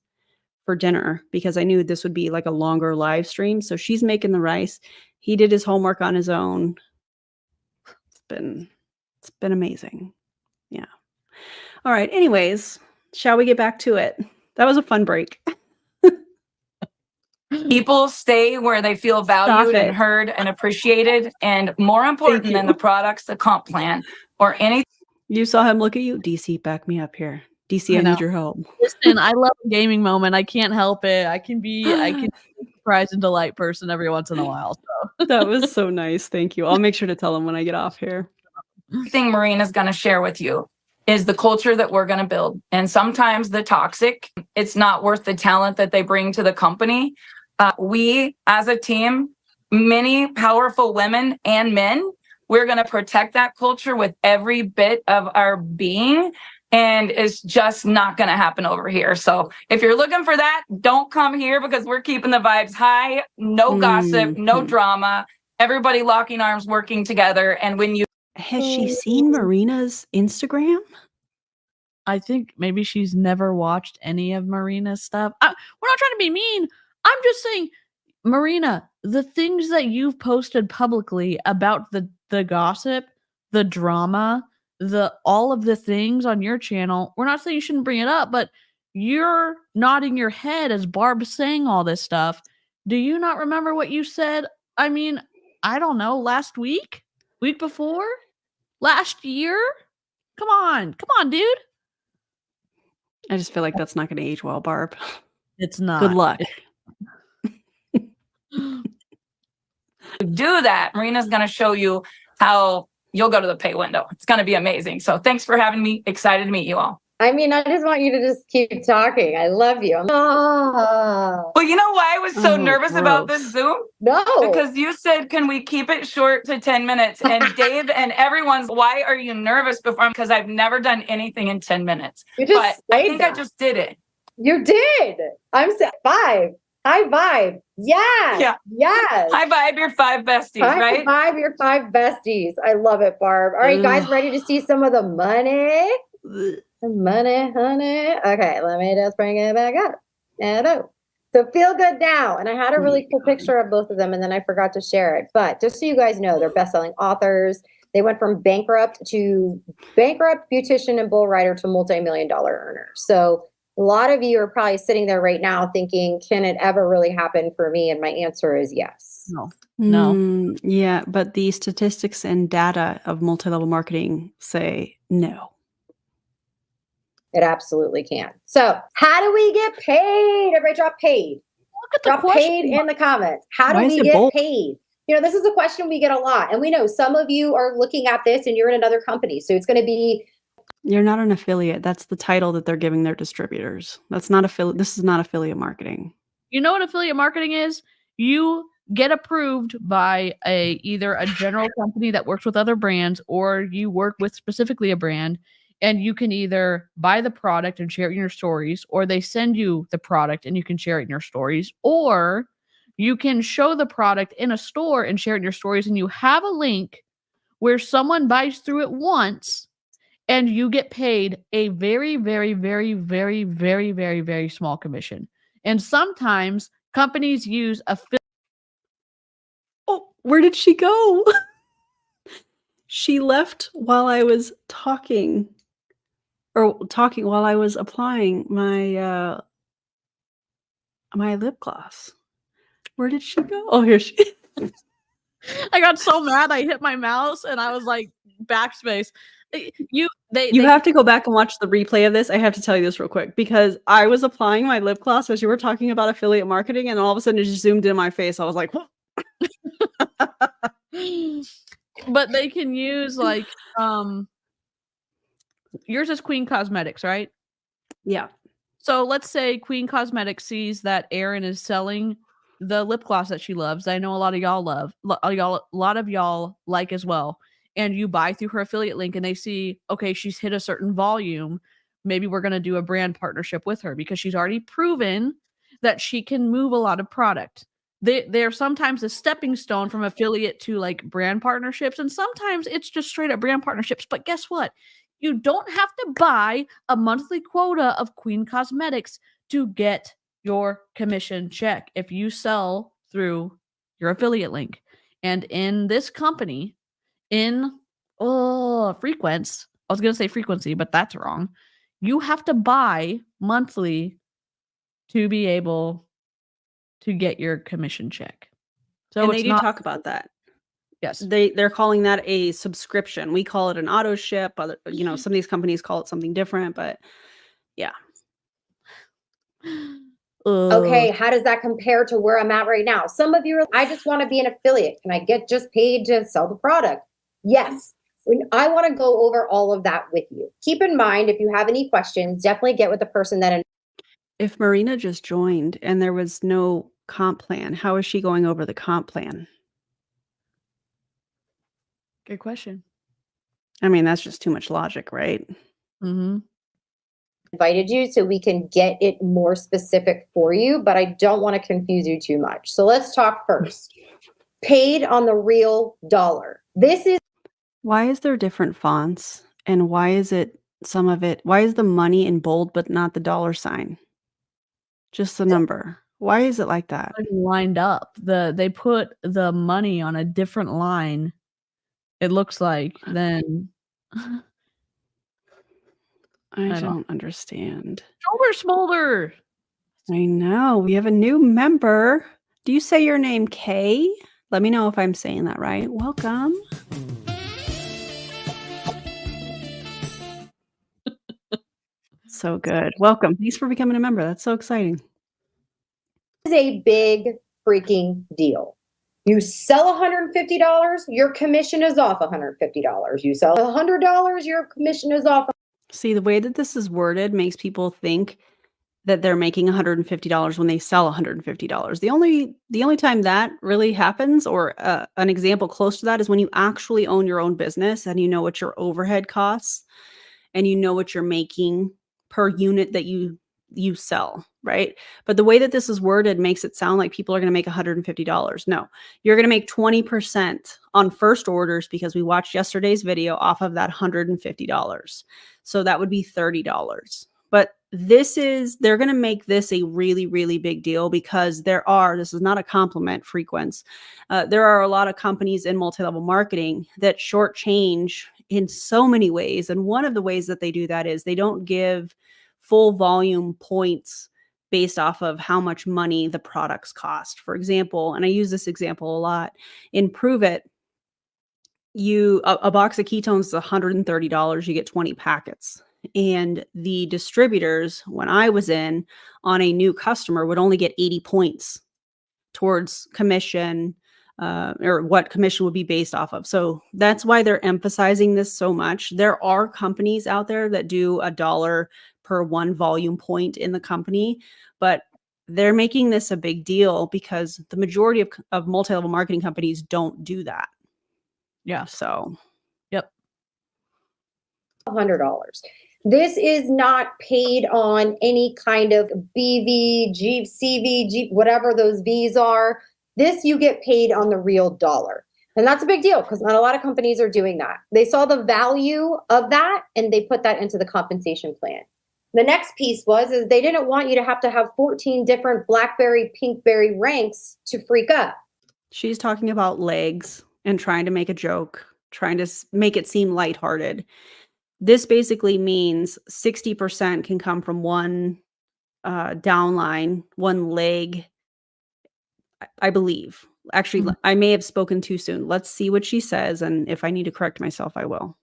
for dinner because I knew this would be like a longer live stream. So she's making the rice. He did his homework on his own. It's been amazing. Yeah. All right. Anyways, shall we get back to it? That was a fun break. People stay where they feel valued and heard and appreciated, and more important than the products, the comp plan, or anything. You saw him look at you. DC, back me up here. DC, I need your help. Listen, I love a gaming moment. I can't help it. I can be a surprise and delight person every once in a while. So that was so nice. Thank you. I'll make sure to tell him when I get off here. Thing Marina's going to share with you is the culture that we're going to build. And sometimes the toxic, it's not worth the talent that they bring to the company. We, as a team, many powerful women and men, we're going to protect that culture with every bit of our being. And it's just not going to happen over here. So if you're looking for that, don't come here because we're keeping the vibes high. No gossip, no drama. Everybody locking arms, working together. And when you... Has she seen Marina's Instagram? I think maybe she's never watched any of Marina's stuff. We're not trying to be mean. I'm just saying, Marina, the things that you've posted publicly about the gossip, the drama, all of the things on your channel, we're not saying you shouldn't bring it up, but you're nodding your head as Barb's saying all this stuff. Do you not remember what you said? I mean, I don't know, last week? Week before? Last year? Come on, dude. I just feel like that's not going to age well, Barb. It's not. Good luck. do that, Marina's going to show you how you'll go to the pay window. It's going to be amazing. So thanks for having me. Excited to meet you all. I mean, I just want you to just keep talking. I love you. Well, you know why I was so nervous about this Zoom? No. Because you said, can we keep it short to 10 minutes? And Dave and everyone's, why are you nervous before? Because I've never done anything in 10 minutes. You just I think I just did it. You did. I'm 5. High vibe. Yes. Yeah. Yes. High vibe your 5 besties, right? High vibe your 5 besties. I love it, Barb. All right, guys, ready to see some of the money? The money, honey. Okay, let me just bring it back up. So feel good now. And I had a really cool picture of both of them, and then I forgot to share it. But just so you guys know, they're best-selling authors. They went from bankrupt, beautician, and bull rider to multi-million-dollar earner. So a lot of you are probably sitting there right now thinking, can it ever really happen for me? And my answer is yes. No. Yeah, but the statistics and data of multi-level marketing say no. It absolutely can. So how do we get paid? Everybody drop paid. Drop paid in the comments. How do we get paid? You know, this is a question we get a lot. And we know some of you are looking at this and you're in another company. So it's going to be... You're not an affiliate. That's the title that they're giving their distributors. That's not affiliate. This is not affiliate marketing. You know what affiliate marketing is? You get approved by either a general company that works with other brands, or you work with specifically a brand, and you can either buy the product and share it in your stories, or they send you the product and you can share it in your stories, or you can show the product in a store and share it in your stories, and you have a link where someone buys through it once and you get paid a very, very, very, very, very, very, very small commission. And sometimes companies use Oh, where did she go? She left while I was talking while I was applying my my lip gloss. Where did she go? Oh, here she is. I got so mad I hit my mouse and I was like, backspace. You have to go back and watch the replay of this. I have to tell you this real quick because I was applying my lip gloss as you were talking about affiliate marketing, and all of a sudden it just zoomed in my face. I was like, what? But they can use like yours is Queen Cosmetics, right? Yeah. So let's say Queen Cosmetics sees that Aaron is selling the lip gloss that she loves, I know a lot of y'all love, a lot of y'all like as well, and you buy through her affiliate link and they see, okay, she's hit a certain volume, maybe we're going to do a brand partnership with her because she's already proven that she can move a lot of product. They're sometimes a stepping stone from affiliate to like brand partnerships, and sometimes it's just straight up brand partnerships. But guess what? You don't have to buy a monthly quota of Queen Cosmetics to get your commission check if you sell through your affiliate link. And in this company, in Frequence, I was going to say frequency, but that's wrong. You have to buy monthly to be able to get your commission check. So and they do talk about that. Yes. They're calling that a subscription. We call it an auto ship. Other, some of these companies call it something different, but yeah. Okay, how does that compare to where I'm at right now? Some of you are, I just want to be an affiliate. Can I get just paid to sell the product? Yes. I want to go over all of that with you. Keep in mind, if you have any questions, definitely get with the person that. If Marina just joined and there was no comp plan, how is she going over the comp plan? Good question. I mean, that's just too much logic, right? Mm-hmm. Invited you so we can get it more specific for you, but I don't want to confuse you too much. So let's talk first. Paid on the real dollar. This is. Why is there different fonts? And why is it some of it? Why is the money in bold but not the dollar sign? Just the number. Why is it like that? Lined up. They put the money on a different line. It looks like then. I don't understand. Smolder. I know. We have a new member. Do you say your name Kay? Let me know if I'm saying that right. Welcome. So good. Welcome. Thanks for becoming a member. That's so exciting. This is a big freaking deal. You sell $150, your commission is off $150. You sell $100, your commission is off. See, the way that this is worded makes people think that they're making $150 when they sell $150. The only time that really happens, or an example close to that, is when you actually own your own business and you know what your overhead costs and you know what you're making per unit that you sell, right? But the way that this is worded makes it sound like people are going to make $150. No, you're going to make 20% on first orders because we watched yesterday's video off of that $150. So that would be $30. But they're going to make this a really, really big deal because this is not a compliment, Frequence. There are a lot of companies in multi-level marketing that shortchange in so many ways. And one of the ways that they do that is they don't give full volume points based off of how much money the products cost. For example, and I use this example a lot, in Prove It, a box of ketones is $130, you get 20 packets. And the distributors, when I was in on a new customer, would only get 80 points towards commission, or what commission would be based off of. So that's why they're emphasizing this so much. There are companies out there that do $1 per one volume point in the company, but they're making this a big deal because the majority of multi-level marketing companies don't do that. Yeah. So, yep. $100. This is not paid on any kind of BV, CV, whatever those V's are. This you get paid on the real dollar. And that's a big deal because not a lot of companies are doing that. They saw the value of that and they put that into the compensation plan. The next piece is they didn't want you to have 14 different Blackberry, Pinkberry ranks to freak up. She's talking about legs and trying to make a joke, trying to make it seem lighthearted. This basically means 60% can come from one downline, one leg, I believe. Actually, I may have spoken too soon. Let's see what she says. And if I need to correct myself, I will.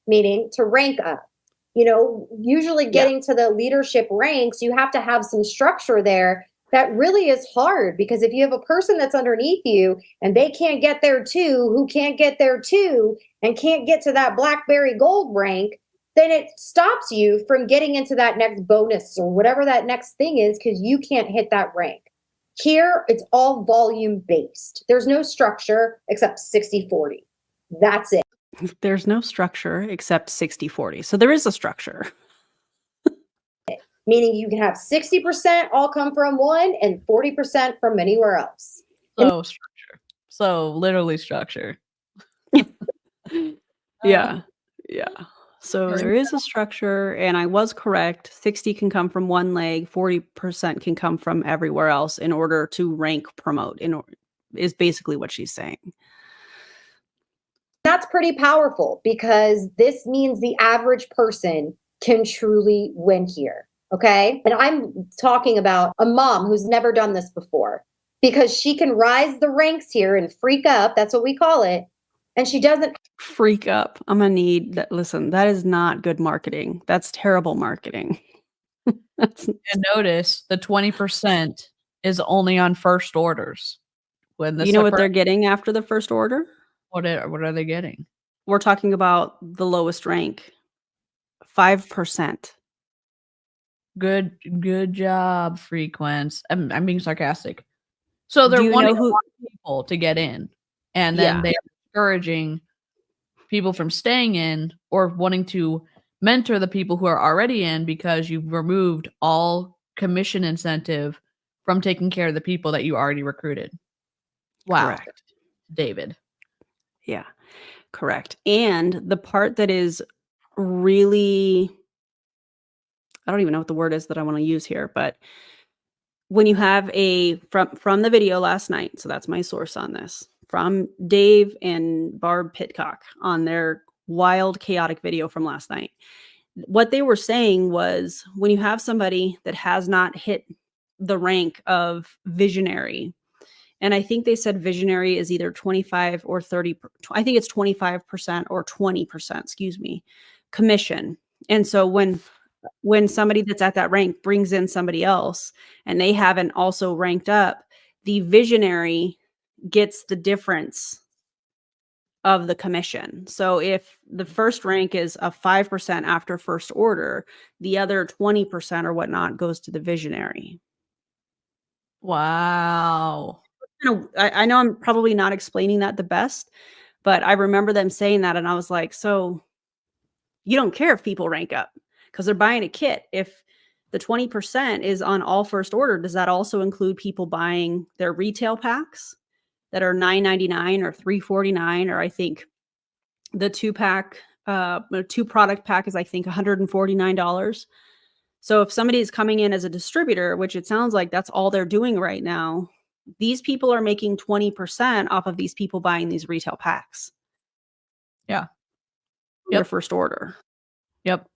Meaning to rank up. Usually getting to the leadership ranks, you have to have some structure there. That really is hard because if you have a person that's underneath you and they can't get there too, who can't get there too, and can't get to that Blackberry Gold rank, then it stops you from getting into that next bonus or whatever that next thing is because you can't hit that rank. Here, it's all volume based. There's no structure except 60-40. That's it. There's no structure except 60-40. So there is a structure. Meaning you can have 60% all come from one and 40% from anywhere else. So structure. So literally structure. Yeah. Yeah. So there is a structure, and I was correct. 60 can come from one leg, 40% can come from everywhere else in order to rank promote, is basically what she's saying. That's pretty powerful because this means the average person can truly win here. Okay. And I'm talking about a mom who's never done this before because she can rise the ranks here and freak up. That's what we call it. And she doesn't freak up. I'm going to need that. Listen, that is not good marketing. That's terrible marketing. And notice the 20% is only on first orders. When the you know what they're getting after the first order? What are they getting? We're talking about the lowest rank. 5%. Good job, Frequence. I'm being sarcastic. So they're wanting people to get in, and then they're discouraging people from staying in or wanting to mentor the people who are already in because you've removed all commission incentive from taking care of the people that you already recruited. Wow. Correct. David. Yeah, correct. And the part that is really, I don't even know what the word is that I want to use here, but when you have from the video last night, so that's my source on this, from Dave and Barb Pitcock on their wild, chaotic video from last night. What they were saying was when you have somebody that has not hit the rank of visionary, and I think they said visionary is either 25 or 30, I think it's 25% or 20%, excuse me, commission. And so when somebody that's at that rank brings in somebody else and they haven't also ranked up, the visionary gets the difference of the commission. So if the first rank is a 5% after first order, the other 20% or whatnot goes to the visionary. Wow. I know I'm probably not explaining that the best, but I remember them saying that and I was like, so you don't care if people rank up because they're buying a kit. If the 20% is on all first order, does that also include people buying their retail packs that are $9.99 or $3.49? Or I think the two product pack is, I think, $149. So if somebody is coming in as a distributor, which it sounds like that's all they're doing right now, these people are making 20% off of these people buying these retail packs. Yeah. Their first order. Yep.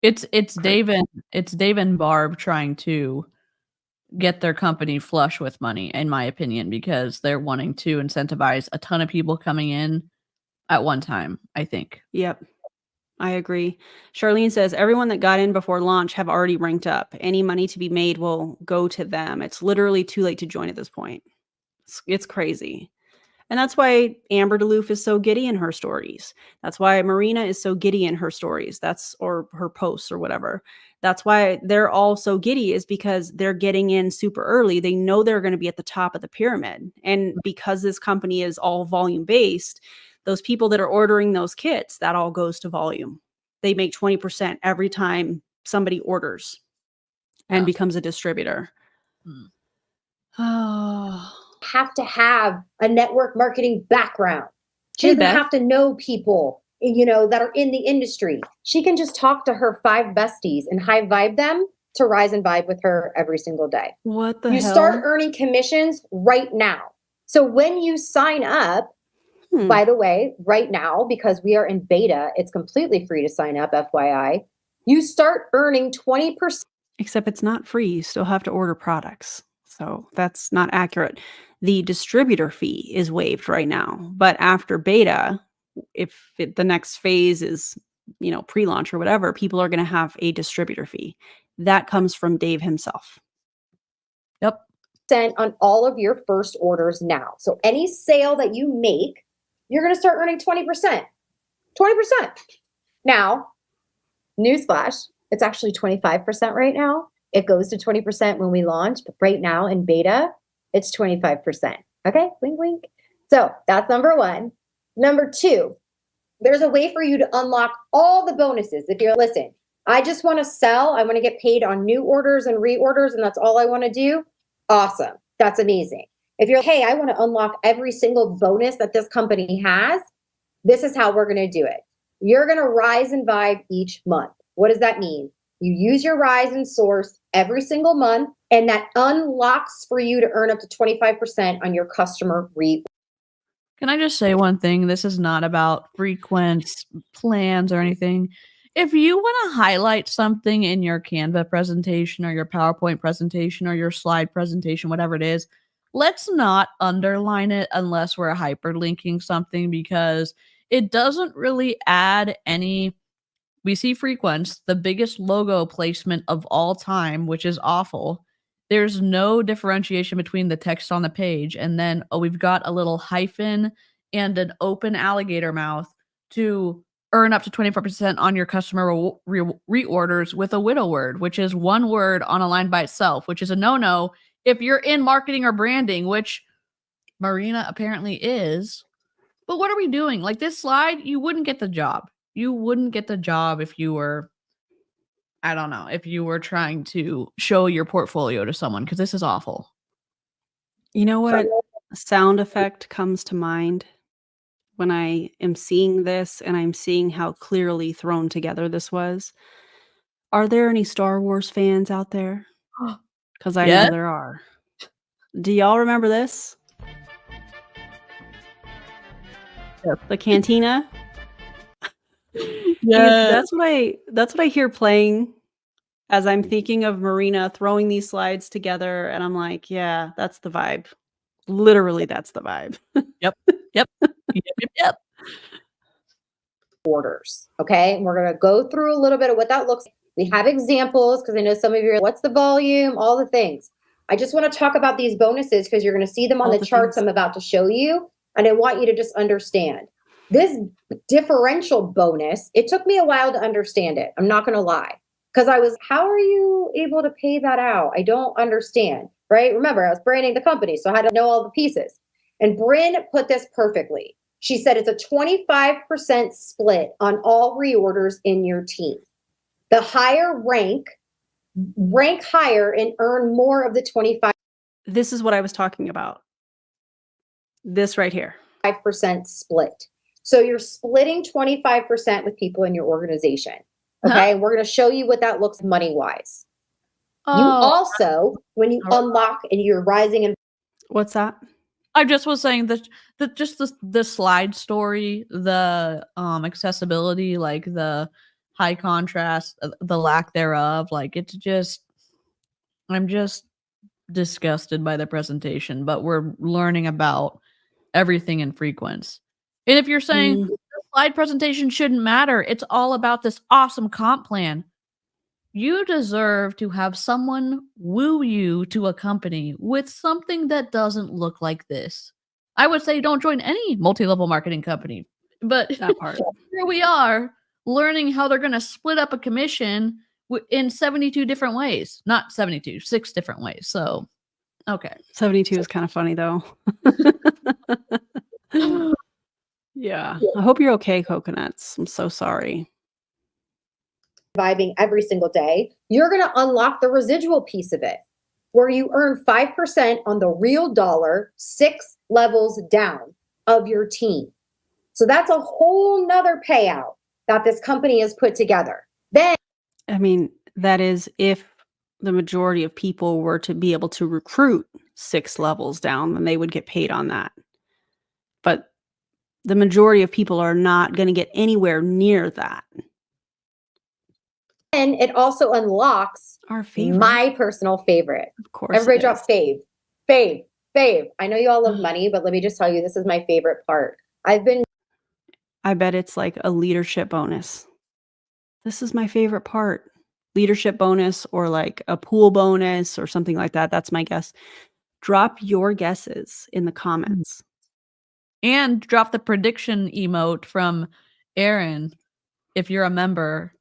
It's Dave and Barb trying to get their company flush with money, in my opinion, because they're wanting to incentivize a ton of people coming in at one time, I think. Yep. I agree. Charlene says, everyone that got in before launch have already ranked up. Any money to be made will go to them. It's literally too late to join at this point. It's crazy. And that's why Amber DeLoof is so giddy in her stories. That's why Marina is so giddy in her stories. Or her posts or whatever. That's why they're all so giddy, is because they're getting in super early. They know they're going to be at the top of the pyramid. And because this company is all volume based, those people that are ordering those kits, that all goes to volume. They make 20% every time somebody orders and becomes a distributor. Oh. Have to have a network marketing background. She doesn't have to know people, that are in the industry. She can just talk to her 5 besties and high vibe them to rise and vibe with her every single day. What the hell? You start earning commissions right now. So when you sign up, by the way, right now, because we are in beta, it's completely free to sign up, FYI. You start earning 20%. Except it's not free. You still have to order products. So that's not accurate. The distributor fee is waived right now. But after beta, if the next phase is, pre-launch or whatever, people are going to have a distributor fee. That comes from Dave himself. Yep. Sent on all of your first orders now. So any sale that you make, you're going to start earning 20%. 20%. Now, newsflash, it's actually 25% right now. It goes to 20% when we launch, but right now in beta, it's 25%. Okay, wink, wink. So that's number one. Number two, there's a way for you to unlock all the bonuses. If you're, listen, I just want to sell, I want to get paid on new orders and reorders, and that's all I want to do. Awesome. That's amazing. If you're, hey, I want to unlock every single bonus that this company has, this is how we're going to do it. You're going to rise and vibe each month. What does that mean? You use your rise and source every single month, and that unlocks for you to earn up to 25% on your customer reorder. Can I just say one thing? This is not about Frequence plans or anything. If you want to highlight something in your Canva presentation or your PowerPoint presentation or your slide presentation, whatever it is, let's not underline it unless we're hyperlinking something, because it doesn't really add any. We see Frequence, the biggest logo placement of all time, which is awful. There's no differentiation between the text on the page and then, oh, we've got a little hyphen and an open alligator mouth to earn up to 24% on your customer reorders with a widow word, which is one word on a line by itself, which is a no-no if you're in marketing or branding, which Marina apparently is. But what are we doing? Like this slide, you wouldn't get the job. You wouldn't get the job if you were, I don't know, if you were trying to show your portfolio to someone, because this is awful. You know what sound effect comes to mind when I am seeing this and I'm seeing how clearly thrown together this was? Are there any Star Wars fans out there? Because I know there are. Do y'all remember this? The cantina? Yeah, That's what I hear playing as I'm thinking of Marina throwing these slides together, and I'm like, yeah, that's the vibe. Literally, that's the vibe. Yep. Orders. Okay. And we're going to go through a little bit of what that looks like. We have examples because I know some of you are, what's the volume? All the things. I just want to talk about these bonuses because you're going to see them on the charts I'm about to show you. And I want you to just understand this differential bonus. It took me a while to understand it. I'm not going to lie. Because I was, how are you able to pay that out? I don't understand, right? Remember, I was branding the company, so I had to know all the pieces. And Bryn put this perfectly. She said it's a 25% split on all reorders in your team. The higher rank higher and earn more of the 25%. This is what I was talking about. This right here. 5% split. So you're splitting 25% with people in your organization. Okay, we're going to show you what that looks money-wise. You also, when you unlock and you're rising in. What's that? I just was saying that just the slide story, the accessibility, like the high contrast, the lack thereof, like it's just, I'm just disgusted by the presentation, but we're learning about everything in Frequence. And if you're saying the slide presentation shouldn't matter, it's all about this awesome comp plan. You deserve to have someone woo you to a company with something that doesn't look like this. I would say don't join any multi-level marketing company, but that part. Here we are learning how they're going to split up a commission in 72 different ways. Not 72, 6 different ways. So, okay. 72 is kind of funny though. Yeah. I hope you're okay, coconuts. I'm so sorry. Vibing every single day, you're going to unlock the residual piece of it, where you earn 5% on the real dollar 6 levels down of your team. So that's a whole nother payout that this company has put together. Then, I mean, that is if the majority of people were to be able to recruit 6 levels down, then they would get paid on that. But the majority of people are not going to get anywhere near that. And it also unlocks our favorite, my personal favorite. Of course. Everybody drop fave. I know you all love money, but let me just tell you, this is my favorite part. I bet it's like a leadership bonus. This is my favorite part. Leadership bonus or like a pool bonus or something like that. That's my guess. Drop your guesses in the comments. And drop the prediction emote from Aaron if you're a member.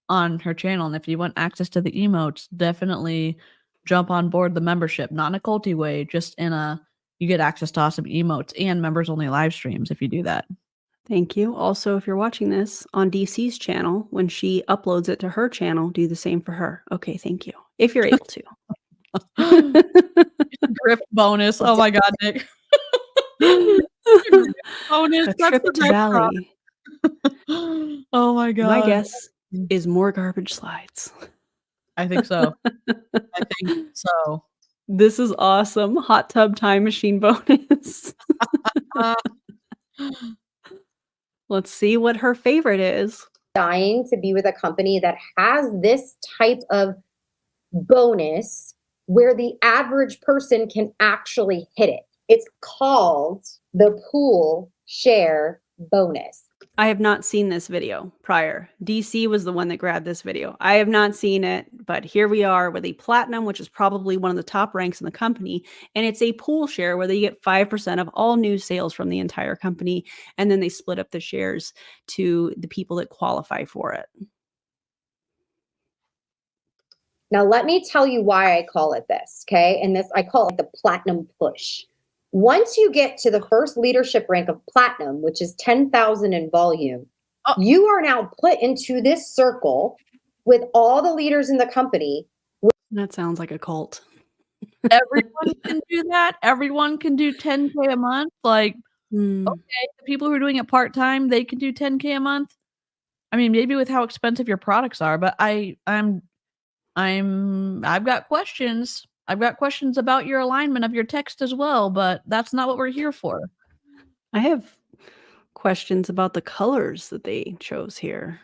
on her channel. And if you want access to the emotes, definitely jump on board the membership, not in a culty way, just in a, you get access to awesome emotes and members only live streams if you do that. Thank you. Also, if you're watching this on DC's channel, when she uploads it to her channel, do the same for her. Okay, thank you. If you're able to. Grift bonus. Oh my God, Nick. Bonus. A That's trip the to best Bali. Oh my God. My guess is more garbage slides. I think so. I think so. This is awesome. Hot tub time machine bonus. Let's see what her favorite is. Dying to be with a company that has this type of bonus where the average person can actually hit it. It's called the pool share bonus. I have not seen this video prior. DC was the one that grabbed this video. I have not seen it, but here we are with a platinum, which is probably one of the top ranks in the company. And it's a pool share where they get 5% of all new sales from the entire company. And then they split up the shares to the people that qualify for it. Now, let me tell you why I call it this, okay? And this, I call it the platinum push. Once you get to the first leadership rank of platinum, which is 10,000 in volume, you are now put into this circle with all the leaders in the company. That sounds like a cult. Everyone can do that. Everyone can do 10K a month. Like, okay, the people who are doing it part-time, they can do 10K a month. I mean, maybe with how expensive your products are, but I've got questions. I've got questions about your alignment of your text as well, but that's not what we're here for. I have questions about the colors that they chose here.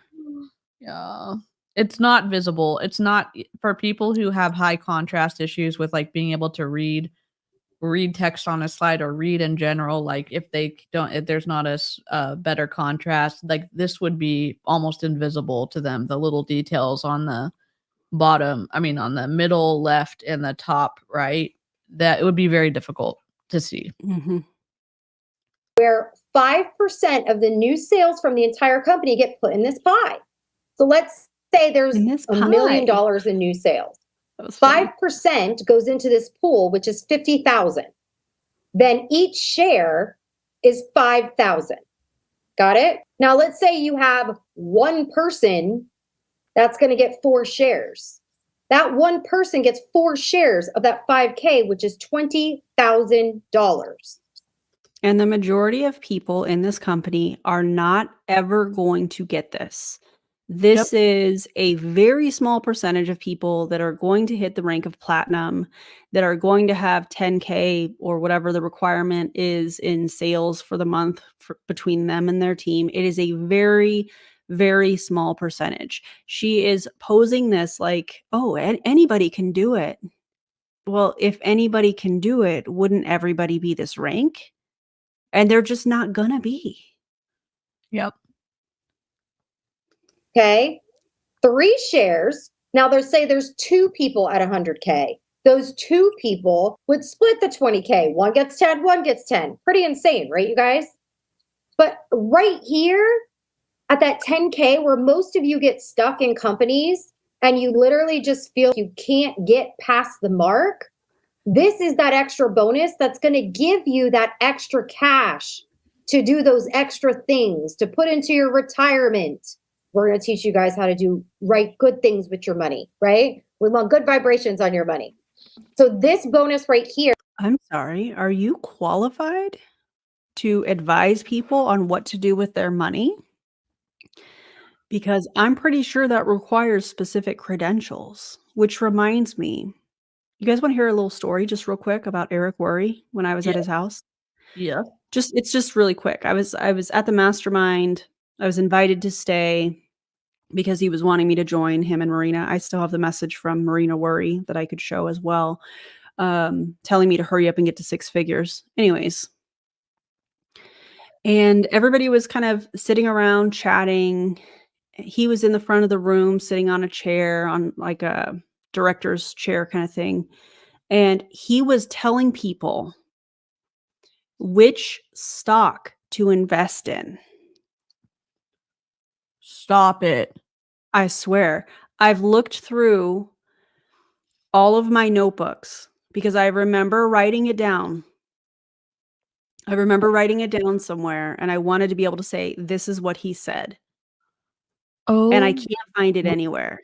Yeah. It's not visible. It's not for people who have high contrast issues with like being able to read text on a slide or read in general. Like if there's not a better contrast, like this would be almost invisible to them. The little details on the bottom, on the middle left and the top right, that it would be very difficult to see. Where 5% of the new sales from the entire company get put in this pie. So let's say there's $1 million in new sales. 5% goes into this pool, which is 50,000. Then each share is 5,000. Got it? Now let's say you have one person that's going to get 4 shares. That one person gets 4 shares of that 5K, which is $20,000. And the majority of people in this company are not ever going to get this. This is a very small percentage of people that are going to hit the rank of platinum, that are going to have 10K or whatever the requirement is in sales for the month between them and their team. It is a very, very small percentage. She is posing this like, oh, anybody can do it. Well, if anybody can do it, wouldn't everybody be this rank? And they're just not gonna be. Yep. Okay. 3 shares. Now there's 2 people at 100K. Those 2 people would split the 20K. One gets 10, one gets 10. Pretty insane, right, you guys? But right here at that 10K where most of you get stuck in companies and you literally just feel you can't get past the mark, this is that extra bonus that's going to give you that extra cash to do those extra things, to put into your retirement. We're going to teach you guys how to do good things with your money, right? We want good vibrations on your money. So this bonus right here. I'm sorry, are you qualified to advise people on what to do with their money? Because I'm pretty sure that requires specific credentials, which reminds me, you guys want to hear a little story just real quick about Eric Worre when I was at his house? Yeah. It's just really quick. I was at the mastermind. I was invited to stay because he was wanting me to join him and Marina. I still have the message from Marina Worre that I could show as well, telling me to hurry up and get to 6 figures. Anyways. And everybody was kind of sitting around chatting. He was in the front of the room, sitting on a chair, on like a director's chair kind of thing. And he was telling people which stock to invest in. Stop it. I swear, I've looked through all of my notebooks because I remember writing it down. I remember writing it down somewhere, and I wanted to be able to say, this is what he said. And I Oh, can't find it anywhere.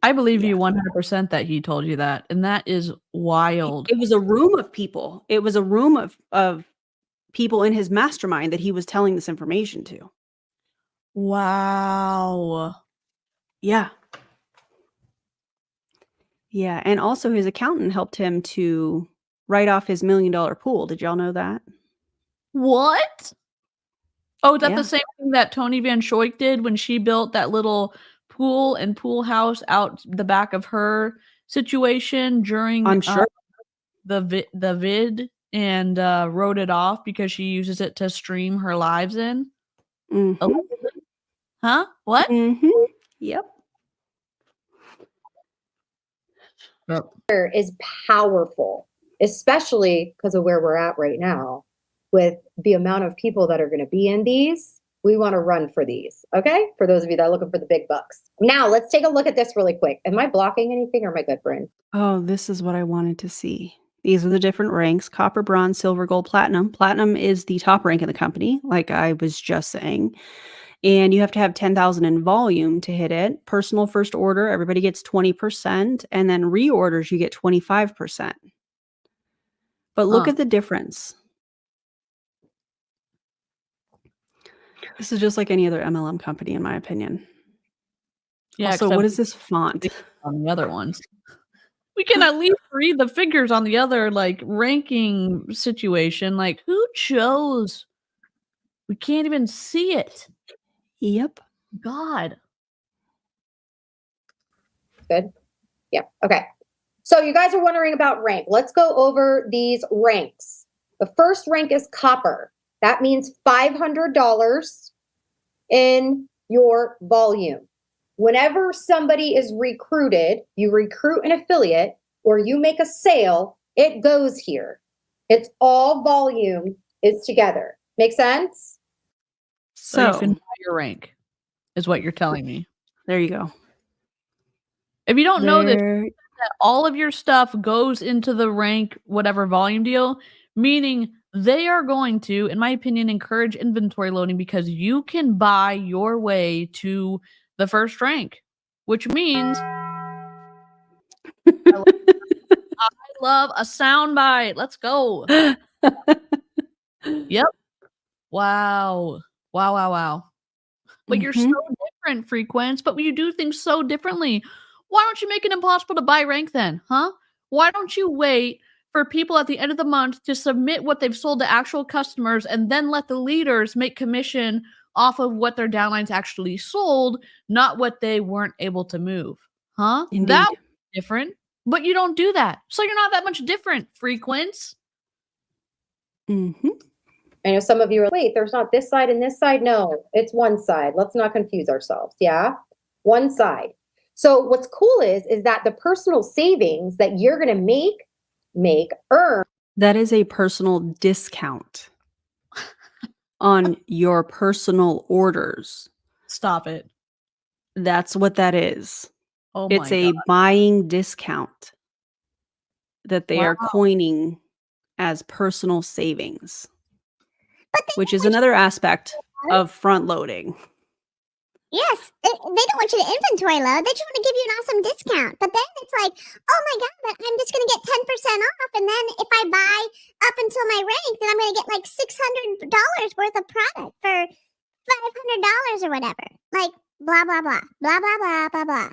I believe Yeah. you 100% that he told you that, and that is wild. It was a room of people. It was a room of people in his mastermind that he was telling this information to. Wow. Yeah. Yeah, and also his accountant helped him to write off his $1 million pool. Did y'all know that? What? Oh, is that Yeah. the same thing that Tony Van Schoik did when she built that little pool and pool house out the back of her situation during I'm sure. the vid and wrote it off because she uses it to stream her lives in? Mhm. Allegedly. Huh? What? Mhm. Yep. Is powerful, especially because of where we're at right now with the amount of people that are going to be in these. We want to run for these. Okay. For those of you that are looking for the big bucks. Now let's take a look at this really quick. Am I blocking anything or am I good, friend? Oh, this is what I wanted to see. These are the different ranks: copper, bronze, silver, gold, platinum. Platinum is the top rank in the company, like I was just saying. And you have to have 10,000 in volume to hit it. Personal first order, everybody gets 20%. And then reorders, you get 25%. But look at the difference. This is just like any other MLM company, in my opinion. Yeah. Also, what is this font? On the other ones. We can at least read the figures on the other like ranking situation. Like, who chose? We can't even see it. Yep. God. Good. Yeah. Okay. So you guys are wondering about rank. Let's go over these ranks. The first rank is copper. That means $500 in your volume. Whenever somebody is recruited, you recruit an affiliate or you make a sale, it goes here. It's all volume is together. Make sense? So you can buy your rank, is what you're telling me. There you go. If you don't know this, that all of your stuff goes into the rank, whatever volume deal, meaning they are going to, in my opinion, encourage inventory loading because you can buy your way to the first rank, which means I love a soundbite. Let's go. Yep. Wow. Wow, wow, wow. But you're so different, Frequence, but you do things so differently. Why don't you make it impossible to buy rank then, huh? Why don't you wait for people at the end of the month to submit what they've sold to actual customers and then let the leaders make commission off of what their downlines actually sold, not what they weren't able to move, huh? Indeed. That's different, but you don't do that. So you're not that much different, Frequence. I know some of you are, wait, there's not this side and this side. No, it's one side. Let's not confuse ourselves. Yeah. One side. So what's cool is that the personal savings that you're going to earn. That is a personal discount on your personal orders. Stop it. That's what that is. Oh It's my a God. buying discount that they are Wow. coining as personal savings, which is another aspect of front loading. Yes, they don't want you to inventory load. They just want to give you an awesome discount. But then it's like, oh my God, but I'm just going to get 10% off. And then if I buy up until my rank, then I'm going to get like $600 worth of product for $500 or whatever. Like blah, blah, blah, blah, blah, blah, blah, blah.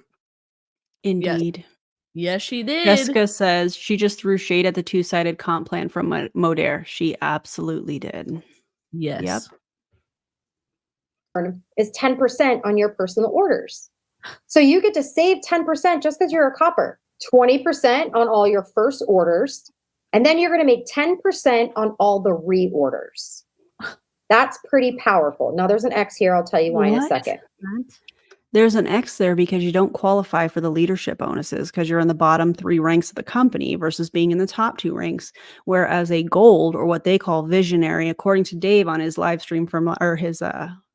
Indeed. Yes, she did. Jessica says she just threw shade at the two-sided comp plan from Modere. She absolutely did. Yes. Yep. Is 10% on your personal orders. So you get to save 10% just because you're a copper, 20% on all your first orders. And then you're going to make 10% on all the reorders. That's pretty powerful. Now there's an X here. I'll tell you why in a second. There's an X there because you don't qualify for the leadership bonuses because you're in the bottom 3 ranks of the company versus being in the top 2 ranks. Whereas a gold, or what they call visionary, according to Dave on his live stream from, or his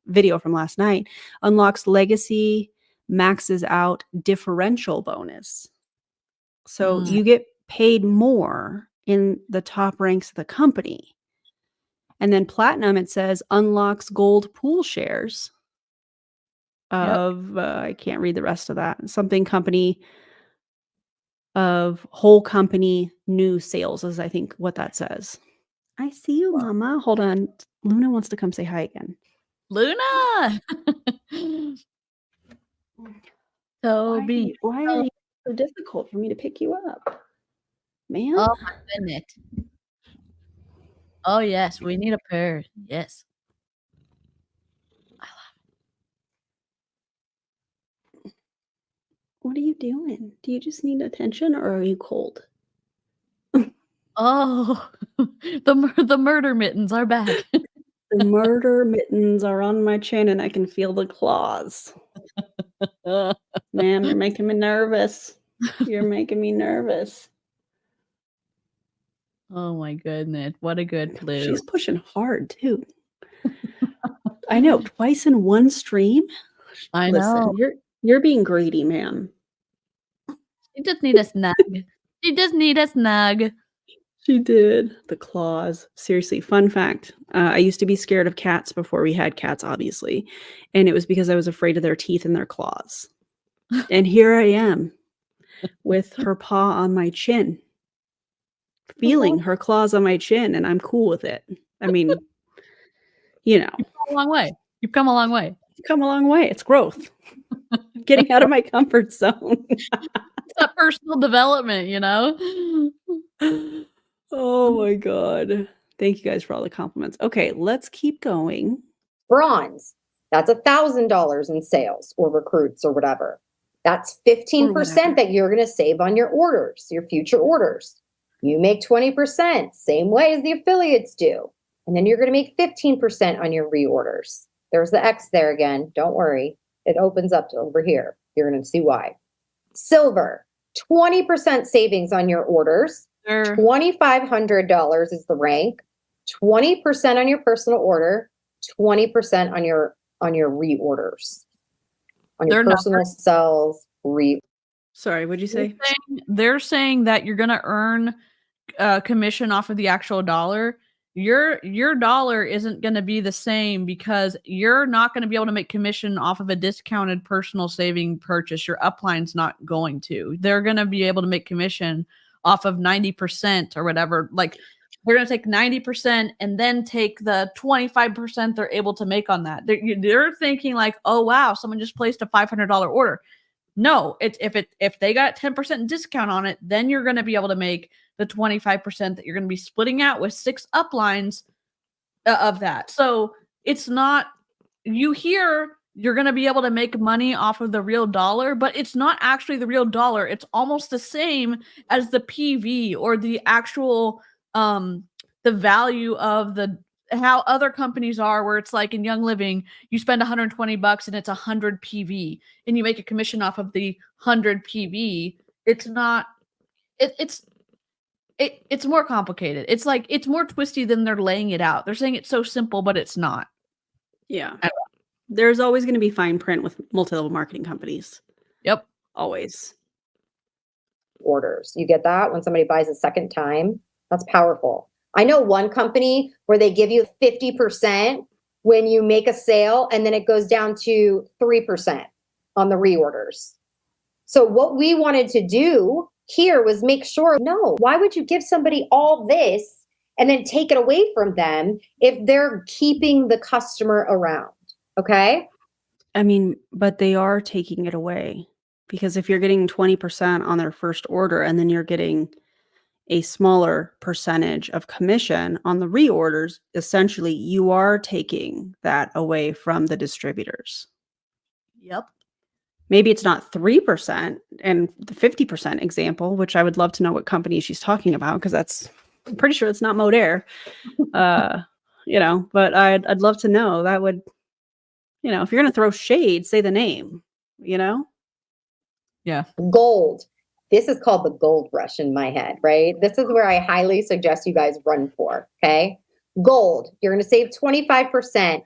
video from last night, unlocks legacy, maxes out differential bonus. So you get paid more in the top ranks of the company. And then platinum, it says, unlocks gold pool shares of, I can't read the rest of that, something company of whole company new sales is I think what that says. I see you, Mama. Hold on. Luna wants to come say hi again. Luna! Toby. Why are you so difficult for me to pick you up? Man. Oh my goodness. Oh yes, we need a pair. Yes. What are you doing? Do you just need attention or are you cold? Oh, the murder mittens are back. The murder mittens are on my chin and I can feel the claws. Ma'am, you're making me nervous. You're making me nervous. Oh my goodness. What a good clue. She's pushing hard too. I know, twice in one stream. I know. You're being greedy, ma'am. She just need a snug. She just need a snug. She did. The claws. Seriously, fun fact. I used to be scared of cats before we had cats, obviously. And it was because I was afraid of their teeth and their claws. And here I am with her paw on my chin, feeling her claws on my chin, and I'm cool with it. I mean, you know. You've come a long way. You've come a long way. You've come a long way. It's growth. Getting out of my comfort zone. It's that personal development, you know? Oh my God. Thank you guys for all the compliments. Okay, let's keep going. Bronze. That's $1,000 in sales or recruits or whatever. That's 15% that you're going to save on your orders, your future orders. You make 20%, same way as the affiliates do. And then you're going to make 15% on your reorders. There's the X there again. Don't worry. It opens up to over here. You're going to see why. Silver, 20% savings on your orders. $2,500 is the rank. 20% on your personal order. 20% on your reorders. On your personal sales. Sorry, what'd you say? They're saying that you're going to earn commission off of the actual dollar. Your dollar isn't going to be the same because you're not going to be able to make commission off of a discounted personal saving purchase. Your upline's not going to. They're going to be able to make commission off of 90% or whatever. Like they're going to take 90% and then take the 25% they're able to make on that. They're thinking like, oh wow, someone just placed a $500 order. No, if they got 10% discount on it, then you're going to be able to make the 25% that you're going to be splitting out with 6 uplines of that. So it's not, you hear you're going to be able to make money off of the real dollar, but it's not actually the real dollar. It's almost the same as the PV or the actual, the value of how other companies are, where it's like in Young Living, you spend $120 and it's 100 PV and you make a commission off of the 100 PV. It's not, it's more complicated. It's like, it's more twisty than they're laying it out. They're saying it's so simple, but it's not. Yeah. There's always going to be fine print with multi-level marketing companies. Yep. Always. Orders. You get that when somebody buys a second time? That's powerful. I know one company where they give you 50% when you make a sale, and then it goes down to 3% on the reorders. So what we wanted to do here was make sure, no, why would you give somebody all this and then take it away from them if they're keeping the customer around? Okay. I mean, but they are taking it away, because if you're getting 20% on their first order and then you're getting a smaller percentage of commission on the reorders, essentially you are taking that away from the distributors. Yep. Maybe it's not 3% and the 50% example, which I would love to know what company she's talking about, because I'm pretty sure it's not Modere. But I'd love to know. That would, if you're going to throw shade, say the name, Yeah. Gold. This is called the gold rush in my head, right? This is where I highly suggest you guys run for, okay? Gold, you're going to save 25%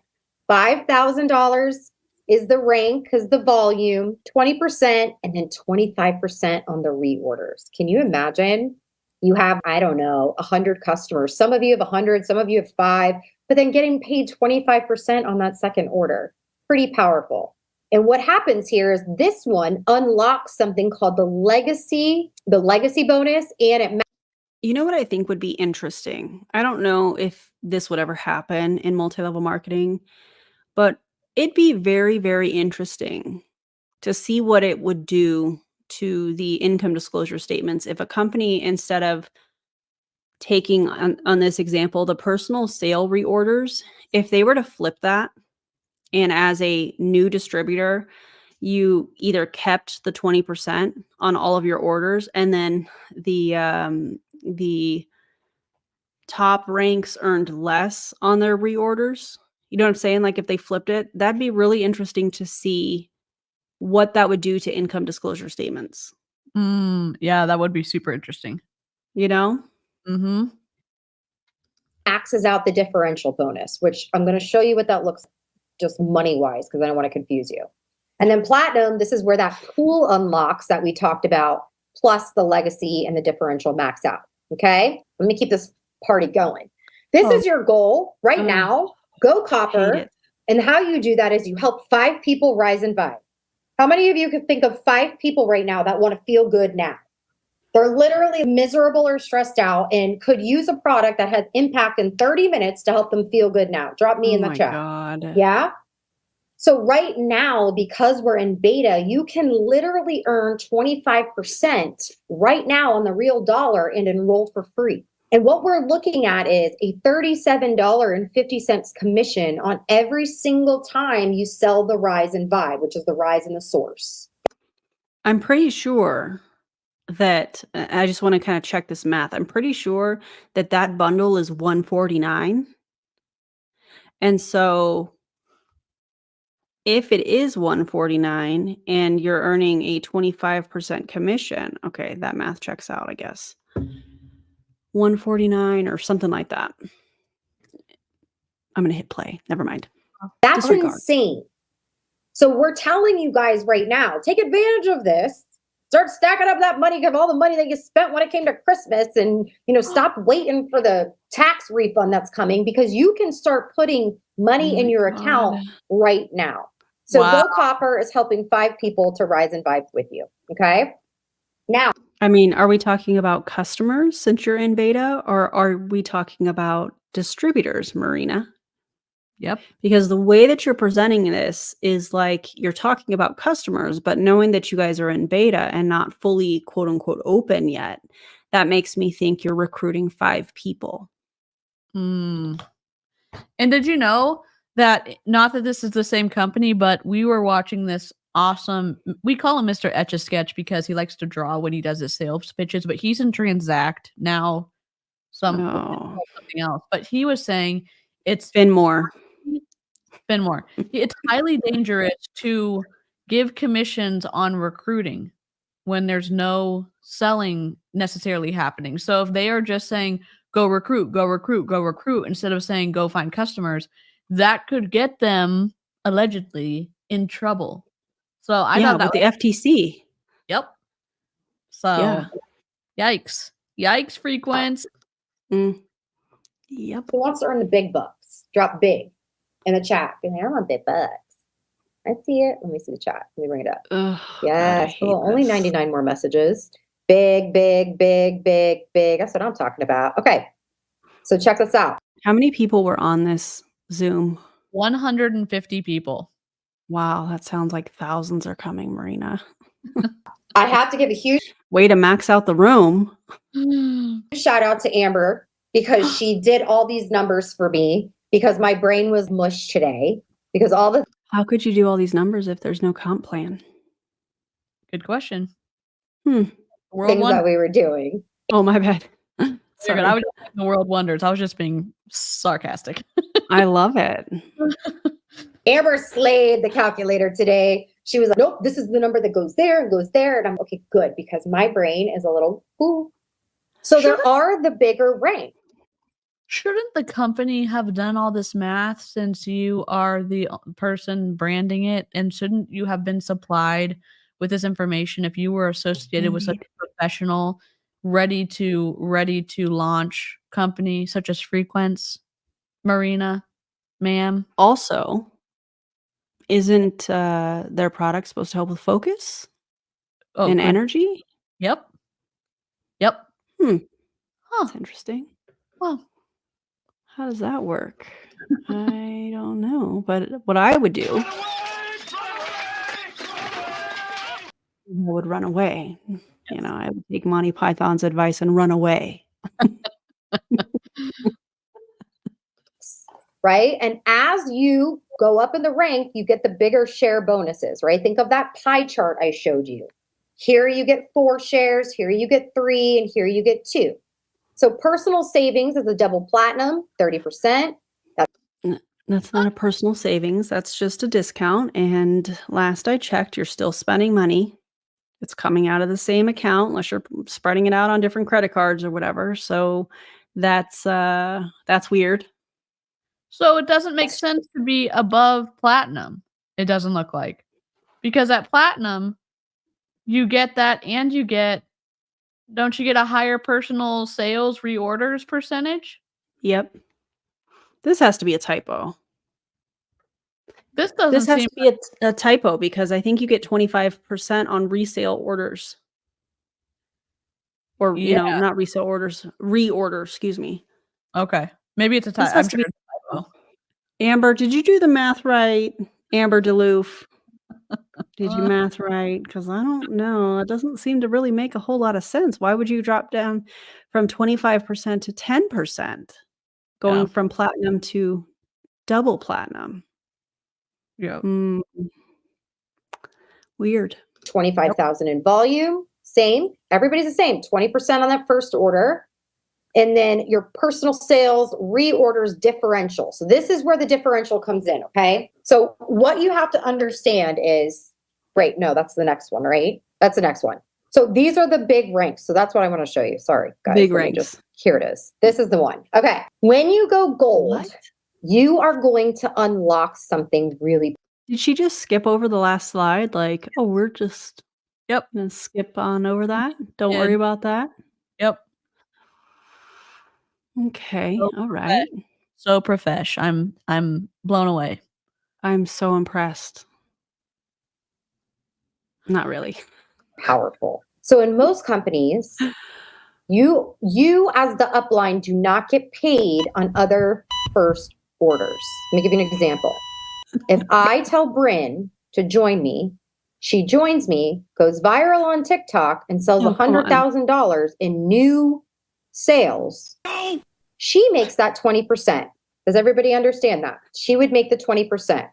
$5,000 is the rank because the volume, 20%, and then 25% on the reorders. Can you imagine? You have, I don't know, 100 customers. Some of you have 100, some of you have 5, but then getting paid 25% on that second order. Pretty powerful. And what happens here is this one unlocks something called the legacy bonus, and it. You know what I think would be interesting? I don't know if this would ever happen in multi-level marketing, but it'd be very, very interesting to see what it would do to the income disclosure statements if a company, instead of taking on this example, the personal sale reorders, if they were to flip that, and as a new distributor, you either kept the 20% on all of your orders, and then the top ranks earned less on their reorders. You know what I'm saying? Like if they flipped it, that'd be really interesting to see what that would do to income disclosure statements. Yeah, that would be super interesting. You know? Mm-hmm. Maxes out the differential bonus, which I'm going to show you what that looks like just money-wise, because I don't want to confuse you. And then platinum, this is where that pool unlocks that we talked about, plus the legacy and the differential max out. Okay? Let me keep this party going. This is your goal right now. Go copper. And how you do that is you help 5 people rise and vibe. How many of you could think of 5 people right now that want to feel good now? They're literally miserable or stressed out and could use a product that has impact in 30 minutes to help them feel good now. Drop me in the chat. God. Yeah? So right now, because we're in beta, you can literally earn 25% right now on the real dollar and enroll for free. And what we're looking at is a $37.50 commission on every single time you sell the Rise and Vibe, which is the Rise in the Source. I'm pretty sure that I just want to kind of check this math. I'm pretty sure that that bundle is $149. And so if it is $149 and you're earning a 25% commission, okay, that math checks out, I guess. $149 or something like that. I'm going to hit play. Never mind. That's insane. So we're telling you guys right now, take advantage of this. Start stacking up that money, give all the money that you spent when it came to Christmas, and stop waiting for the tax refund that's coming, because you can start putting money in your account right now. So Go Copper is helping 5 people to rise and vibe with you. Okay. Now, I mean, are we talking about customers since you're in beta, or are we talking about distributors, Marina? Yep. Because the way that you're presenting this is like you're talking about customers, but knowing that you guys are in beta and not fully quote unquote open yet, that makes me think you're recruiting 5 people. And did you know that, not that this is the same company, but we were watching this awesome, we call him Mr. Etch-a-Sketch because he likes to draw when he does his sales pitches, but he's in Transact now, something else. But he was saying it's Finmore. It's highly dangerous to give commissions on recruiting when there's no selling necessarily happening. So if they are just saying, go recruit, go recruit, go recruit, instead of saying, go find customers, that could get them allegedly in trouble. So I thought that with the FTC. Yep. So yikes. Yikes, Frequence. Yep. Who wants to earn the big bucks? Drop big in the chat. I want big bucks. I see it. Let me see the chat. Let me bring it up. Yes. Only 99 more messages. Big, big, big, big, big. That's what I'm talking about. Okay. So check this out. How many people were on this Zoom? 150 people. Wow. That sounds like thousands are coming, Marina. I have to give a huge way to max out the room. Shout out to Amber, because she did all these numbers for me, because my brain was mush today. Because how could you do all these numbers if there's no comp plan? Good question. Things that we were doing. Oh, my bad. Sorry. I was just the world wonders. I was just being sarcastic. I love it. Amber slayed the calculator today. She was like, nope, this is the number that goes there and goes there. And I'm okay, good, because my brain is a little, ooh. So there are the bigger ranks. Shouldn't the company have done all this math since you are the person branding it? And shouldn't you have been supplied with this information if you were associated with such a professional, ready to launch company such as Frequence, Marina, ma'am? Also, isn't their product supposed to help with focus and energy? Yep. Huh. Huh. That's interesting. Well, how does that work? I don't know. But what I would do, I would run away. You know, I would take Monty Python's advice and run away. Right? And as you go up in the rank, you get the bigger share bonuses, right? Think of that pie chart I showed you. Here you get 4 shares, here you get 3, and here you get 2. So personal savings is a double platinum, 30%. That's not a personal savings. That's just a discount. And last I checked, you're still spending money. It's coming out of the same account unless you're spreading it out on different credit cards or whatever. So that's weird. So it doesn't make sense to be above platinum. It doesn't look like. Because at platinum, you get that and don't you get a higher personal sales reorders percentage? Yep. This has to be a typo. This has to be a typo because I think you get 25% on resale orders. Or, you know, not resale orders, reorder, excuse me. Okay. Maybe it's a typo. I'm sure it's a typo. Amber, did you do the math right? Amber Duluth. Did you math right? Because I don't know. It doesn't seem to really make a whole lot of sense. Why would you drop down from 25% to 10%? Going from platinum to double platinum. Yeah. Weird. 25,000 in volume. Same. Everybody's the same. 20% on that first order. And then your personal sales reorders differential. So this is where the differential comes in, okay? So what you have to understand is, right, no, that's the next one, right? That's the next one. So these are the big ranks. So that's what I want to show you. Sorry, guys. Big ranks. Here it is. This is the one. Okay. When you go gold, you are going to unlock something really. Did she just skip over the last slide? Like, oh, we're just gonna skip on over that. Don't worry about that. Yep. Okay. So all right. So profesh. I'm blown away. I'm so impressed. Not really. Powerful. So in most companies, you as the upline do not get paid on other first orders. Let me give you an example. If I tell Bryn to join me, she joins me, goes viral on TikTok, and sells $100,000 in new sales. She makes that 20%. Does everybody understand that? She would make the 20%.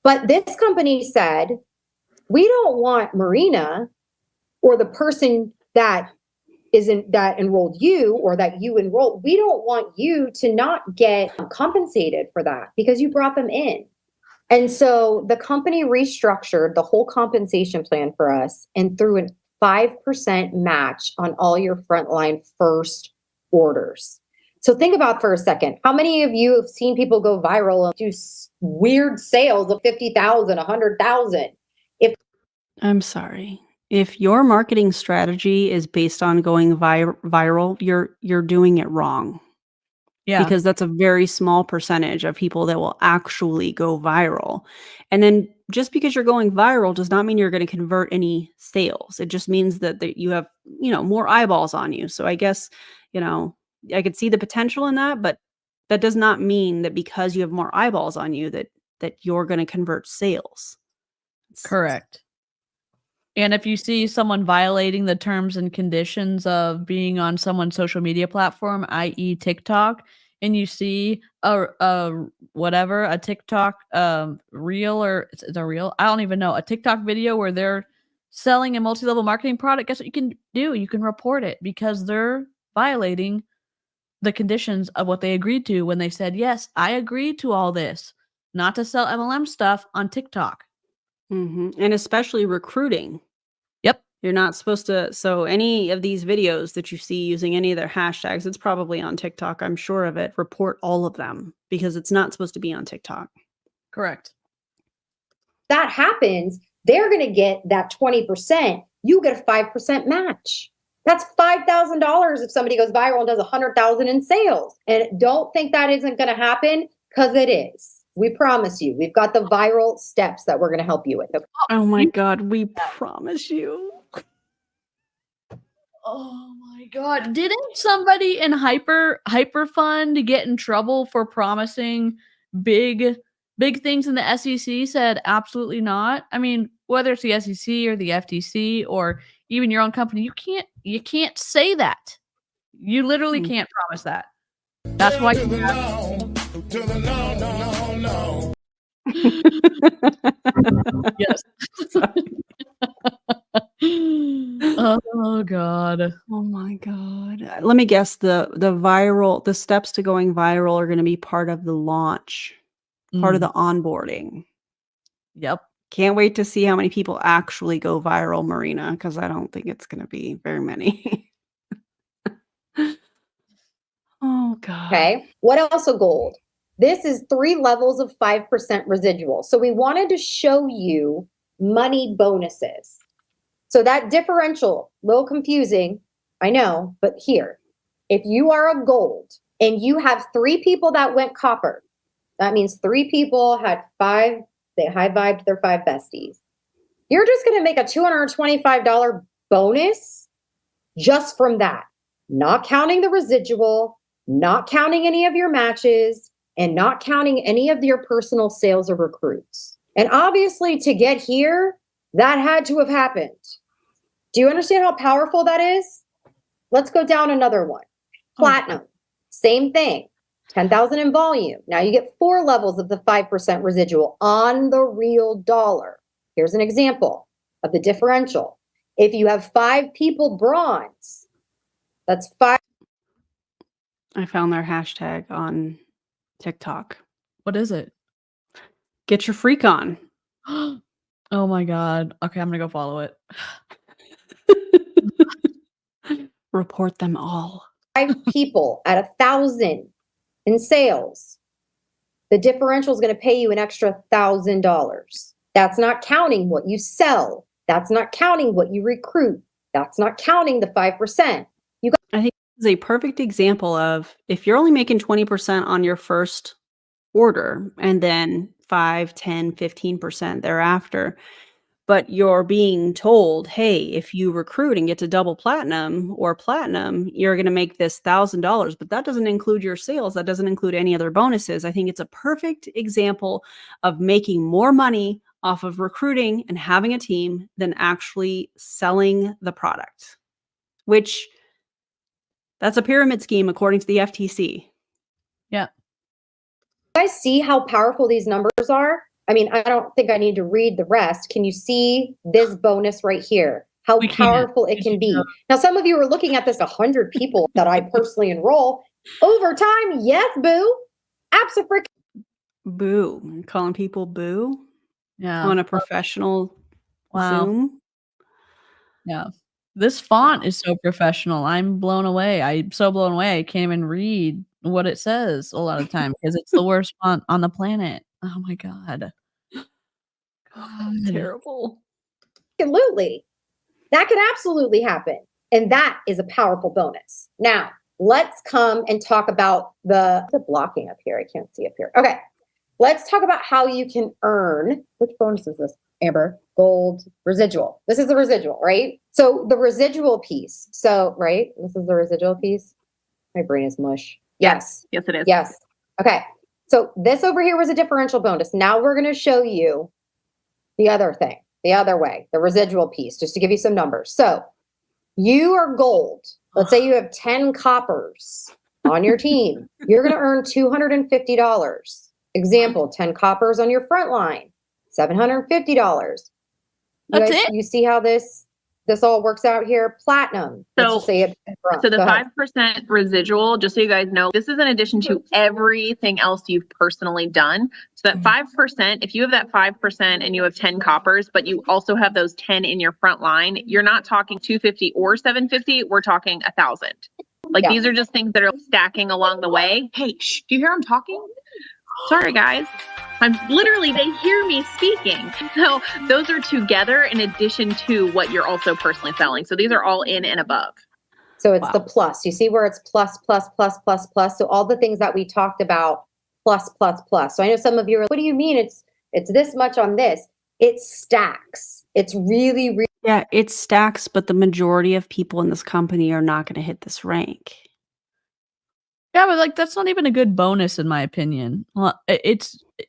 But this company said, we don't want Marina or the person that enrolled you or that you enrolled. We don't want you to not get compensated for that because you brought them in. And so the company restructured the whole compensation plan for us and threw a 5% match on all your frontline first orders. So think about for a second, how many of you have seen people go viral and do weird sales of 50,000, 100,000? I'm sorry. If your marketing strategy is based on going viral, you're doing it wrong. Yeah. Because that's a very small percentage of people that will actually go viral. And then just because you're going viral does not mean you're going to convert any sales. It just means that you have, more eyeballs on you. So I guess, I could see the potential in that, but that does not mean that because you have more eyeballs on you that you're going to convert sales. Correct. And if you see someone violating the terms and conditions of being on someone's social media platform, i.e. TikTok, and you see a TikTok reel, or it's a reel, I don't even know, a TikTok video where they're selling a multi-level marketing product, guess what you can do? You can report it because they're violating the conditions of what they agreed to when they said, yes, I agreed to all this, not to sell MLM stuff on TikTok. Mm-hmm. And especially recruiting. Yep. You're not supposed to. So any of these videos that you see using any of their hashtags, it's probably on TikTok. I'm sure of it. Report all of them because it's not supposed to be on TikTok. Correct. That happens, they're going to get that 20%. You get a 5% match. That's $5,000 if somebody goes viral and does 100,000 in sales. And don't think that isn't going to happen, because it is. We promise you. We've got the viral steps that we're going to help you with. Oh my God, we promise you. Oh my God. Didn't somebody in Hyper Fund get in trouble for promising big things, and the SEC said absolutely not? I mean, whether it's the SEC or the FTC or even your own company, you can't say that. You literally can't promise that. That's why yes. Oh God. Oh my God. Let me guess, the steps to going viral are going to be part of the launch, part of the onboarding. Yep. Can't wait to see how many people actually go viral, Marina, because I don't think it's going to be very many. Oh God. Okay. What else a gold? This is 3 levels of 5% residual. So we wanted to show you money bonuses. So that differential, a little confusing, I know, but here, if you are a gold and you have 3 people that went copper, that means 3 people had 5, they high-vibed their 5 besties. You're just going to make a $225 bonus just from that, not counting the residual, not counting any of your matches, and not counting any of your personal sales or recruits. And obviously, to get here, that had to have happened. Do you understand how powerful that is? Let's go down another one. Platinum, same thing. 10,000 in volume. Now you get 4 levels of the 5% residual on the real dollar. Here's an example of the differential. If you have 5 people bronze, that's 5. I found their hashtag on TikTok. What is it? Get your freak on. Oh my God. Okay, I'm going to go follow it. Report them all. 5 people at 1,000 in sales. The differential is going to pay you an extra $1,000. That's not counting what you sell. That's not counting what you recruit. That's not counting the 5%. I think this is a perfect example of if you're only making 20% on your first order and then 5, 10, 15% thereafter, but you're being told, hey, if you recruit and get to double platinum or platinum, you're going to make this $1,000, but that doesn't include your sales. That doesn't include any other bonuses. I think it's a perfect example of making more money off of recruiting and having a team than actually selling the product, which that's a pyramid scheme according to the FTC. Yeah. You guys see how powerful these numbers are? I mean, I don't think I need to read the rest. Can you see this bonus right here? How powerful it can be. Now, some of you are looking at this 100 people that I personally enroll over time. Yes, boo. Abso-freaking boo. Calling people boo. Yeah. On a professional Zoom. Yeah. This font is so professional. I'm blown away. I'm so blown away. I can't even read what it says a lot of the time because it's the worst font on the planet. Oh my God. God. Terrible. Absolutely. That could absolutely happen. And that is a powerful bonus. Now, let's come and talk about the blocking up here. I can't see up here. Okay. Let's talk about how you can earn. Which bonus is this, Amber? Gold residual. This is the residual, right? So the residual piece. So, right? This is the residual piece. My brain is mush. Yes. Yes, it is. Yes. Okay. So this over here was a differential bonus. Now we're going to show you the other thing, the other way, the residual piece, just to give you some numbers. So you are gold. Let's say you have 10 coppers on your team. You're going to earn $250. Example, 10 coppers on your front line, $750. That's it. You see how this this all works out here? Platinum. Let's just say it. So the 5% residual, just so you guys know, this is in addition to everything else you've personally done. So that 5%, if you have that 5% and you have 10 coppers, but you also have those 10 in your front line, you're not talking 250 or 750. We're talking 1,000. Like these are just things that are stacking along the way. Hey, shh, do you hear I'm talking? Sorry, guys. I'm literally, they hear me speaking. So those are together in addition to what you're also personally selling. So these are all in and above. So it's the plus. You see where it's plus, plus, plus, plus, plus. So all the things that we talked about, plus, plus, plus. So I know some of you are like, what do you mean it's this much on this? It stacks. It's really, really. Yeah, it stacks, but the majority of people in this company are not going to hit this rank. Yeah, but like that's not even a good bonus in my opinion. Well,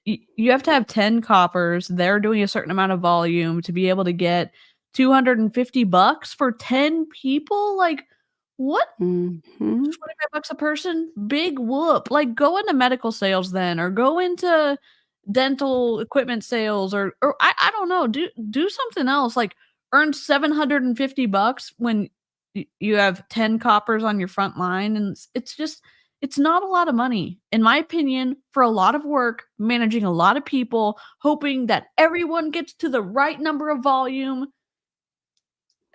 you have to have 10 coppers. They're doing a certain amount of volume to be able to get $250 for 10 people. Like what? 25 bucks a person? Big whoop. Like go into medical sales then, or go into dental equipment sales, or I don't know. Do something else. Like earn $750 when you have 10 coppers on your front line, and it's not a lot of money, in my opinion, for a lot of work, managing a lot of people, hoping that everyone gets to the right number of volume.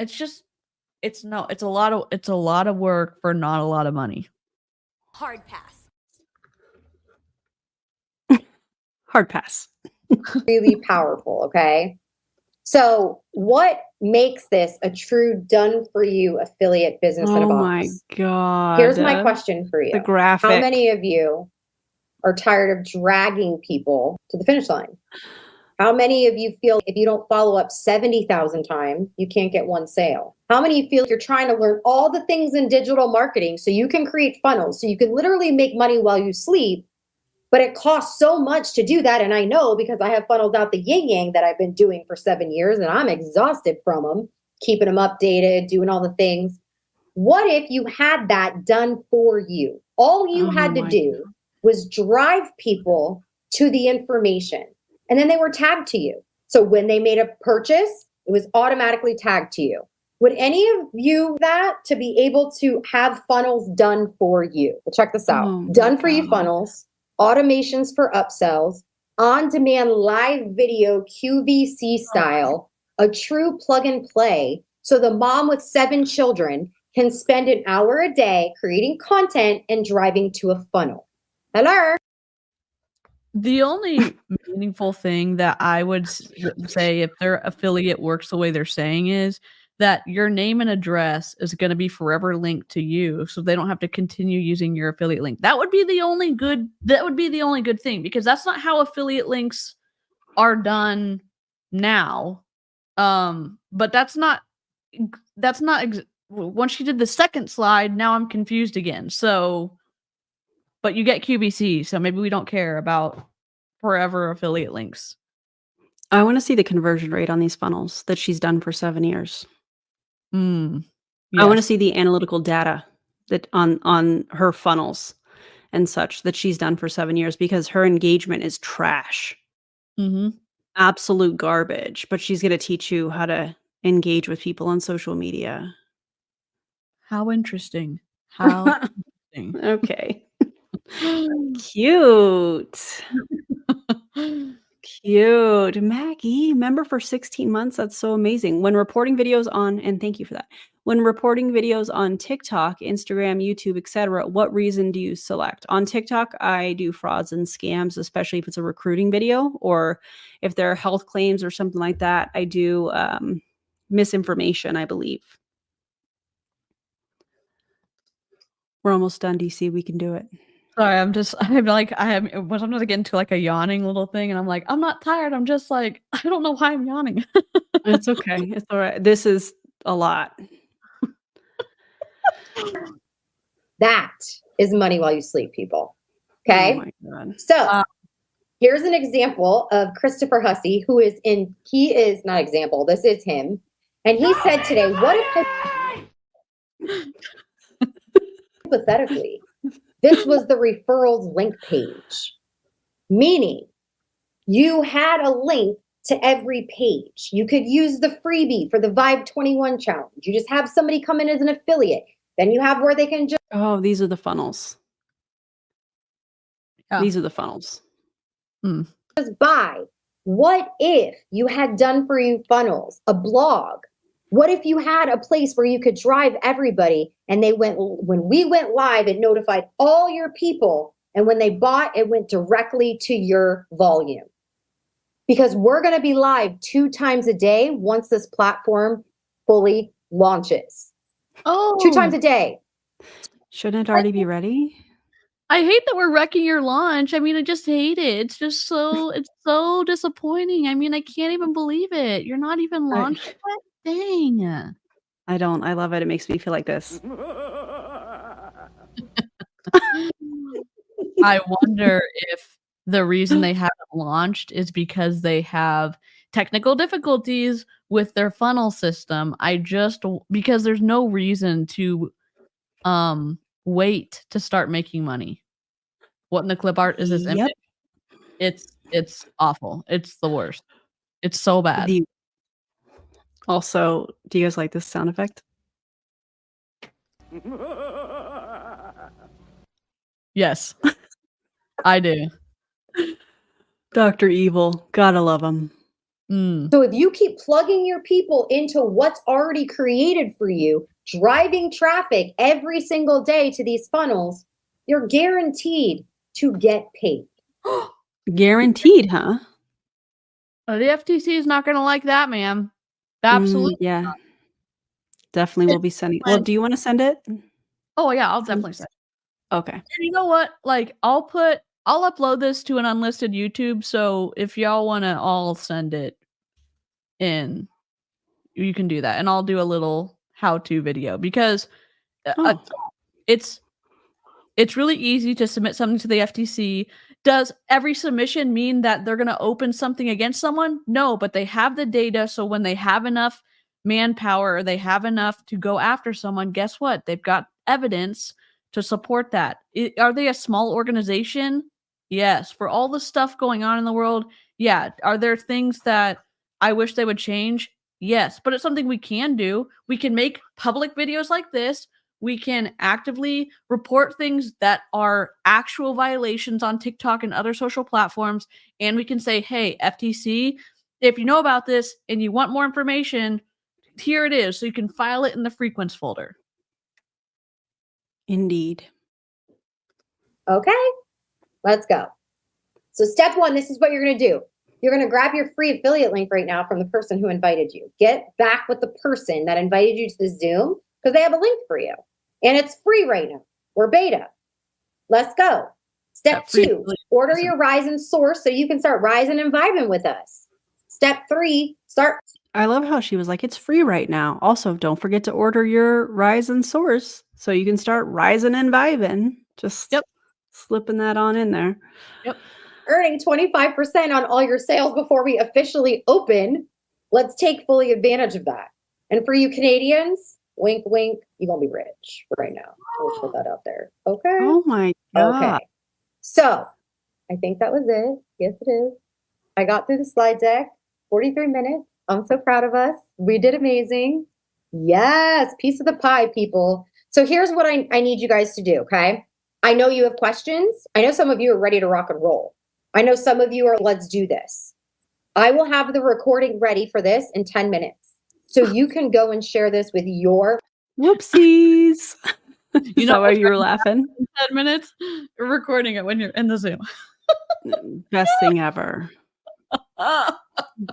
It's a lot of work for not a lot of money. Hard pass. Hard pass. Really powerful. Okay. So what makes this a true done-for-you affiliate business in a box? Oh my God. Here's my question for you. The graphic. How many of you are tired of dragging people to the finish line? How many of you feel if you don't follow up 70,000 times, you can't get one sale? How many of you feel you're trying to learn all the things in digital marketing so you can create funnels, so you can literally make money while you sleep, but it costs so much to do that? And I know because I have funneled out the yin yang that I've been doing for 7 years and I'm exhausted from them, keeping them updated, doing all the things. What if you had that done for you? All you had to do was drive people to the information and then they were tagged to you. So when they made a purchase, it was automatically tagged to you. Would any of you that to be able to have funnels done for you? Well, check this out. Done for you funnels, automations for upsells, on-demand live video QVC style, a true plug and play. So the mom with 7 children can spend an hour a day creating content and driving to a funnel. Hello. The only meaningful thing that I would say if their affiliate works the way they're saying is that your name and address is going to be forever linked to you, so they don't have to continue using your affiliate link. That would be the only good thing, because that's not how affiliate links are done now. But that's not once you did the second slide, now I'm confused again. So, but you get QVC, so maybe we don't care about forever affiliate links. I want to see the conversion rate on these funnels that she's done for 7 years. Yes. I want to see the analytical data that on her funnels and such that she's done for 7 years, because her engagement is trash. Absolute garbage. But she's going to teach you how to engage with people on social media. How interesting. How interesting. Okay. Cute. Cute. Maggie, member for 16 months. That's so amazing. When reporting videos on, and thank you for that. When reporting videos on TikTok, Instagram, YouTube, etc., what reason do you select? On TikTok, I do frauds and scams, especially if it's a recruiting video, or if there are health claims or something like that. I do misinformation, I believe. We're almost done, DC. We can do it. Sorry, I'm sometimes I get into like a yawning little thing and I'm like, I'm not tired. I'm just like, I don't know why I'm yawning. It's okay. It's all right. This is a lot. That is money while you sleep, people. Okay. Oh my God. So here's an example of Christopher Hussey, this is him. And he said today, what if hypothetically, this was the referrals link page, meaning you had a link to every page. You could use the freebie for the Vibe 21 challenge. You just have somebody come in as an affiliate. Then you have where they can just Oh, these are the funnels. Yeah. These are the funnels. buy. What if you had done for you funnels, a blog? What if you had a place where you could drive everybody and when we went live, it notified all your people. And when they bought, it went directly to your volume. Because we're going to be live 2 times a day once this platform fully launches. Oh, 2 times a day. Shouldn't it already be ready? I hate that we're wrecking your launch. I mean, I just hate it. It's just it's so disappointing. I mean, I can't even believe it. You're not even launched yet? Dang. I don't. I love it. It makes me feel like this. I wonder if the reason they haven't launched is because they have technical difficulties with their funnel system. Because there's no reason to wait to start making money. What in the clip art is this image? It's awful. It's the worst. It's so bad. Also, do you guys like this sound effect? Yes. I do. Dr. Evil. Gotta love him. So if you keep plugging your people into what's already created for you, driving traffic every single day to these funnels, you're guaranteed to get paid. Guaranteed, huh? The FTC is not going to like that, ma'am. Absolutely. Yeah. Not. Definitely will be sending. Well, do you want to send it? Oh, yeah, I'll definitely send it. Okay. And you know what? Like, I'll upload this to an unlisted YouTube. So if y'all want to all send it in, you can do that. And I'll do a little how-to video because it's really easy to submit something to the FTC. Does every submission mean that they're going to open something against someone? No, but they have the data. So when they have enough manpower, or they have enough to go after someone, guess what? They've got evidence to support that. Are they a small organization? Yes. For all the stuff going on in the world, yeah. Are there things that I wish they would change? Yes. But it's something we can do. We can make public videos like this. We can actively report things that are actual violations on TikTok and other social platforms. And we can say, hey, FTC, if you know about this and you want more information, here it is. So you can file it in the Frequence folder. Indeed. Okay, let's go. So step 1, this is what you're going to do. You're going to grab your free affiliate link right now from the person who invited you. Get back with the person that invited you to the Zoom because they have a link for you. And it's free right now. We're beta. Let's go. Step 2, order your Rise and Source so you can start rising and vibing with us. Step 3, start. I love how she was like, it's free right now. Also, don't forget to order your Rise and Source so you can start rising and vibing. Just slipping that on in there. Yep. Earning 25% on all your sales before we officially open. Let's take fully advantage of that. And for you Canadians, wink, wink, you're going to be rich right now. We'll put that out there. Okay. Oh my God. Okay. So I think that was it. Yes, it is. I got through the slide deck, 43 minutes. I'm so proud of us. We did amazing. Yes. Piece of the pie, people. So here's what I need you guys to do. Okay. I know you have questions. I know some of you are ready to rock and roll. I know some of you are, let's do this. I will have the recording ready for this in 10 minutes. So you can go and share this with your whoopsies. You know why you were laughing? 10 minutes. You're recording it when you're in the Zoom. Best thing ever.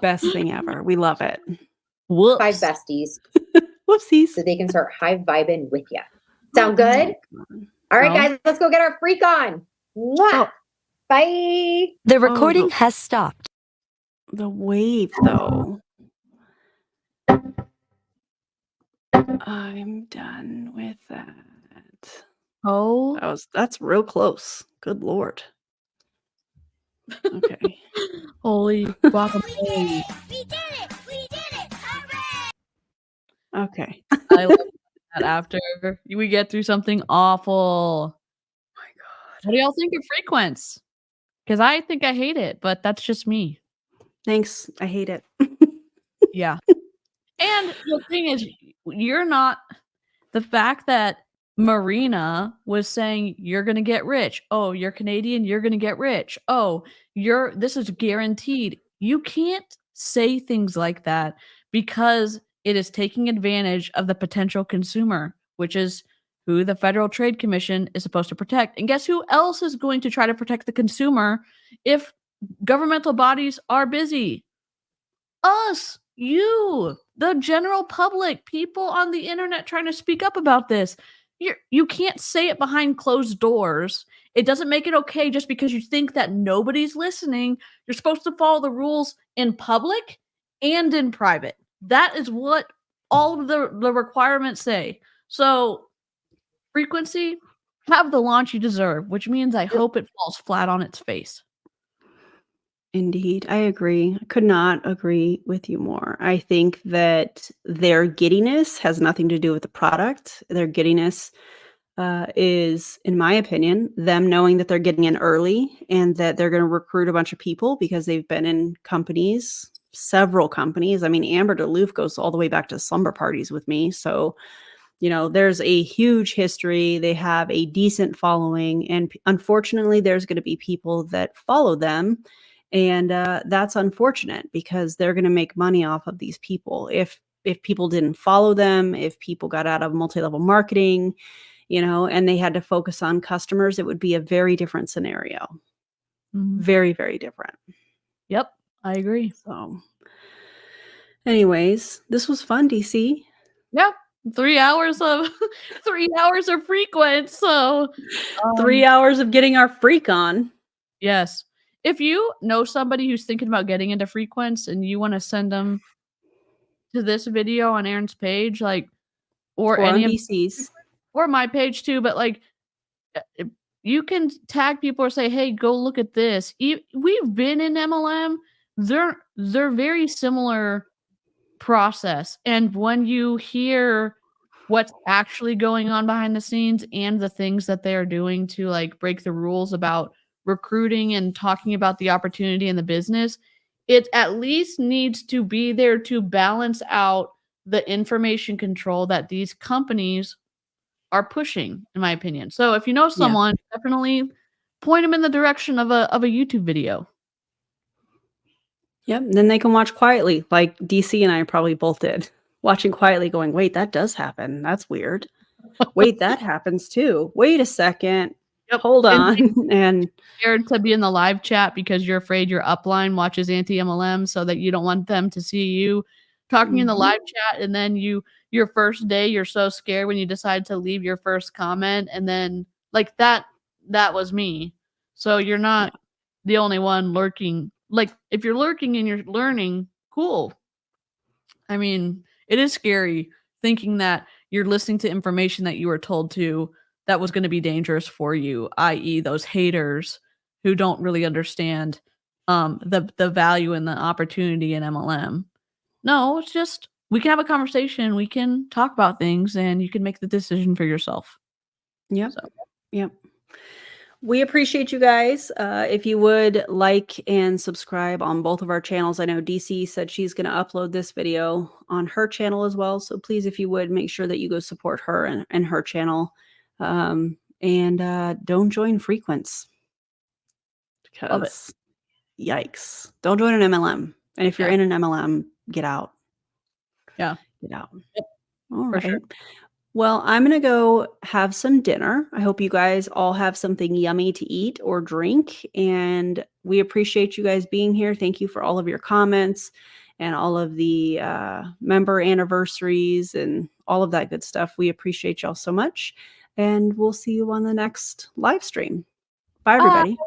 Best thing ever. We love it. Whoops. 5 besties. Whoopsies. So they can start high vibing with you. Sound good? All right, guys, let's go get our freak on. Mwah! Bye. The recording has stopped. The wave, though. I'm done with that. Oh, that's real close. Good Lord. Okay. Holy guacamole. We did it! We did it! Hooray! Okay. I love that after we get through something awful. Oh my God. What do y'all think of Frequence? Because I think I hate it, but that's just me. Thanks. I hate it. Yeah. And the thing is, you're not the fact that Marina was saying you're going to get rich. Oh, you're Canadian, you're going to get rich. Oh, this is guaranteed. You can't say things like that because it is taking advantage of the potential consumer, which is who the Federal Trade Commission is supposed to protect. And guess who else is going to try to protect the consumer if governmental bodies are busy? Us, you, the general public, people on the internet trying to speak up about this. You can't say it behind closed doors. It doesn't make it okay just because you think that nobody's listening. You're supposed to follow the rules in public and in private. That is what all of the requirements say. So, Frequency, have the launch you deserve, which means I hope it falls flat on its face. Indeed, I agree. I could not agree with you more. I think that their giddiness has nothing to do with the product. Their giddiness is, in my opinion, them knowing that they're getting in early and that they're going to recruit a bunch of people because they've been in companies, several companies. I mean, Amber DeLoof goes all the way back to slumber parties with me. So, there's a huge history. They have a decent following. And unfortunately, there's going to be people that follow them. And that's unfortunate because they're going to make money off of these people. If people didn't follow them, if people got out of multi-level marketing, and they had to focus on customers, it would be a very different scenario. Mm-hmm. Very, very different. Yep, I agree. So anyways, this was fun, DC. Yep. 3 hours of 3 hours of Frequence. So 3 hours of getting our freak on. Yes. If you know somebody who's thinking about getting into Frequence and you want to send them to this video on Aaron's page, or any of DC's, or my page too, but you can tag people or say, "Hey, go look at this." We've been in MLM. They're very similar process, and when you hear what's actually going on behind the scenes and the things that they are doing to break the rules about recruiting and talking about the opportunity in the business, it at least needs to be there to balance out the information control that these companies are pushing, in my opinion. So if you know someone, definitely point them in the direction of a YouTube video. Yep. Then they can watch quietly, like DC and I probably both did. Watching quietly going, wait, that does happen. That's weird. Wait, that happens too. Wait a second. Yep. Hold on. And scared to be in the live chat because you're afraid your upline watches anti-MLM so that you don't want them to see you talking in the live chat. And then your first day, you're so scared when you decide to leave your first comment. And then that was me. So you're not the only one lurking. If you're lurking and you're learning, cool. I mean, it is scary thinking that you're listening to information that you were told to that was going to be dangerous for you, i.e. those haters who don't really understand the value and the opportunity in MLM. No, it's just we can have a conversation, we can talk about things, and you can make the decision for yourself. Yep. Yep. We appreciate you guys. If you would like and subscribe on both of our channels. I know DC said she's going to upload this video on her channel as well. So please, if you would, make sure that you go support her and her channel. And don't join Frequence. Because yikes. Don't join an MLM. And if you're in an MLM, get out. Yeah. Get out. All right. Sure. Well, I'm going to go have some dinner. I hope you guys all have something yummy to eat or drink. And we appreciate you guys being here. Thank you for all of your comments and all of the member anniversaries and all of that good stuff. We appreciate y'all so much. And we'll see you on the next live stream. Bye, everybody.